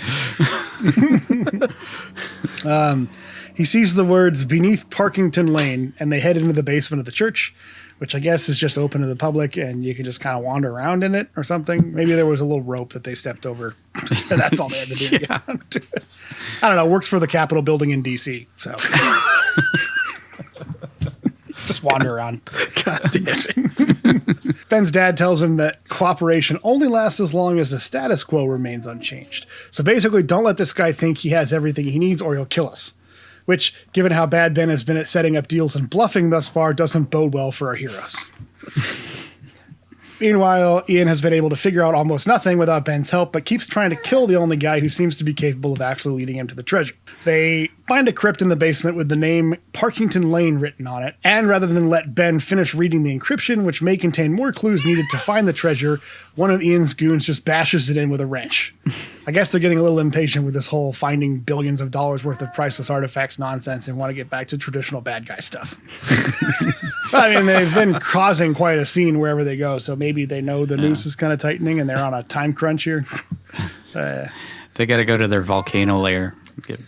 He sees the words beneath Parkington Lane, and they head into the basement of the church, which I guess is just open to the public, and you can just kind of wander around in it or something. Maybe there was a little rope that they stepped over. And that's all they had to do to get down to it. I don't know. Works for the Capitol building in D.C., so... Just wander around. God damn it. Ben's dad tells him that cooperation only lasts as long as the status quo remains unchanged. So basically, don't let this guy think he has everything he needs or he'll kill us. Which, given how bad Ben has been at setting up deals and bluffing thus far, doesn't bode well for our heroes. Meanwhile, Ian has been able to figure out almost nothing without Ben's help, but keeps trying to kill the only guy who seems to be capable of actually leading him to the treasure. They find a crypt in the basement with the name Parkington Lane written on it, and rather than let Ben finish reading the encryption, which may contain more clues needed to find the treasure, one of Ian's goons just bashes it in with a wrench. I guess they're getting a little impatient with this whole finding billions of dollars worth of priceless artifacts nonsense and want to get back to traditional bad guy stuff. I mean, they've been causing quite a scene wherever they go, so maybe they know the noose is kind of tightening and they're on a time crunch here. They got to go to their volcano lair.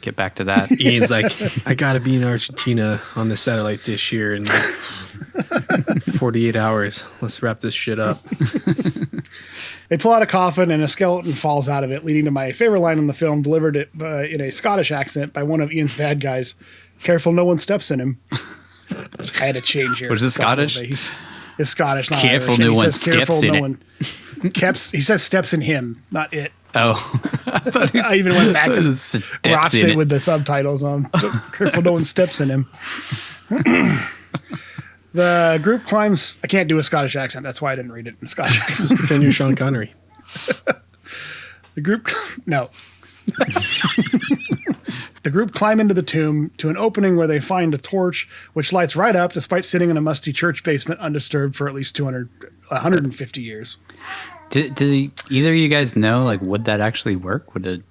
Get back to that. Ian's like, I got to be in Argentina on the satellite dish here in 48 hours. Let's wrap this shit up. They pull out a coffin and a skeleton falls out of it, leading to my favorite line in the film, delivered it in a Scottish accent by one of Ian's bad guys. Careful, no one steps in him. I had to change here. Was it Scottish? He's Scottish, not Careful, Irish. no one steps in it. He says steps in him, not it. Oh, I even went back and watched it with the subtitles on. Careful, no one steps in him. The group climbs. I can't do a Scottish accent. That's why I didn't read it in Scottish accent. Just pretend you're Sean Connery. The group, no. The group climb into the tomb to an opening where they find a torch, which lights right up despite sitting in a musty church basement undisturbed for at least 150 years. Did either of you guys know, like, would that actually work? Would it?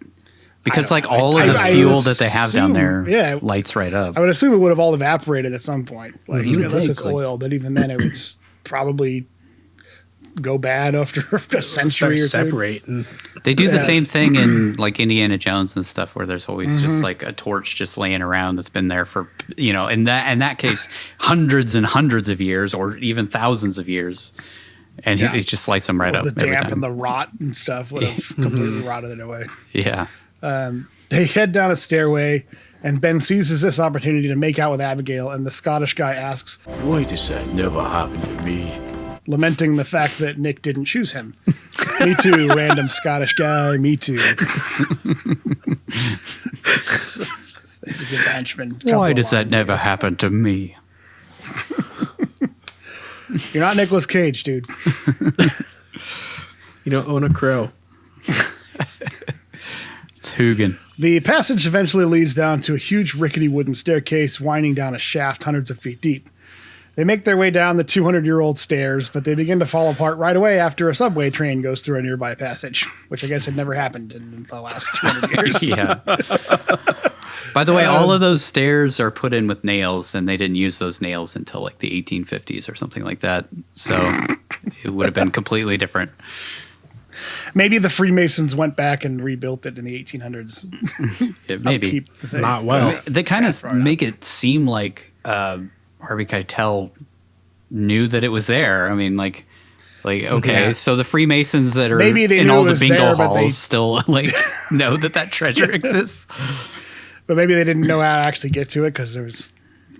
Because like all of the fuel that they have down there lights right up. I would assume it would have all evaporated at some point. Like, unless it's oil, but even then it would probably go bad after a century or separate. They do the same thing in like Indiana Jones and stuff, where there's always just like a torch just laying around that's been there for, in that case, hundreds and hundreds of years or even thousands of years. And he just lights them right up. The damp and the rot and stuff would have completely rotted it away. Yeah. They head down a stairway, and Ben seizes this opportunity to make out with Abigail, and the Scottish guy asks, "Why does that never happen to me?" Lamenting the fact that Nick didn't choose him. Me too, random Scottish guy. Me too. Why does that never happen to me? You're not Nicolas Cage, dude. You don't own a crow. It's Hugin. The passage eventually leads down to a huge rickety wooden staircase winding down a shaft hundreds of feet deep. They make their way down the 200-year-old stairs, but they begin to fall apart right away after a subway train goes through a nearby passage, which I guess had never happened in the last 200 years. Yeah. By the way, all of those stairs are put in with nails, and they didn't use those nails until like the 1850s or something like that. So it would have been completely different. Maybe the Freemasons went back and rebuilt it in the 1800s. Maybe. Not well. They kind of make it seem like Harvey Keitel knew that it was there. I mean, okay, so the Freemasons that are in all the bingo halls still know that treasure exists. But maybe they didn't know how to actually get to it because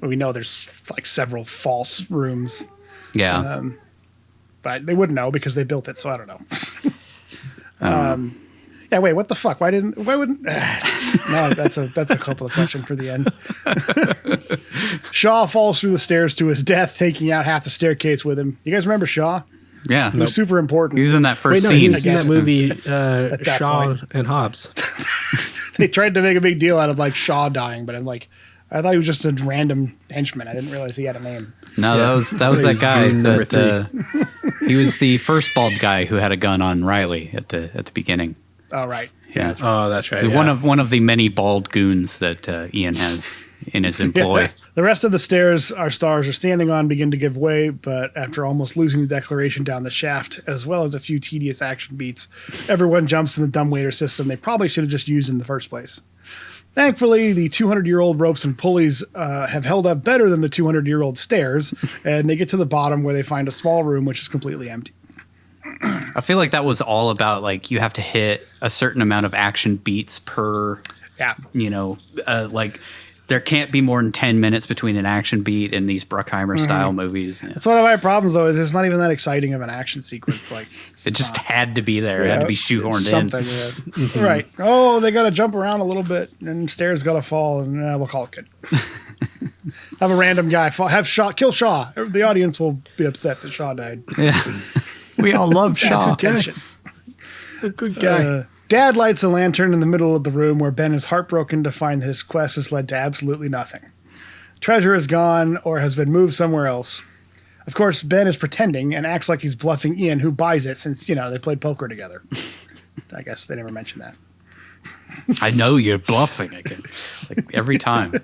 we know there's like several false rooms. Yeah. But they wouldn't know because they built it, so I don't know. Yeah, wait, what the fuck? Why wouldn't no, that's a Coppola question for the end. Shaw falls through the stairs to his death, taking out half the staircase with him. You guys remember Shaw? Yeah. He was super important. He was in that first scene. He was in that movie, Shaw and Hobbs. They tried to make a big deal out of like Shaw dying, but I thought he was just a random henchman. I didn't realize he had a name. No, that was that guy. He was the first bald guy who had a gun on Riley at the beginning. Oh, right. Yeah. That's right. Oh, that's right. So one of the many bald goons that Ian has in his employ. Yeah. The rest of the stairs our stars are standing on begin to give way, but after almost losing the declaration down the shaft, as well as a few tedious action beats, everyone jumps in the dumbwaiter system they probably should have just used in the first place. Thankfully, the 200-year-old ropes and pulleys have held up better than the 200-year-old stairs, and they get to the bottom where they find a small room which is completely empty. I feel like that was all about, like, you have to hit a certain amount of action beats per, like, there can't be more than 10 minutes between an action beat in these Bruckheimer-style movies. That's one of my problems, though, is it's not even that exciting of an action sequence. Like it just had to be there. It had to be shoehorned in. Yeah. Right. Oh, they got to jump around a little bit, and stairs got to fall, and we'll call it good. Have a random guy kill Shaw. The audience will be upset that Shaw died. Yeah. We all love Shaw. He's a good guy. Dad lights a lantern in the middle of the room where Ben is heartbroken to find that his quest has led to absolutely nothing. Treasure is gone or has been moved somewhere else. Of course, Ben is pretending and acts like he's bluffing Ian, who buys it since, they played poker together. I guess they never mentioned that. I know you're bluffing again, like every time.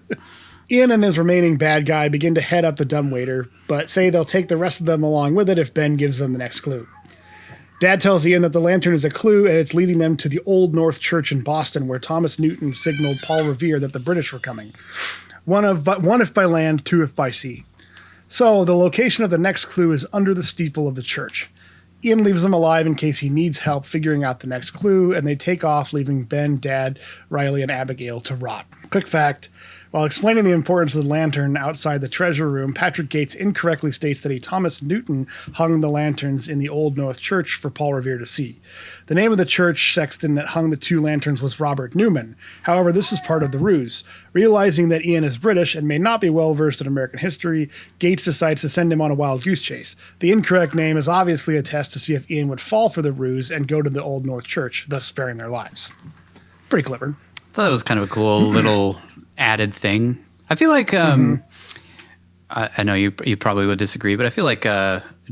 Ian and his remaining bad guy begin to head up the dumbwaiter, but say they'll take the rest of them along with it if Ben gives them the next clue. Dad tells Ian that the lantern is a clue, and it's leading them to the Old North Church in Boston, where Thomas Newton signaled Paul Revere that the British were coming. One if by land, two if by sea. So the location of the next clue is under the steeple of the church. Ian leaves them alive in case he needs help figuring out the next clue, and they take off, leaving Ben, Dad, Riley, and Abigail to rot. Quick fact. While explaining the importance of the lantern outside the treasure room, Patrick Gates incorrectly states that a Thomas Newton hung the lanterns in the Old North Church for Paul Revere to see. The name of the church sexton that hung the two lanterns was Robert Newman. However, this is part of the ruse. Realizing that Ian is British and may not be well versed in American history, Gates decides to send him on a wild goose chase. The incorrect name is obviously a test to see if Ian would fall for the ruse and go to the Old North Church, thus sparing their lives. Pretty clever. I thought it was kind of a cool little added thing. I feel like I know you probably would disagree, but I feel like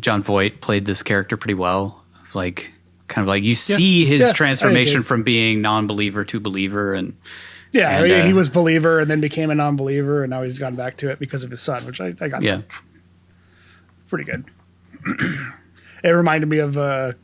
John Voight played this character pretty well. Like kind of like you see his transformation from being non-believer to believer, and he was believer and then became a non-believer, and now he's gone back to it because of his son, which I got. Yeah, pretty good. It reminded me of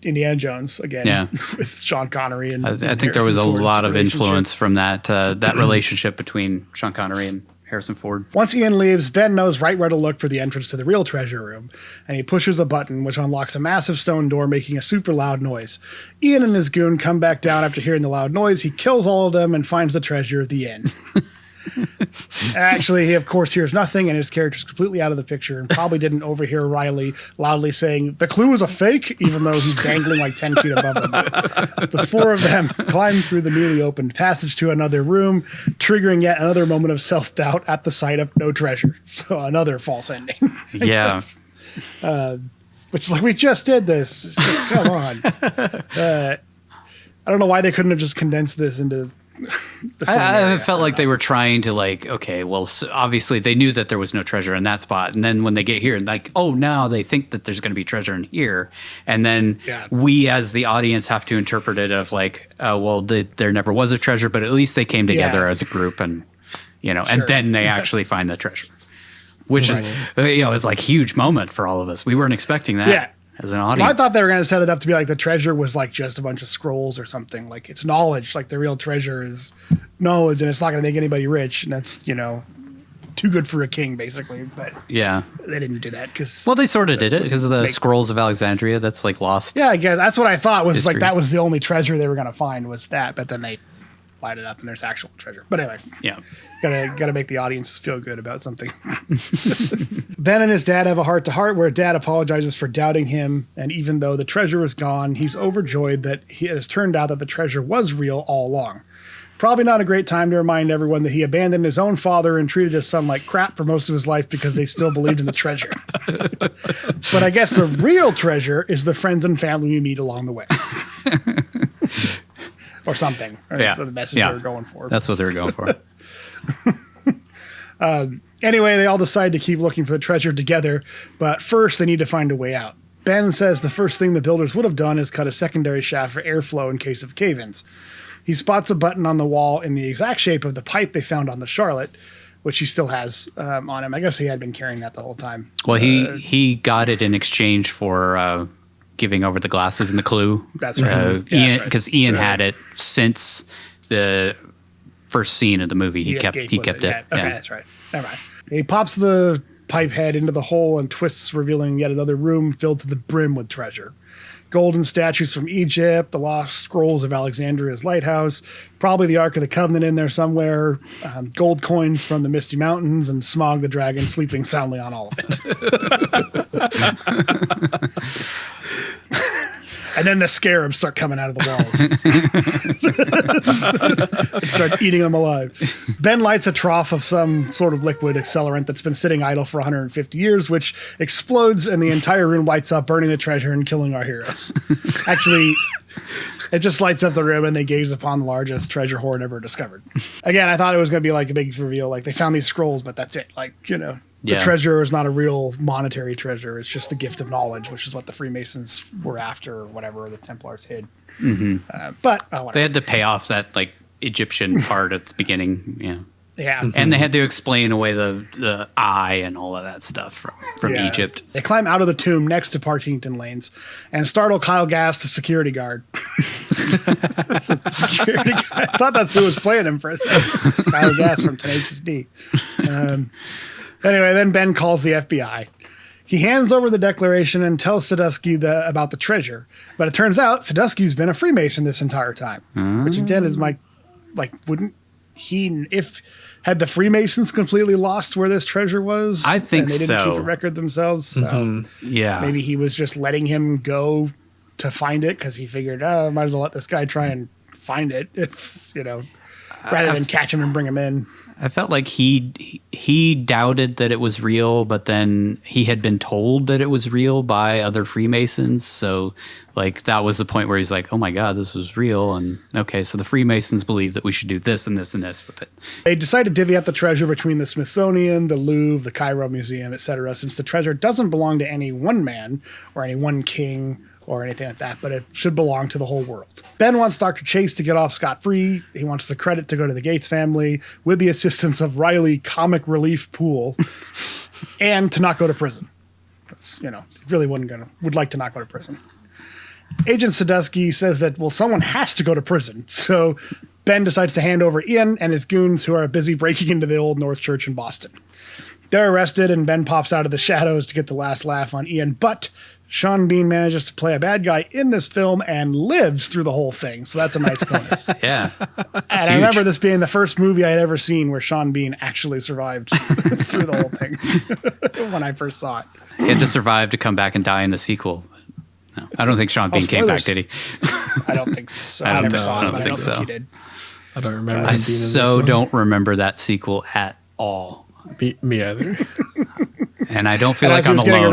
Indiana Jones again, with Sean Connery, and I think there was a lot of influence from that relationship between Sean Connery and Harrison Ford. Once Ian leaves, Ben knows right where to look for the entrance to the real treasure room, and he pushes a button which unlocks a massive stone door making a super loud noise. Ian and his goon come back down after hearing the loud noise. He kills all of them and finds the treasure at the end. Actually, he of course hears nothing, and his character's completely out of the picture and probably didn't overhear Riley loudly saying, "The clue is a fake," even though he's dangling like 10 feet above them. The four of them climb through the newly opened passage to another room, triggering yet another moment of self-doubt at the sight of no treasure. So another false ending. Yeah. Which is like, we just did this. It's just, come on. I don't know why they couldn't have just condensed this into... I felt like they were trying to so obviously they knew that there was no treasure in that spot, and then when they get here and now they think that there's going to be treasure in here, and then we as the audience have to interpret it of there never was a treasure, but at least they came together as a group, and and then they actually find the treasure, which is is like huge moment for all of us. We weren't expecting that. As an audience. Well, I thought they were going to set it up to be like the treasure was like just a bunch of scrolls or something. Like it's knowledge. Like the real treasure is knowledge, and it's not going to make anybody rich. And that's too good for a king, basically. But they didn't do that because they sort of did it because of the scrolls of Alexandria. That's like lost. Yeah, I guess that's what I thought was history. Like that was the only treasure they were going to find was that. But then they light it up and there's actual treasure. But anyway, gotta make the audiences feel good about something. Ben and his dad have a heart-to-heart where Dad apologizes for doubting him, and even though the treasure was gone, he's overjoyed that it has turned out that the treasure was real all along. Probably not a great time to remind everyone that he abandoned his own father and treated his son like crap for most of his life because they still believed in the treasure. But I guess the real treasure is the friends and family we meet along the way. Or something. Right? So the message they were going for. That's what they were going for. Anyway, they all decide to keep looking for the treasure together, but first they need to find a way out. Ben says the first thing the builders would have done is cut a secondary shaft for airflow in case of cave-ins. He spots a button on the wall in the exact shape of the pipe they found on the Charlotte, which he still has on him. I guess he had been carrying that the whole time. Well, he got it in exchange for giving over the glasses and the clue. That's right. Because Ian had it since the first scene of the movie. He kept it. Okay, that's right. Never mind. He pops the pipe head into the hole and twists, revealing yet another room filled to the brim with treasure. Golden statues from Egypt, the lost scrolls of Alexandria's lighthouse, probably the Ark of the Covenant in there somewhere, gold coins from the Misty Mountains, and Smog the dragon sleeping soundly on all of it. And then the scarabs start coming out of the walls. Start eating them alive. Ben lights a trough of some sort of liquid accelerant that's been sitting idle for 150 years, which explodes and the entire room lights up, burning the treasure and killing our heroes. Actually, it just lights up the room and they gaze upon the largest treasure hoard ever discovered. Again, I thought it was going to be like a big reveal. Like they found these scrolls, but that's it. Like, the treasure is not a real monetary treasure. It's just the gift of knowledge, which is what the Freemasons were after, or whatever the Templars hid. Mm-hmm. But they had to pay off that like Egyptian part at the beginning. Yeah. Yeah. And they had to explain away the eye and all of that stuff from Egypt. They climb out of the tomb next to Parkington Lanes and startle Kyle Gass, the security guard. Security guard. I thought that's who was playing him for a second. Kyle Gass from Tenacious D. Anyway, then Ben calls the FBI. He hands over the declaration and tells Sadusky about the treasure. But it turns out Sadusky's been a Freemason this entire time. Which again is wouldn't he, had the Freemasons completely lost where this treasure was? I think so. They didn't keep a so. record themselves. So maybe he was just letting him go to find it because he figured, might as well let this guy try and find it, rather than catch him and bring him in. I felt like he doubted that it was real, but then he had been told that it was real by other Freemasons. So like that was the point where he's like, oh my God, this was real. And okay, so the Freemasons believe that we should do this and this and this with it. They decide to divvy up the treasure between the Smithsonian, the Louvre, the Cairo Museum, etc., since the treasure doesn't belong to any one man or any one king or anything like that, but it should belong to the whole world. Ben wants Dr. Chase to get off scot-free. He wants the credit to go to the Gates family with the assistance of Riley Comic Relief Pool and to not go to prison. Because, really would like to not go to prison. Agent Sadusky says that, someone has to go to prison. So Ben decides to hand over Ian and his goons who are busy breaking into the Old North Church in Boston. They're arrested and Ben pops out of the shadows to get the last laugh on Ian, but Sean Bean manages to play a bad guy in this film and lives through the whole thing. So that's a nice bonus. Yeah. And I remember this being the first movie I had ever seen where Sean Bean actually survived through the whole thing when I first saw it. He had to survive to come back and die in the sequel. No, I don't think Sean Bean came back, did he? I don't think so. I never saw it, but I don't think he did. I don't remember. I don't remember that sequel at all. Me either. And I don't feel like I'm alone.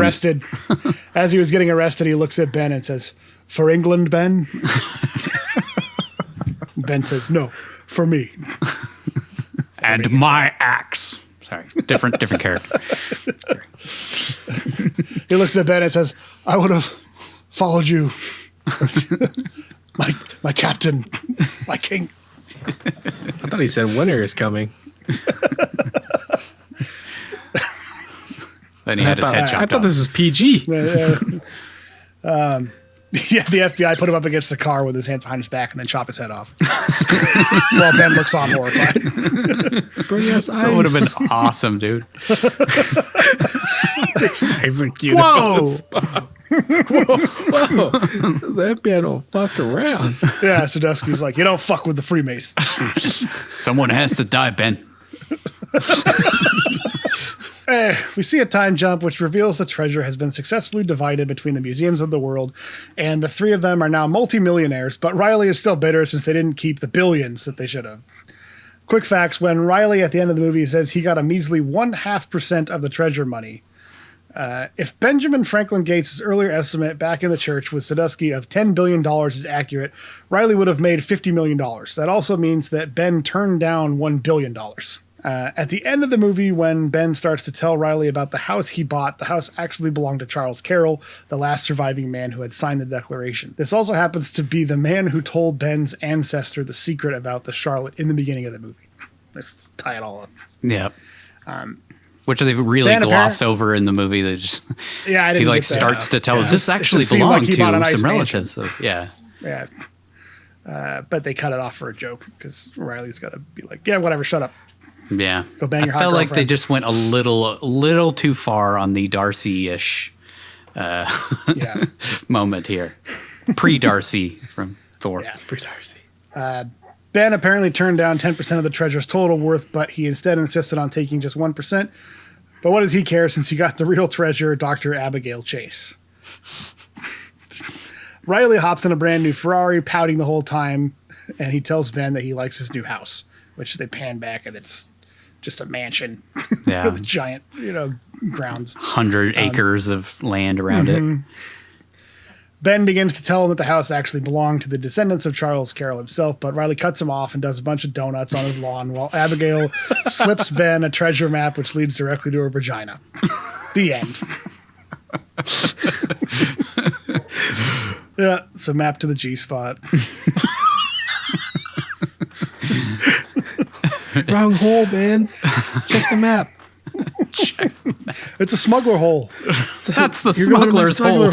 As he was getting arrested, he looks at Ben and says, "For England, Ben?" Ben says, "No, for me." And my axe. Sorry, different character. He looks at Ben and says, "I would have followed you, my captain, my king." I thought he said winter is coming. Then he had his head chopped off. I thought this was PG. The FBI put him up against the car with his hands behind his back and then chop his head off. While Ben looks on horrified. Bring us ice. That would have been awesome, dude. Execute. Whoa! Whoa! The FBI don't fuck around. Yeah, Sadusky's like, you don't fuck with the Freemasons. Someone has to die, Ben. We see a time jump which reveals the treasure has been successfully divided between the museums of the world, and the three of them are now multimillionaires, but Riley is still bitter since they didn't keep the billions that they should have. Quick facts, when Riley at the end of the movie says he got a measly 0.5% of the treasure money, if Benjamin Franklin Gates' earlier estimate back in the church with Sadusky of $10 billion is accurate, Riley would have made $50 million. That also means that Ben turned down $1 billion. At the end of the movie, when Ben starts to tell Riley about the house he bought, the house actually belonged to Charles Carroll, the last surviving man who had signed the Declaration. This also happens to be the man who told Ben's ancestor the secret about the Charlotte in the beginning of the movie. Let's tie it all up. Yeah. Which they really gloss over in the movie. They just I didn't he like starts to tell this actually belonged to some relatives. So, yeah. But they cut it off for a joke because Riley's got to be like, yeah, whatever, shut up. Yeah. Go bang your hot I felt like girlfriend. they just went a little too far on the Darcy-ish moment here. Pre-Darcy from Thor. Yeah. Pre-Darcy. Ben apparently turned down 10% of the treasure's total worth, but he instead insisted on taking just 1%. But what does he care since he got the real treasure, Dr. Abigail Chase? Riley hops in a brand new Ferrari, pouting the whole time, and he tells Ben that he likes his new house, which they pan back and it's just a mansion with giant, grounds. 100 acres of land around it. Ben begins to tell him that the house actually belonged to the descendants of Charles Carroll himself, but Riley cuts him off and does a bunch of donuts on his lawn while Abigail slips Ben a treasure map which leads directly to her vagina. The end. Yeah, it's a map to the G-spot. Wrong hole, man. Check the map. It's a smuggler hole. That's the smuggler's hole.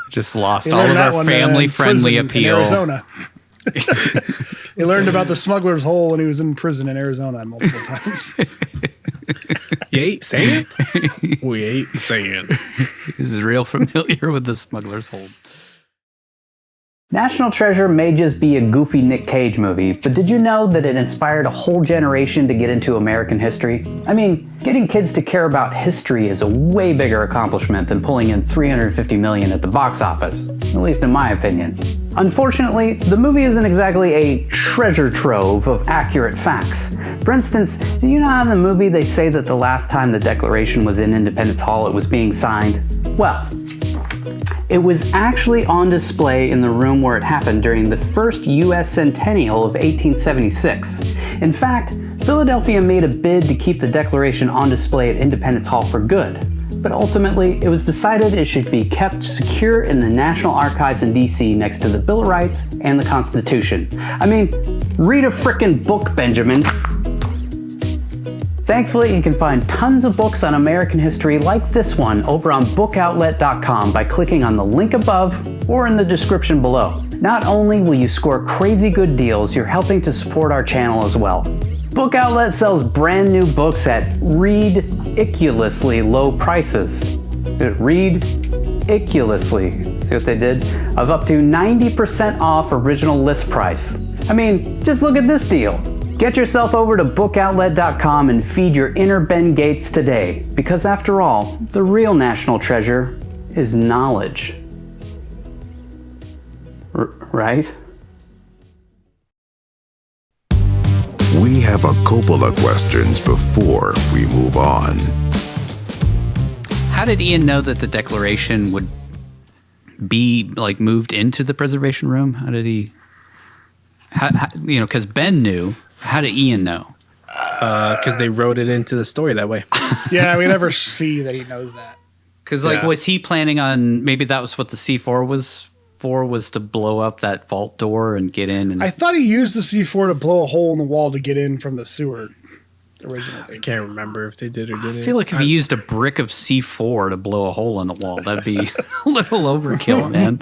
Just lost all of our family-friendly appeal. In Arizona. He learned about the smuggler's hole when he was in prison in Arizona multiple times. You ain't saying? We ain't saying. He's real familiar with the smuggler's hole. National Treasure may just be a goofy Nick Cage movie, but did you know that it inspired a whole generation to get into American history? I mean, getting kids to care about history is a way bigger accomplishment than pulling in $350 million at the box office, at least in my opinion. Unfortunately, the movie isn't exactly a treasure trove of accurate facts. For instance, do you know how in the movie they say that the last time the Declaration was in Independence Hall it was being signed? Well, it was actually on display in the room where it happened during the first U.S. centennial of 1876. In fact, Philadelphia made a bid to keep the Declaration on display at Independence Hall for good. But ultimately, it was decided it should be kept secure in the National Archives in D.C. next to the Bill of Rights and the Constitution. I mean, read a frickin' book, Benjamin. Thankfully, you can find tons of books on American history like this one over on bookoutlet.com by clicking on the link above or in the description below. Not only will you score crazy good deals, you're helping to support our channel as well. Book Outlet sells brand new books at ridiculously low prices. Ridiculously, see what they did? Of up to 90% off original list price. I mean, just look at this deal. Get yourself over to bookoutlet.com and feed your inner Ben Gates today, because after all, the real national treasure is knowledge. Right? We have a Coppola questions before we move on. How did Ian know that the Declaration would be like moved into the preservation room? How did he? Because Ben knew. How did Ian know? Because they wrote it into the story that way. Yeah, we never see that he knows that. Because was he planning on? Maybe that was what the C4 was for, was to blow up that vault door and get in. And I thought he used the C4 to blow a hole in the wall to get in from the sewer. Originally, I can't remember if they did or didn't. I feel like if he used a brick of C4 to blow a hole in the wall, that'd be a little overkill, man.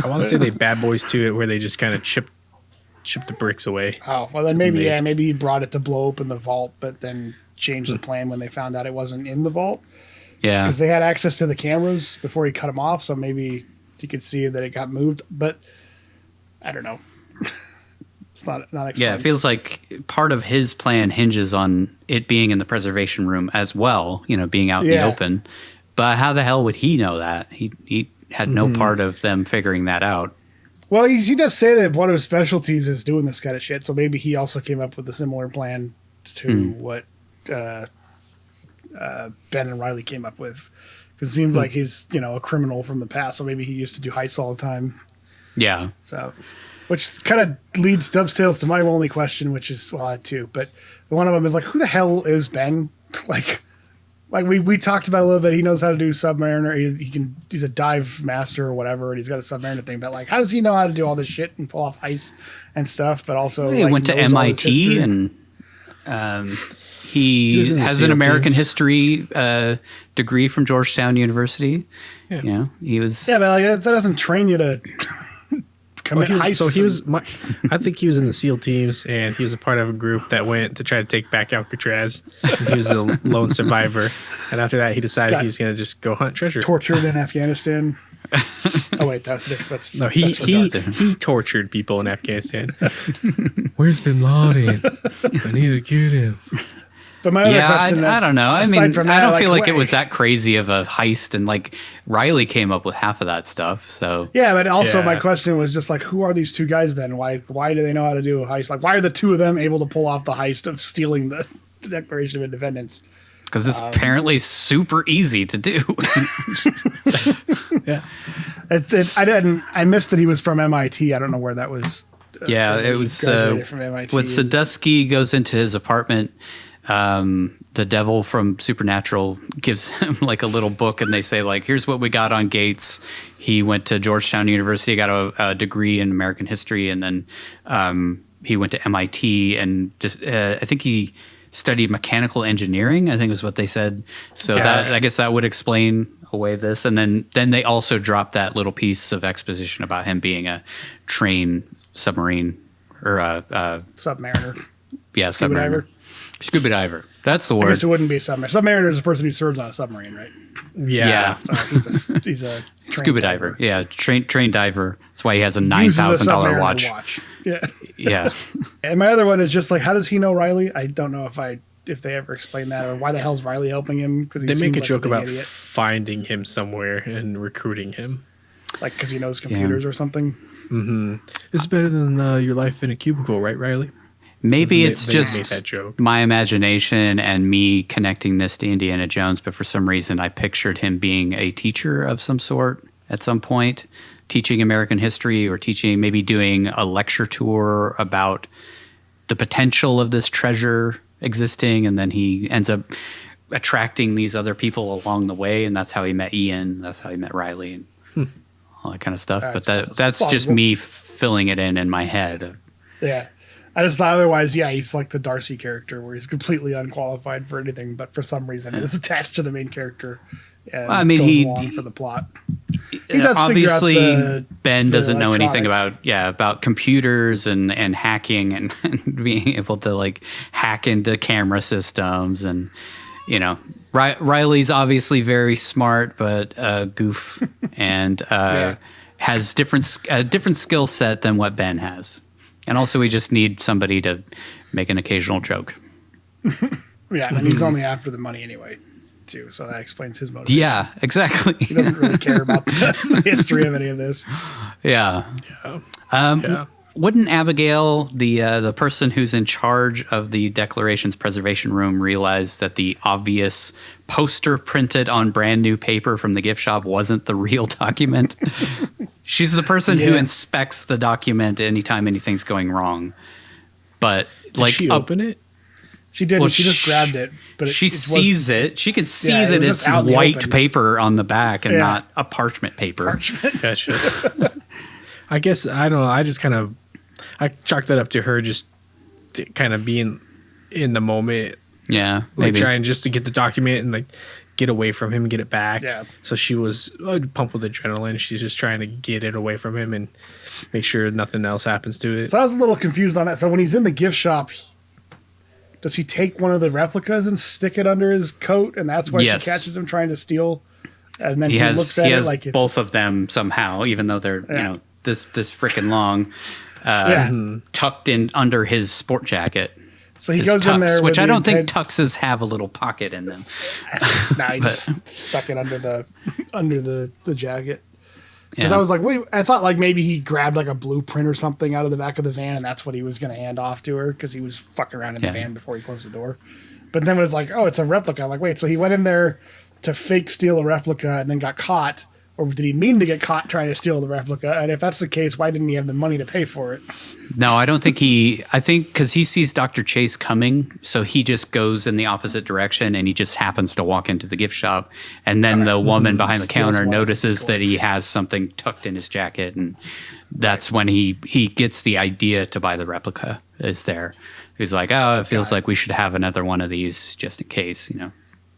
I want to say they bad boys to it, where they just kind of chip the bricks away. Oh, well then maybe he brought it to blow open the vault, but then changed the plan when they found out it wasn't in the vault. Yeah, because they had access to the cameras before he cut them off, so maybe you could see that it got moved. But I don't know. It's not explained. Yeah, it feels like part of his plan hinges on it being in the preservation room as well. Being out in the open. But how the hell would he know that? He had no part of them figuring that out. Well, he does say that one of his specialties is doing this kind of shit, so maybe he also came up with a similar plan to what Ben and Riley came up with. Because it seems like he's, a criminal from the past, so maybe he used to do heists all the time. Yeah. So, Which kind of dovetails to my only question, which is, well, I had two, but one of them is like, who the hell is Ben? Like we talked about a little bit. He knows how to do Submariner. He's a dive master or whatever, and he's got a Submariner thing. But like, how does he know how to do all this shit and pull off heists and stuff? But also, he went to MIT and he has an American history degree from Georgetown University. Yeah. You know, he was. Yeah, but like, that doesn't train you to. I think he was in the SEAL teams, and he was a part of a group that went to try to take back Alcatraz. He was a lone survivor, and after that, he decided he was going to just go hunt treasure. Tortured in Afghanistan. Oh wait, that's no. He tortured people in Afghanistan. Where's Bin Laden? I need to get him. But my other question, I don't know. I mean, I don't feel like it was that crazy of a heist, and like Riley came up with half of that stuff. So yeah, but also my question was just like, who are these two guys then? Why do they know how to do a heist? Like, why are the two of them able to pull off the heist of stealing the Declaration of Independence? Because it's apparently super easy to do. Yeah, I missed that he was from MIT. I don't know where that was. It was from MIT. When Sadusky goes into his apartment. The devil from Supernatural gives him like a little book, and they say like, here's what we got on Gates. He went to Georgetown University, got a degree in American history, and then he went to MIT and just I think he studied mechanical engineering, I think is what they said. So that I guess that would explain away this. And then they also dropped that little piece of exposition about him being a trained submarine or Submariner. Yeah, Submariner. Scuba diver. That's the word. I guess it wouldn't be a submariner. Submariner is a person who serves on a submarine, right? Yeah. So he's a scuba diver. Yeah, trained diver. That's why he has a $9,000 watch. Yeah. And my other one is just like, how does he know Riley? I don't know if they ever explain that, or why the hell's Riley helping him? Because they make a joke about finding him somewhere and recruiting him, like because he knows computers or something. Mm-hmm. It's better than your life in a cubicle, right, Riley? Maybe it's just my imagination and me connecting this to Indiana Jones, but for some reason I pictured him being a teacher of some sort at some point, teaching American history or maybe doing a lecture tour about the potential of this treasure existing, and then he ends up attracting these other people along the way, and that's how he met Ian, that's how he met Riley, and all that kind of stuff. But that's just me filling it in my head. Yeah. I just thought otherwise, he's like the Darcy character where he's completely unqualified for anything, but for some reason is attached to the main character. And goes along for the plot. He does obviously Ben doesn't know anything about computers and hacking and being able to like hack into camera systems, and you know, Riley's obviously very smart, but goof and has different skill set than what Ben has. And also, we just need somebody to make an occasional joke. And he's only after the money anyway, too. So that explains his motivation. Yeah, exactly. He doesn't really care about the history of any of this. Yeah. Wouldn't Abigail, the person who's in charge of the Declaration's preservation room, realize that the obvious poster printed on brand new paper from the gift shop wasn't the real document? She's the person who inspects the document anytime anything's going wrong. But did she open it? She didn't. Well, she just grabbed it. But she sees it. She can see that it's white paper on the back and not a parchment paper. Gotcha. I guess, I don't know. I chalked that up to her just kind of being in the moment. Yeah. Like trying just to get the document and like get away from him and get it back. Yeah. So she was pumped with adrenaline. She's just trying to get it away from him and make sure nothing else happens to it. So I was a little confused on that. So when he's in the gift shop, does he take one of the replicas and stick it under his coat? And that's why she catches him trying to steal. And then he looks at it like it's both of them somehow, even though they're, this freaking long, tucked in under his sport jacket. So he goes in there, which I don't think tuxes have a little pocket in them. Nah, he just stuck it under the jacket. Because I was like, wait, I thought like maybe he grabbed like a blueprint or something out of the back of the van, and that's what he was going to hand off to her because he was fucking around in the van before he closed the door. But then it was like, oh, it's a replica. I'm like, wait, so he went in there to fake steal a replica and then got caught, Or did he mean to get caught trying to steal the replica? And if that's the case, why didn't he have the money to pay for it? No, I don't think I think because he sees Dr. Chase coming, so he just goes in the opposite direction and he just happens to walk into the gift shop. And then the woman behind the counter notices that he has something tucked in his jacket. And that's when he gets the idea to buy the replica is there. He's like, oh, it feels like we should have another one of these just in case,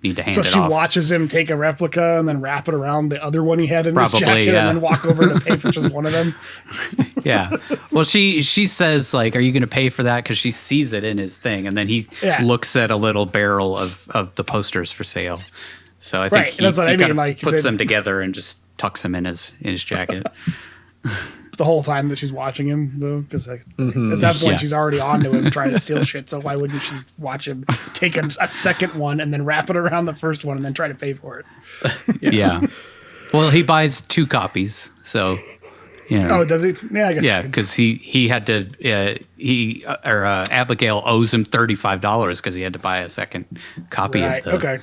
need to hand it off. So she watches him take a replica and then wrap it around the other one he had in his jacket and then walk over to pay for just one of them. Yeah. Well, she says, like, are you going to pay for that? Because she sees it in his thing. And then he looks at a little barrel of the posters for sale. So I think he kind of puts them together and just tucks them in his jacket. The whole time that she's watching him, though, because at that point she's already on to him trying to steal shit. So why wouldn't she watch him take a second one and then wrap it around the first one and then try to pay for it? Yeah. Well, he buys 2 copies, so Oh, does he? Yeah, I guess. Yeah, because he had to. Abigail owes him $35 because he had to buy a second copy of the. Okay.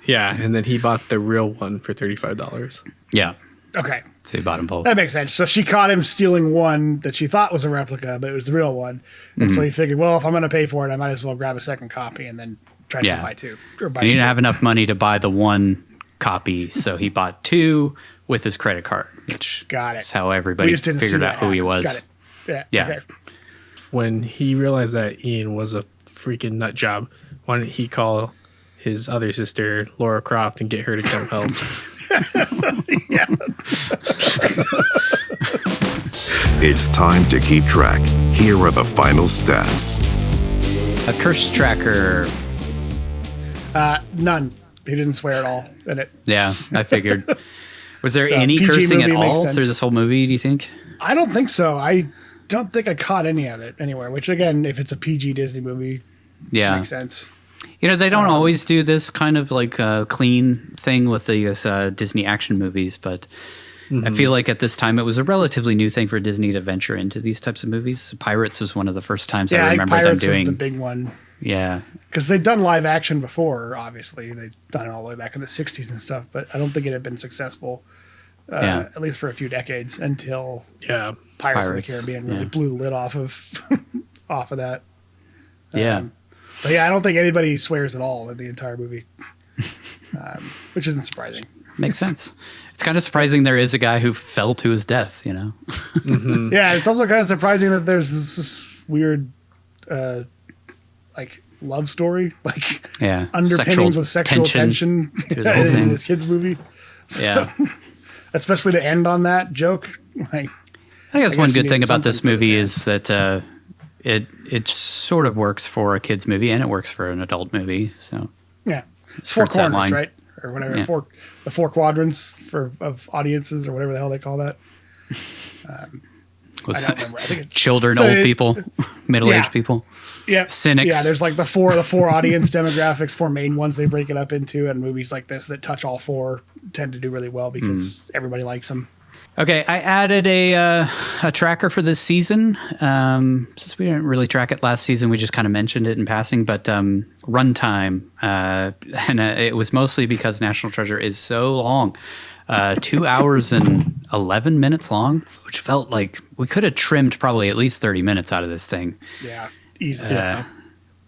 Yeah, and then he bought the real one for $35. Yeah. Okay. So he bought them both. That makes sense. So she caught him stealing one that she thought was a replica, but it was the real one. And so he figured, well, if I'm going to pay for it, I might as well grab a second copy and then try to buy 2. Or buy he didn't have enough money to buy the 1 copy, so he bought 2 with his credit card, which is how everybody figured out who he was. Got it. Yeah. Okay. When he realized that Ian was a freaking nut job, why didn't he call his other sister, Laura Croft, and get her to come help? It's time to keep track. Here are the final stats. A curse tracker. None. He didn't swear at all in it. Yeah, I figured. Was there any PG cursing at all through this whole movie, do you think? I don't think so. I don't think I caught any of it anywhere, which, again, if it's a PG Disney movie, makes sense. They don't always do this kind of like clean thing with these Disney action movies, but I feel like at this time it was a relatively new thing for Disney to venture into these types of movies. Pirates was one of the first times I remember them doing. Was the big one. Yeah. Because they'd done live action before, obviously. They'd done it all the way back in the 60s and stuff, but I don't think it had been successful, at least for a few decades, until Pirates of the Caribbean really blew the lid off of that. But yeah, I don't think anybody swears at all in the entire movie, which isn't surprising. Makes sense. It's kind of surprising there is a guy who fell to his death, Yeah, it's also kind of surprising that there's this weird, love story, underpinnings with sexual tension in this kid's movie. So, especially to end on that joke. I guess one good thing about this movie is that it sort of works for a kid's movie and it works for an adult movie. So it's 4 corners, right? Or whatever, the 4 quadrants of audiences or whatever the hell they call that. I don't remember. I think it's children, old people, middle-aged people. Yeah, cynics. Yeah, there's like the four audience demographics, 4 main ones they break it up into, and movies like this that touch all 4 tend to do really well because everybody likes them. Okay, I added a tracker for this season. Since we didn't really track it last season, we just kind of mentioned it in passing. But runtime, and it was mostly because National Treasure is so long. 2 hours and 11 minutes long, which felt like we could have trimmed probably at least 30 minutes out of this thing. Yeah, easily.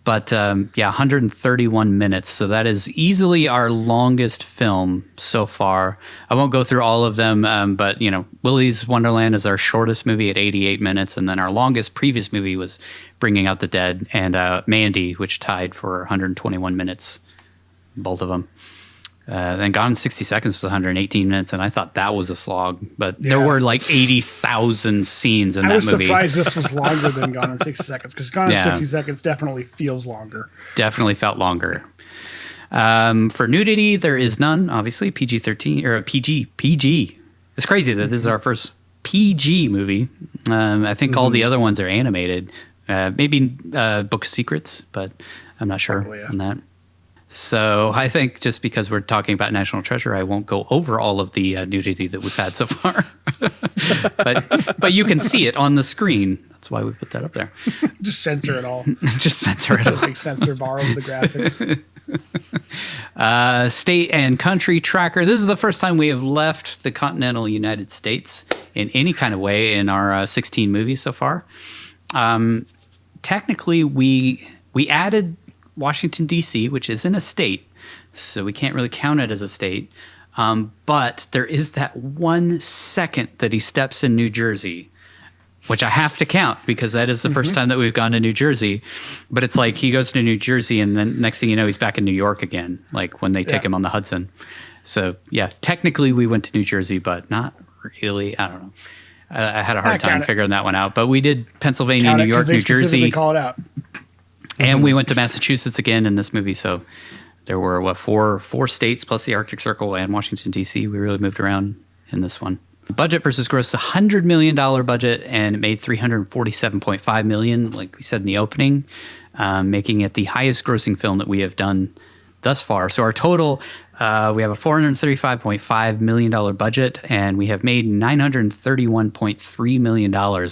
But 131 minutes. So that is easily our longest film so far. I won't go through all of them, but Willy's Wonderland is our shortest movie at 88 minutes, and then our longest previous movie was Bringing Out the Dead and Mandy, which tied for 121 minutes, both of them. Then Gone in 60 Seconds was 118 minutes, and I thought that was a slog. But there were like 80,000 scenes in that movie. I was surprised this was longer than Gone in 60 Seconds, because Gone in 60 Seconds definitely feels longer. Definitely felt longer. For nudity, there is none, obviously. PG-13, or PG. It's crazy that this is our first PG movie. I think all the other ones are animated. Maybe Book of Secrets, but I'm not sure on that. So I think just because we're talking about National Treasure, I won't go over all of the nudity that we've had so far. but you can see it on the screen. That's why we put that up there. Just censor it all. Just censor it all. Big censor bar over the graphics. State and country tracker. This is the first time we have left the continental United States in any kind of way in our 16 movies so far. Technically, we added Washington, D.C., which isn't a state, so we can't really count it as a state. But there is that 1 second that he steps in New Jersey, which I have to count because that is the first time that we've gone to New Jersey. But it's like he goes to New Jersey and then next thing you know, he's back in New York again, like when they take him on the Hudson. So, yeah, technically we went to New Jersey, but not really. I don't know. I had a hard time figuring that one out. But we did Pennsylvania, New York, New Jersey. Call it out. And we went to Massachusetts again in this movie. So there were, four states plus the Arctic Circle and Washington, D.C. We really moved around in this one. Budget versus gross, $100 million budget, and it made $347.5 million, like we said in the opening, making it the highest grossing film that we have done thus far. So our total, we have a $435.5 million budget, and we have made $931.3 million,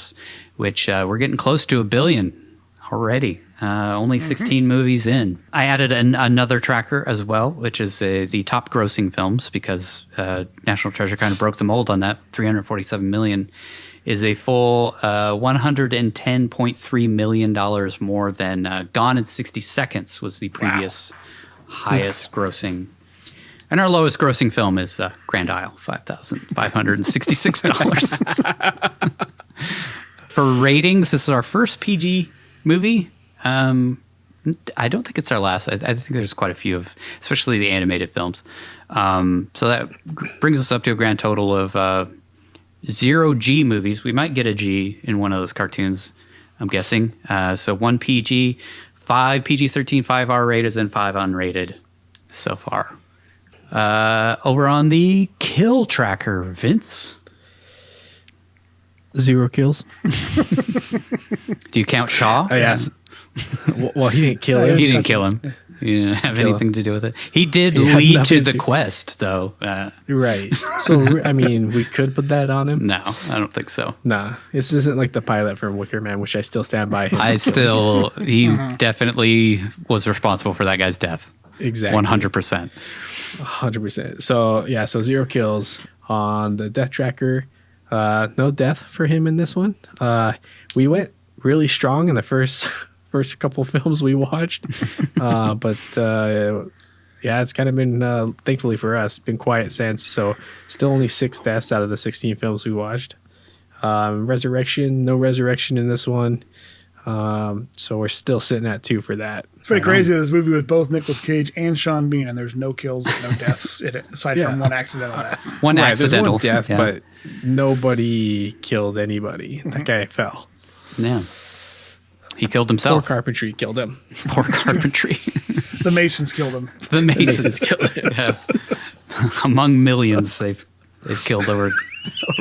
which we're getting close to $1 billion already. Only 16 movies in. I added another tracker as well, which is the top grossing films, because National Treasure kind of broke the mold on that. $347 million is a full $110.3 million more than Gone in 60 Seconds was the previous highest grossing. And our lowest grossing film is Grand Isle, $5,566. For ratings, this is our first PG movie. I don't think it's our last. I think there's quite a few of, especially the animated films. So that brings us up to a grand total of 0 G movies. We might get a G in one of those cartoons, I'm guessing. So 1 PG, 5 PG-13, 5 R-rated, and 5 unrated so far. Over on the kill tracker, Vince. 0 kills. Do you count Shaw? Yes. Well, he didn't kill him. He didn't kill him. He didn't have anything to do with it. He did lead to the quest, though. Right. So, I mean, we could put that on him. No, I don't think so. Nah. This isn't like the pilot from Wicker Man, which I still stand by him. He definitely was responsible for that guy's death. Exactly. 100%. 100%. So, yeah, so 0 kills on the death tracker. No death for him in this one. We went really strong in the first couple films we watched, but yeah, it's kind of been thankfully for us been quiet since. So still only 6 deaths out of the 16 films we watched. Resurrection, no resurrection in this one. So we're still sitting at 2 for that. It's pretty crazy, this movie with both Nicolas Cage and Sean Bean, and there's no kills and no deaths in it, aside from one accidental death. One accidental death, but nobody killed anybody. That guy fell. Yeah. He killed himself. Poor Carpentry killed him. Poor Carpentry. The Masons killed him. The Masons killed him. Yeah. Among millions they've killed over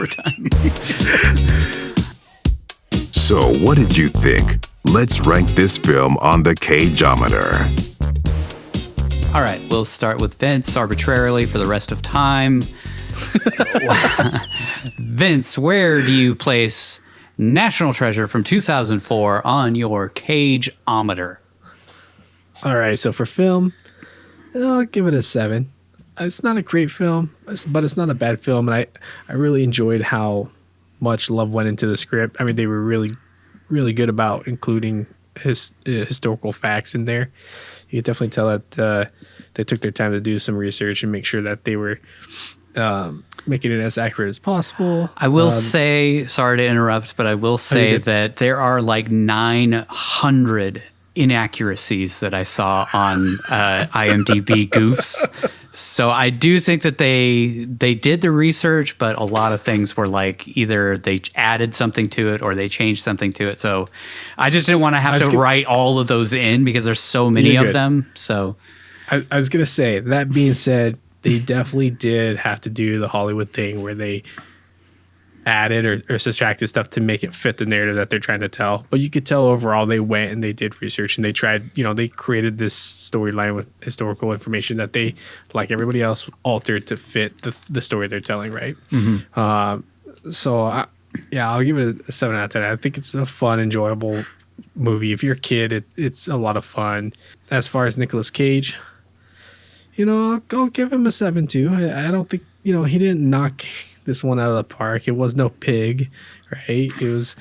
time. So, what did you think? Let's rank this film on the Cageometer. All right, we'll start with Vince arbitrarily for the rest of time. Vince, where do you place National Treasure from 2004 on your Cageometer? All right, so for film, I'll give it a 7. It's not a great film, but it's not a bad film, and I really enjoyed how much love went into the script. I mean, they were really, really good about including historical facts in there. You could definitely tell that they took their time to do some research and make sure that they were making it as accurate as possible. I will say, sorry to interrupt, but I will say that there are like 900 inaccuracies that I saw on IMDb goofs. So I do think that they did the research, but a lot of things were like either they added something to it or they changed something to it. So I just didn't want to have to write all of those in because there's so many of them. So I was going to say, that being said, they definitely did have to do the Hollywood thing where they added or subtracted stuff to make it fit the narrative that they're trying to tell. But you could tell overall they went and they did research and they tried, they created this storyline with historical information that they, like everybody else, altered to fit the story they're telling, right? Mm-hmm. So, I'll give it a 7 out of 10. I think it's a fun, enjoyable movie. If you're a kid, it's a lot of fun. As far as Nicolas Cage, I'll give him a 7 too. I don't think, he didn't knock this one out of the park. It was no pig, right? It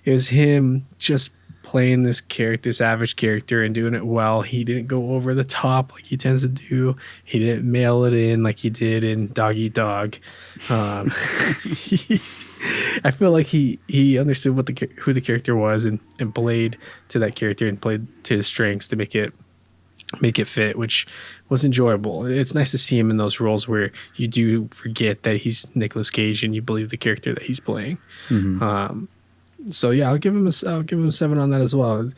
was him just playing this average character and doing it well. He didn't go over the top like he tends to do. He didn't mail it in like he did in Dog Eat Dog. I feel like he understood who the character was and played to that character and played to his strengths to make it fit, which was enjoyable. It's nice to see him in those roles where you do forget that he's Nicolas Cage and you believe the character that he's playing. Mm-hmm. So yeah, I'll give him a 7 on that as well.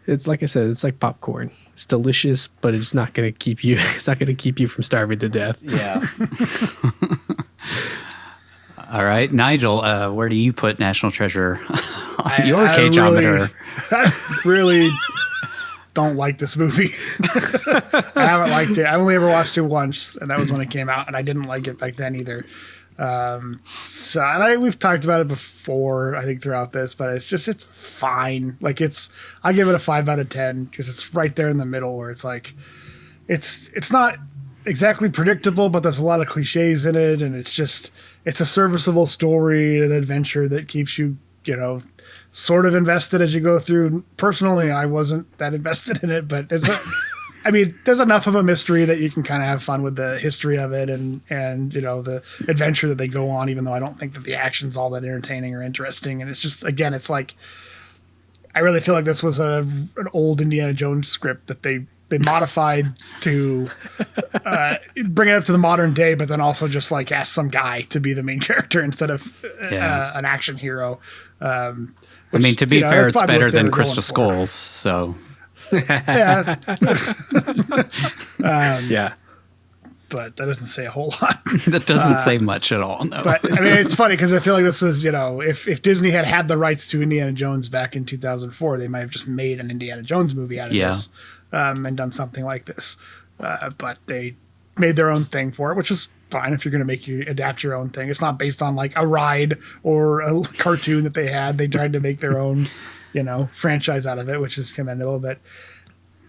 It's like I said, it's like popcorn. It's delicious, but it's not going to keep you. It's not going to keep you from starving to death. Yeah. All right, Nigel, where do you put National Treasure on your Cageometer? I really don't like this movie. I haven't liked it. I only ever watched it once, and that was when it came out, and I didn't like it back then either. We've talked about it before, I think, throughout this, but it's fine. Like I give it a 5 out of 10 because it's right there in the middle where it's like, it's not exactly predictable, but there's a lot of cliches in it, and it's a serviceable story and an adventure that keeps you, sort of invested as you go through. Personally, I wasn't that invested in it, but there's enough of a mystery that you can kind of have fun with the history of it and the adventure that they go on, even though I don't think that the action's all that entertaining or interesting. And it's just, again, it's like, I really feel like this was an old Indiana Jones script that they modified to bring it up to the modern day, but then also just like ask some guy to be the main character instead of an action hero. Which, to be fair, it's better than Crystal Skulls, so... Yeah. Yeah. But that doesn't say a whole lot. That doesn't say much at all, no. But it's funny because I feel like this is, if Disney had the rights to Indiana Jones back in 2004, they might have just made an Indiana Jones movie out of this and done something like this. But they made their own thing for it, which is fine if you're going to adapt your own thing. It's not based on like a ride or a cartoon that they had. They tried to make their own franchise out of it, which is commendable. But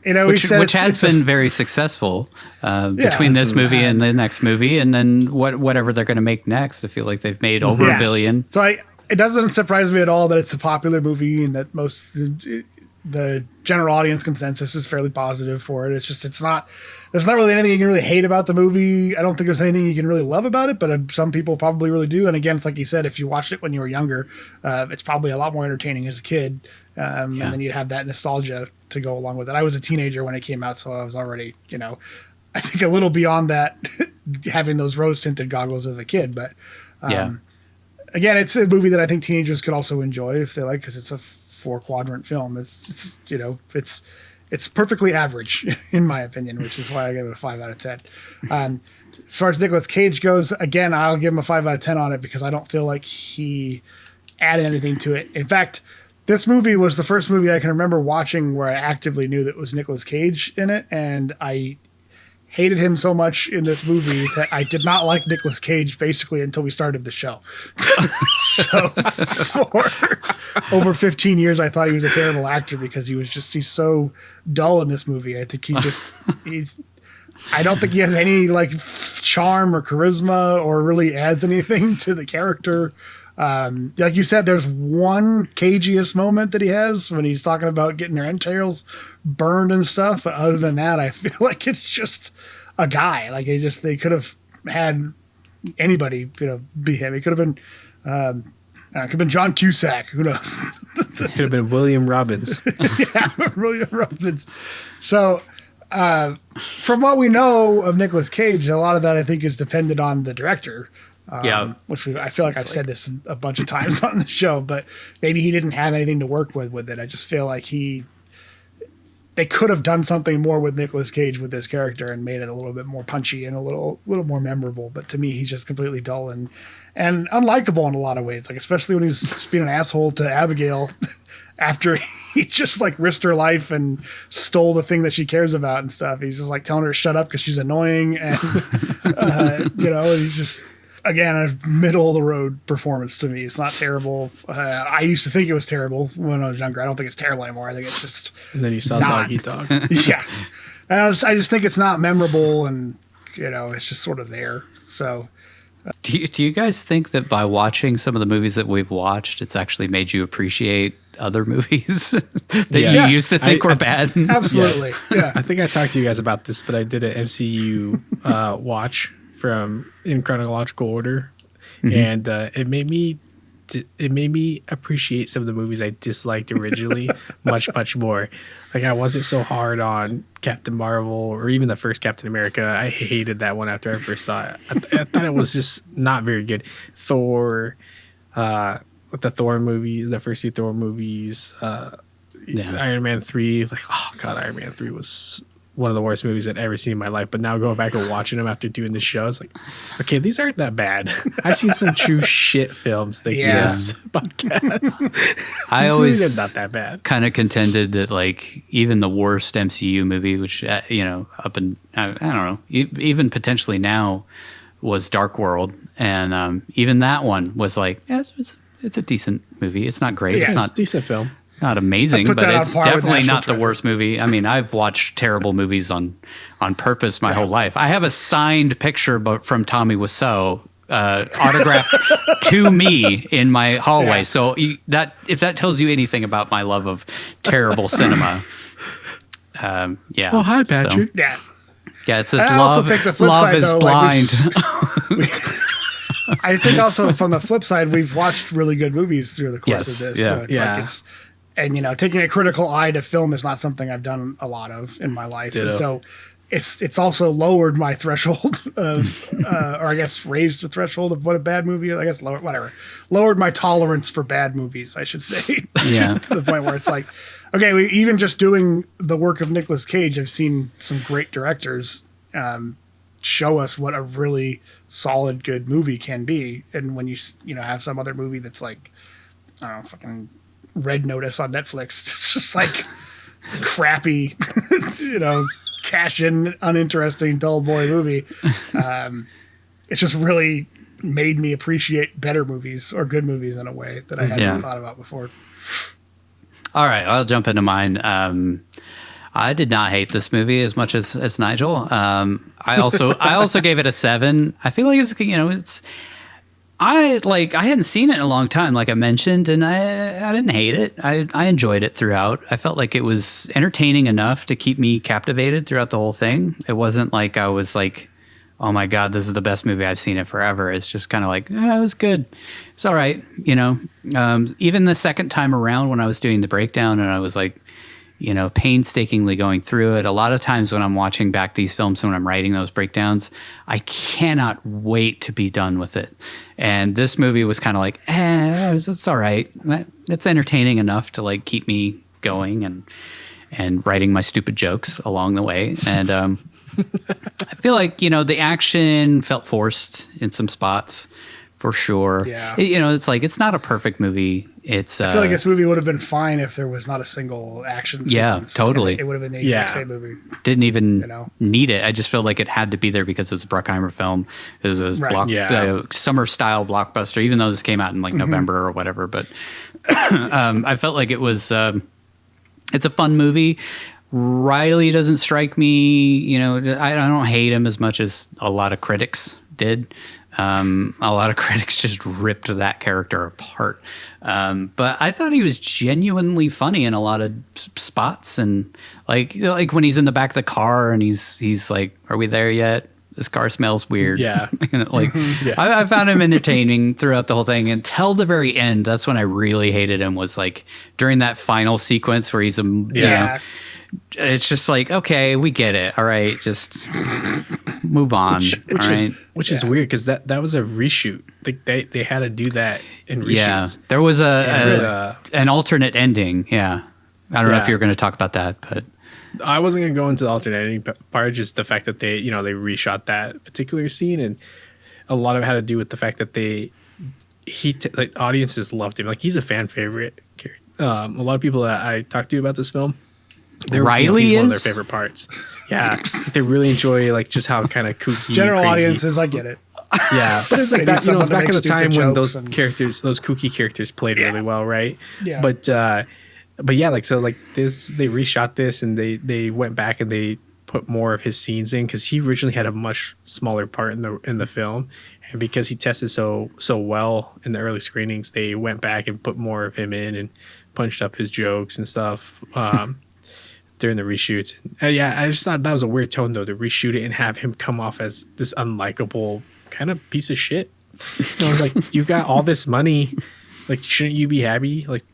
which has been very successful between this movie and the next movie, and then whatever they're going to make next. I feel like they've made over $1 billion. So it doesn't surprise me at all that it's a popular movie and that the general audience consensus is fairly positive for it. There's not really anything you can really hate about the movie. I don't think there's anything you can really love about it, but some people probably really do. And again, it's like you said, if you watched it when you were younger, it's probably a lot more entertaining as a kid. And then you'd have that nostalgia to go along with it. I was a teenager when it came out, so I was already, I think a little beyond that, having those rose tinted goggles as a kid. But again, it's a movie that I think teenagers could also enjoy if they like, because it's a 4-quadrant film. It's perfectly average in my opinion, which is why I gave it a 5 out of 10. As far as Nicolas Cage goes, again, I'll give him a 5 out of 10 on it because I don't feel like he added anything to it. In fact, this movie was the first movie I can remember watching where I actively knew that it was Nicolas Cage in it, and I hated him so much in this movie that I did not like Nicolas Cage basically until we started the show. So for over 15 years, I thought he was a terrible actor because he's so dull in this movie. I think I don't think he has any like charm or charisma or really adds anything to the character. Like you said, there's one Cagiest moment that he has when he's talking about getting their entrails burned and stuff. But other than that, I feel like it's just a guy. Like they could have had anybody, be him. It could have been John Cusack. Who knows? Could have been William Robbins. Yeah, William Robbins. So, from what we know of Nicolas Cage, a lot of that I think is dependent on the director. Which I feel like I've said this a bunch of times on the show, but maybe he didn't have anything to work with it. I just feel like they could have done something more with Nicolas Cage with this character and made it a little bit more punchy and a little more memorable. But to me, he's just completely dull and unlikable in a lot of ways. Like especially when he's being an asshole to Abigail after he just like risked her life and stole the thing that she cares about and stuff. He's just like telling her to shut up because she's annoying and he's just. Again, a middle of the road performance to me. It's not terrible. I used to think it was terrible when I was younger. I don't think it's terrible anymore. I think it's just. And then you saw Dog Eat Dog. Yeah, and I just think it's not memorable, and it's just sort of there. So do you guys think that by watching some of the movies that we've watched, it's actually made you appreciate other movies that you used to think were bad? Absolutely. Yes. Yeah. I think I talked to you guys about this, but I did an MCU watch in chronological order, and it made me appreciate some of the movies I disliked originally much more. Like, I wasn't so hard on Captain Marvel or even the first Captain America. I hated that one after I first saw it. I thought it was just not very good. Thor, the Thor movies, the first two Thor movies, Iron Man 3. Like, oh God, Iron Man 3 was one of the worst movies I'd ever seen in my life. But now going back and watching them after doing the show, it's like, okay, these aren't that bad. I've seen some true shit films thanks to this podcast. I always not that bad. Kind of contended that like even the worst MCU movie, which up and I don't know, even potentially now, was Dark World, and even that one was like, it's a decent movie. It's not great. Yeah, it's not a decent film. Not amazing, put but that on it's par with definitely National not the worst movie. I mean, I've watched terrible movies on purpose my whole life. I have a signed picture from Tommy Wiseau autographed to me in my hallway. Yeah. So if that tells you anything about my love of terrible cinema, yeah. Oh, hi, Patrick. So, yeah, it says I also love. think the flip Love side, is though, blind. I think also from the flip side, we've watched really good movies through the course of this. Yeah. So it's like and taking a critical eye to film is not something I've done a lot of in my life. Ditto. And so it's also lowered my threshold of, or I guess raised the threshold of what a bad movie is. I guess lowered my tolerance for bad movies, I should say. Yeah. To the point where it's like, okay, even just doing the work of Nicolas Cage, I've seen some great directors show us what a really solid, good movie can be. And when you have some other movie that's like, I don't know, fucking Red Notice on Netflix, it's just like crappy, cash in, uninteresting, dull boy movie. It's just really made me appreciate better movies or good movies in a way that I hadn't thought about before. All right, I'll jump into mine. I did not hate this movie as much as Nigel. I also gave it a 7. I feel like I hadn't seen it in a long time, like I mentioned, and I didn't hate it. I enjoyed it throughout. I felt like it was entertaining enough to keep me captivated throughout the whole thing. It wasn't like I was like, oh my God, this is the best movie I've seen in forever. It's just kind of like, it was good. It's all right. Even the second time around when I was doing the breakdown and I was like, painstakingly going through it. A lot of times when I'm watching back these films, when I'm writing those breakdowns, I cannot wait to be done with it. And this movie was kind of like, it's all right. It's entertaining enough to like keep me going and writing my stupid jokes along the way. And I feel like, the action felt forced in some spots for sure. Yeah. It's like, it's not a perfect movie. I feel like this movie would have been fine if there was not a single action sequence. Yeah, totally. It would have been the exact same movie. Didn't even need it. I just felt like it had to be there because it was a Bruckheimer film. It was a summer style blockbuster, even though this came out in like November or whatever. But I felt like it was. It's a fun movie. Riley doesn't strike me. I don't hate him as much as a lot of critics did. A lot of critics just ripped that character apart. But I thought he was genuinely funny in a lot of spots. And like when he's in the back of the car and he's like, are we there yet? This car smells weird. Yeah. I found him entertaining throughout the whole thing until the very end. That's when I really hated him, was like during that final sequence where he's it's just like, okay, we get it. All right, just move on. Which is weird because that was a reshoot. They had to do that in reshoots. Yeah, there was an alternate ending. Yeah, I don't know if you're going to talk about that, but I wasn't going to go into the alternate ending part. Just the fact that they reshot that particular scene, and a lot of it had to do with the fact that audiences loved him. Like, he's a fan favorite. A lot of people that I talked to about this film, Riley he's is one of their favorite parts. Yeah, they really enjoy like just how kind of kooky. General crazy. Audiences, I get it. Yeah, but it was like back, it was back at the time when those characters, those kooky characters played really well, right? Yeah. But yeah, they reshot this and they went back and they put more of his scenes in, because he originally had a much smaller part in the film, and because he tested so well in the early screenings, they went back and put more of him in and punched up his jokes and stuff during the reshoots. And yeah, I just thought that was a weird tone though, to reshoot it and have him come off as this unlikable kind of piece of shit. I was like, you got all this money, like shouldn't you be happy? Like,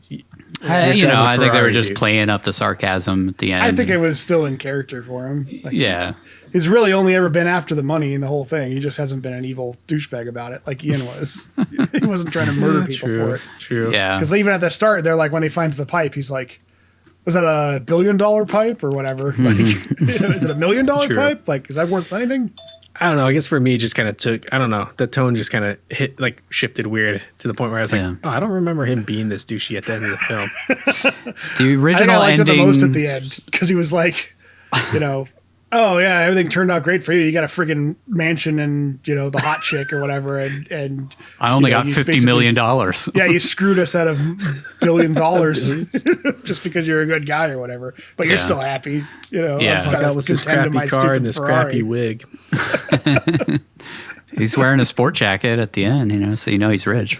I think they were just playing up the sarcasm at the end. I think it was still in character for him. Like, yeah. He's really only ever been after the money in the whole thing. He just hasn't been an evil douchebag about it like Ian was. He wasn't trying to murder people for it. True. Yeah. Because even at the start, they're like, when he finds the pipe, he's like, was that $1 billion pipe or whatever? Like, is it $1 million pipe? Like, is that worth anything? I don't know. I guess for me, it just kind of took, I don't know, the tone just kind of shifted weird to the point where I was like, oh, I don't remember him being this douchey at the end of the film. The original I liked ending. it the most at the end because he was like, oh yeah, everything turned out great for you. You got a friggin' mansion and the hot chick or whatever, and I only got $50 million. Yeah, you screwed us out of $1 billion just because you're a good guy or whatever. But you're still happy, Yeah, that was his crappy car and this crappy wig. He's wearing a sport jacket at the end, so he's rich.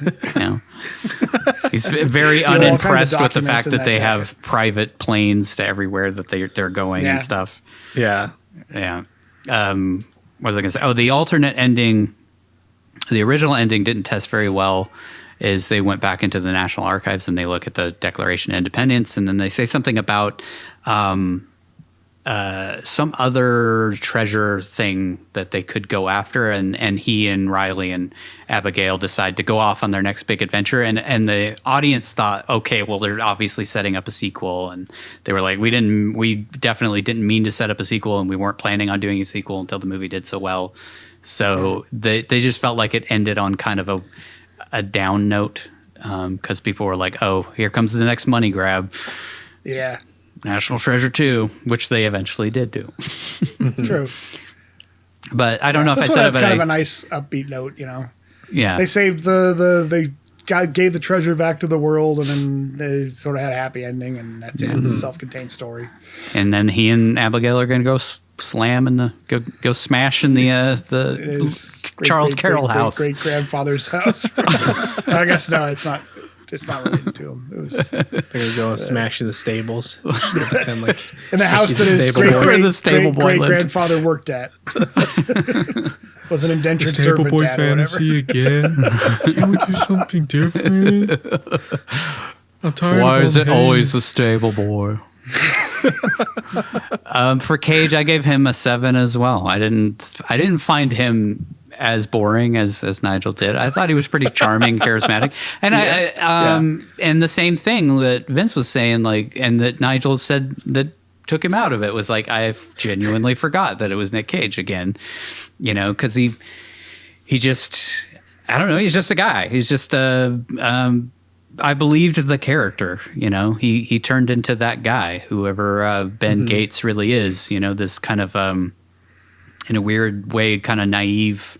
He's very unimpressed with the fact that they have private planes to everywhere that they're going and stuff. Yeah. Yeah. What was I going to say? Oh, the alternate ending, the original ending didn't test very well. Is they went back into the National Archives and they look at the Declaration of Independence, and then they say something about some other treasure thing that they could go after, and he and Riley and Abigail decide to go off on their next big adventure, and the audience thought, okay, well, they're obviously setting up a sequel, and they were like, we definitely didn't mean to set up a sequel, and we weren't planning on doing a sequel until the movie did so well. So they just felt like it ended on kind of a down note, because people were like, oh, here comes the next money grab. Yeah. National Treasure 2, which they eventually did do. True. But I don't know if I said it, but kind of a nice upbeat note, Yeah. They saved gave the treasure back to the world, and then they sort of had a happy ending, and that's it. It's a self-contained story. And then he and Abigail are going to go slam in go smash in the Charles Carroll house. Great grandfather's house. I guess no, it's not. It's not related to him. It was. They're gonna go smash in the stables. Pretend like in the house that his great grandfather worked at. Was an indentured servant boy dad fantasy again. Can we do something different? I'm tired. Why is it always the stable boy? For Cage, I gave him a 7 as well. I didn't find him as boring as Nigel did. I thought he was pretty charming, charismatic, and and the same thing that Vince was saying, and that Nigel said that took him out of it was like, I genuinely forgot that it was Nick Cage again, because he just, I don't know, he's just a guy. He's just I believed the character, he turned into that guy, whoever Ben Gates really is, this kind of in a weird way, kind of naive,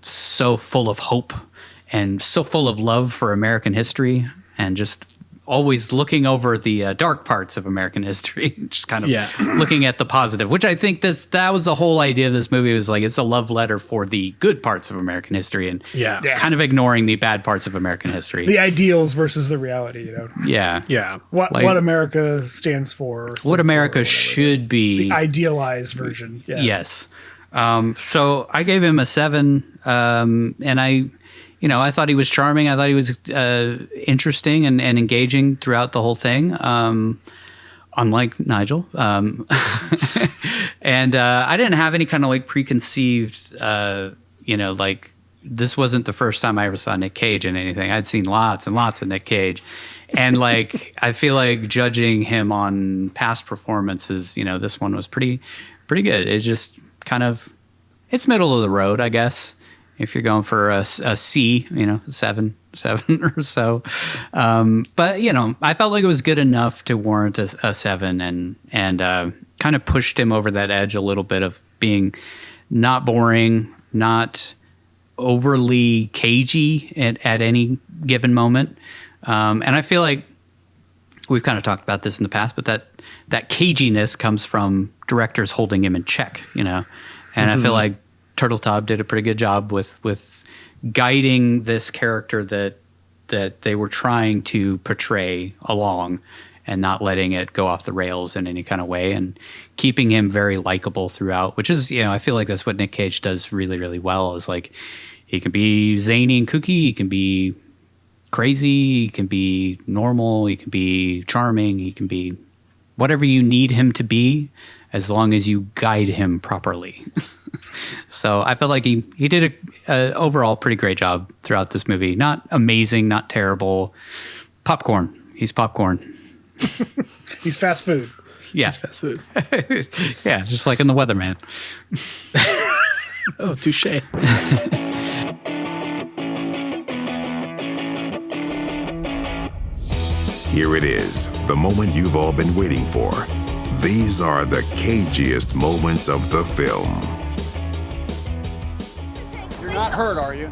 so full of hope and so full of love for American history, and just always looking over the dark parts of American history, just kind of looking at the positive, which I think that was the whole idea of this movie, was like, it's a love letter for the good parts of American history, and kind of ignoring the bad parts of American history. The ideals versus the reality, Yeah. What America stands for. What America should be. The idealized version. Yeah. Yes. So I gave him a 7, and I thought he was charming. I thought he was interesting and engaging throughout the whole thing, unlike Nigel. And I didn't have any kind of preconceived, this wasn't the first time I ever saw Nick Cage in anything. I'd seen lots and lots of Nick Cage. And I feel like judging him on past performances, this one was pretty good. It's just kind of, it's middle of the road, I guess, if you're going for a C, 7 or so. But I felt like it was good enough to warrant a 7, and kind of pushed him over that edge a little bit of being not boring, not overly cagey at any given moment. And I feel like we've kind of talked about this in the past, but that caginess comes from directors holding him in check, you know? And I feel like Turteltaub did a pretty good job with guiding this character that they were trying to portray along and not letting it go off the rails in any kind of way and keeping him very likable throughout, which is, I feel like that's what Nick Cage does really, really well, is like he can be zany and kooky, he can be crazy, he can be normal, he can be charming, he can be whatever you need him to be as long as you guide him properly. So I felt like he did a overall pretty great job throughout this movie. Not amazing, not terrible. Popcorn. He's popcorn. He's fast food. Yeah. He's fast food. Yeah, just like in The Weatherman. Oh, touche. Here it is, the moment you've all been waiting for. These are the cagiest moments of the film. You're not hurt, are you?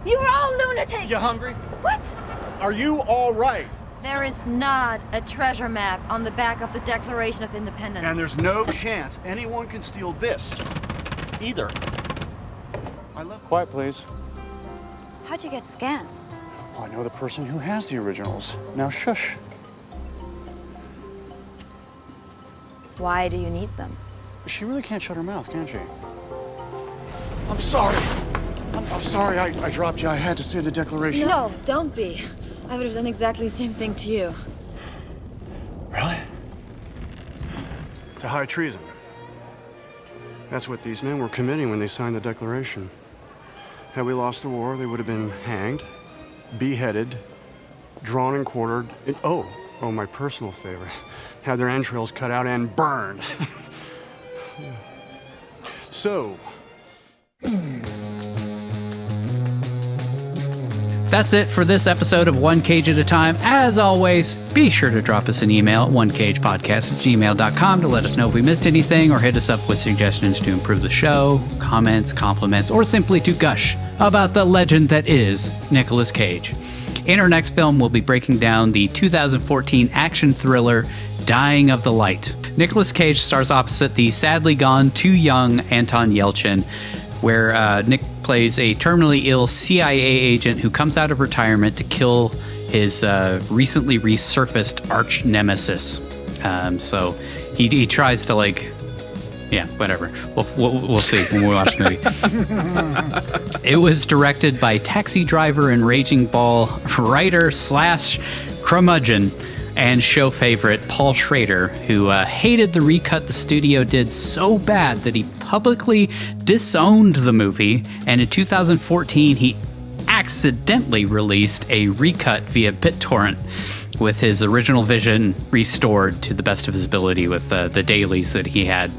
You're all lunatics! You hungry? What? Are you all right? There is not a treasure map on the back of the Declaration of Independence. And there's no chance anyone can steal this, either. Quiet, please. How'd you get scans? Well, I know the person who has the originals. Now shush. Why do you need them? She really can't shut her mouth, can she? I'm sorry. I'm sorry I dropped you. I had to say the Declaration. No, don't be. I would have done exactly the same thing to you. Really? To high treason. That's what these men were committing when they signed the Declaration. Had we lost the war, they would have been hanged, beheaded, drawn and quartered, and oh, my personal favorite, had their entrails cut out and burned. So. That's it for this episode of One Cage at a Time. As always, be sure to drop us an email at onecagepodcast@gmail.com to let us know if we missed anything or hit us up with suggestions to improve the show, comments, compliments, or simply to gush about the legend that is Nicolas Cage. In our next film, we'll be breaking down the 2014 action thriller Dying of the Light. Nicolas Cage stars opposite the sadly gone too young Anton Yelchin, where Nick plays a terminally ill CIA agent who comes out of retirement to kill his recently resurfaced arch nemesis. So he tries to whatever. We'll see when we watch the movie. It was directed by Taxi Driver and Raging Bull writer / curmudgeon and show favorite Paul Schrader, who hated the recut the studio did so bad that he publicly disowned the movie, and in 2014 he accidentally released a recut via BitTorrent with his original vision restored to the best of his ability with the dailies that he had.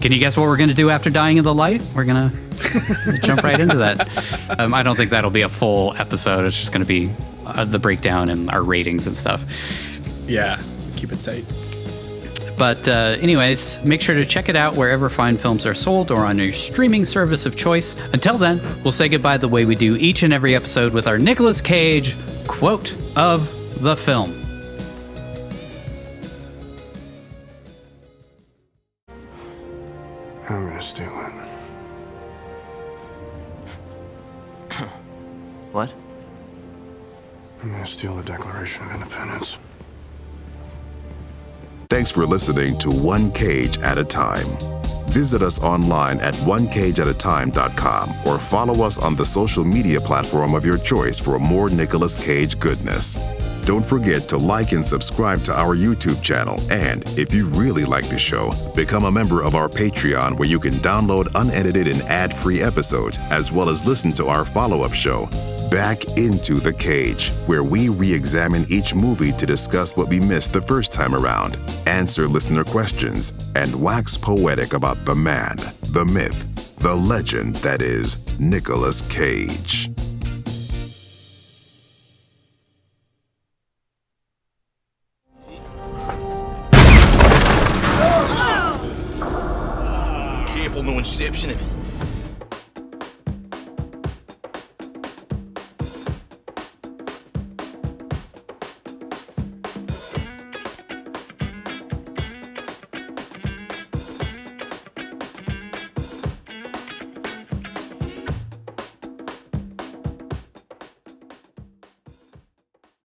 Can you guess what we're going to do after Dying of the Light? We're going to jump right into that. I don't think that'll be a full episode. It's just going to be the breakdown and our ratings and stuff. Yeah, keep it tight. But anyways, make sure to check it out wherever fine films are sold or on your streaming service of choice. Until then, we'll say goodbye the way we do each and every episode with our Nicolas Cage quote of the film. I'm gonna steal it. What? I'm gonna steal the Declaration of Independence. Thanks for listening to One Cage at a Time. Visit us online at onecageatatime.com or follow us on the social media platform of your choice for more Nicolas Cage goodness. Don't forget to like and subscribe to our YouTube channel, and if you really like the show, become a member of our Patreon where you can download unedited and ad-free episodes, as well as listen to our follow-up show, Back Into the Cage, where we re-examine each movie to discuss what we missed the first time around, answer listener questions, and wax poetic about the man, the myth, the legend that is Nicolas Cage. Careful, no inception.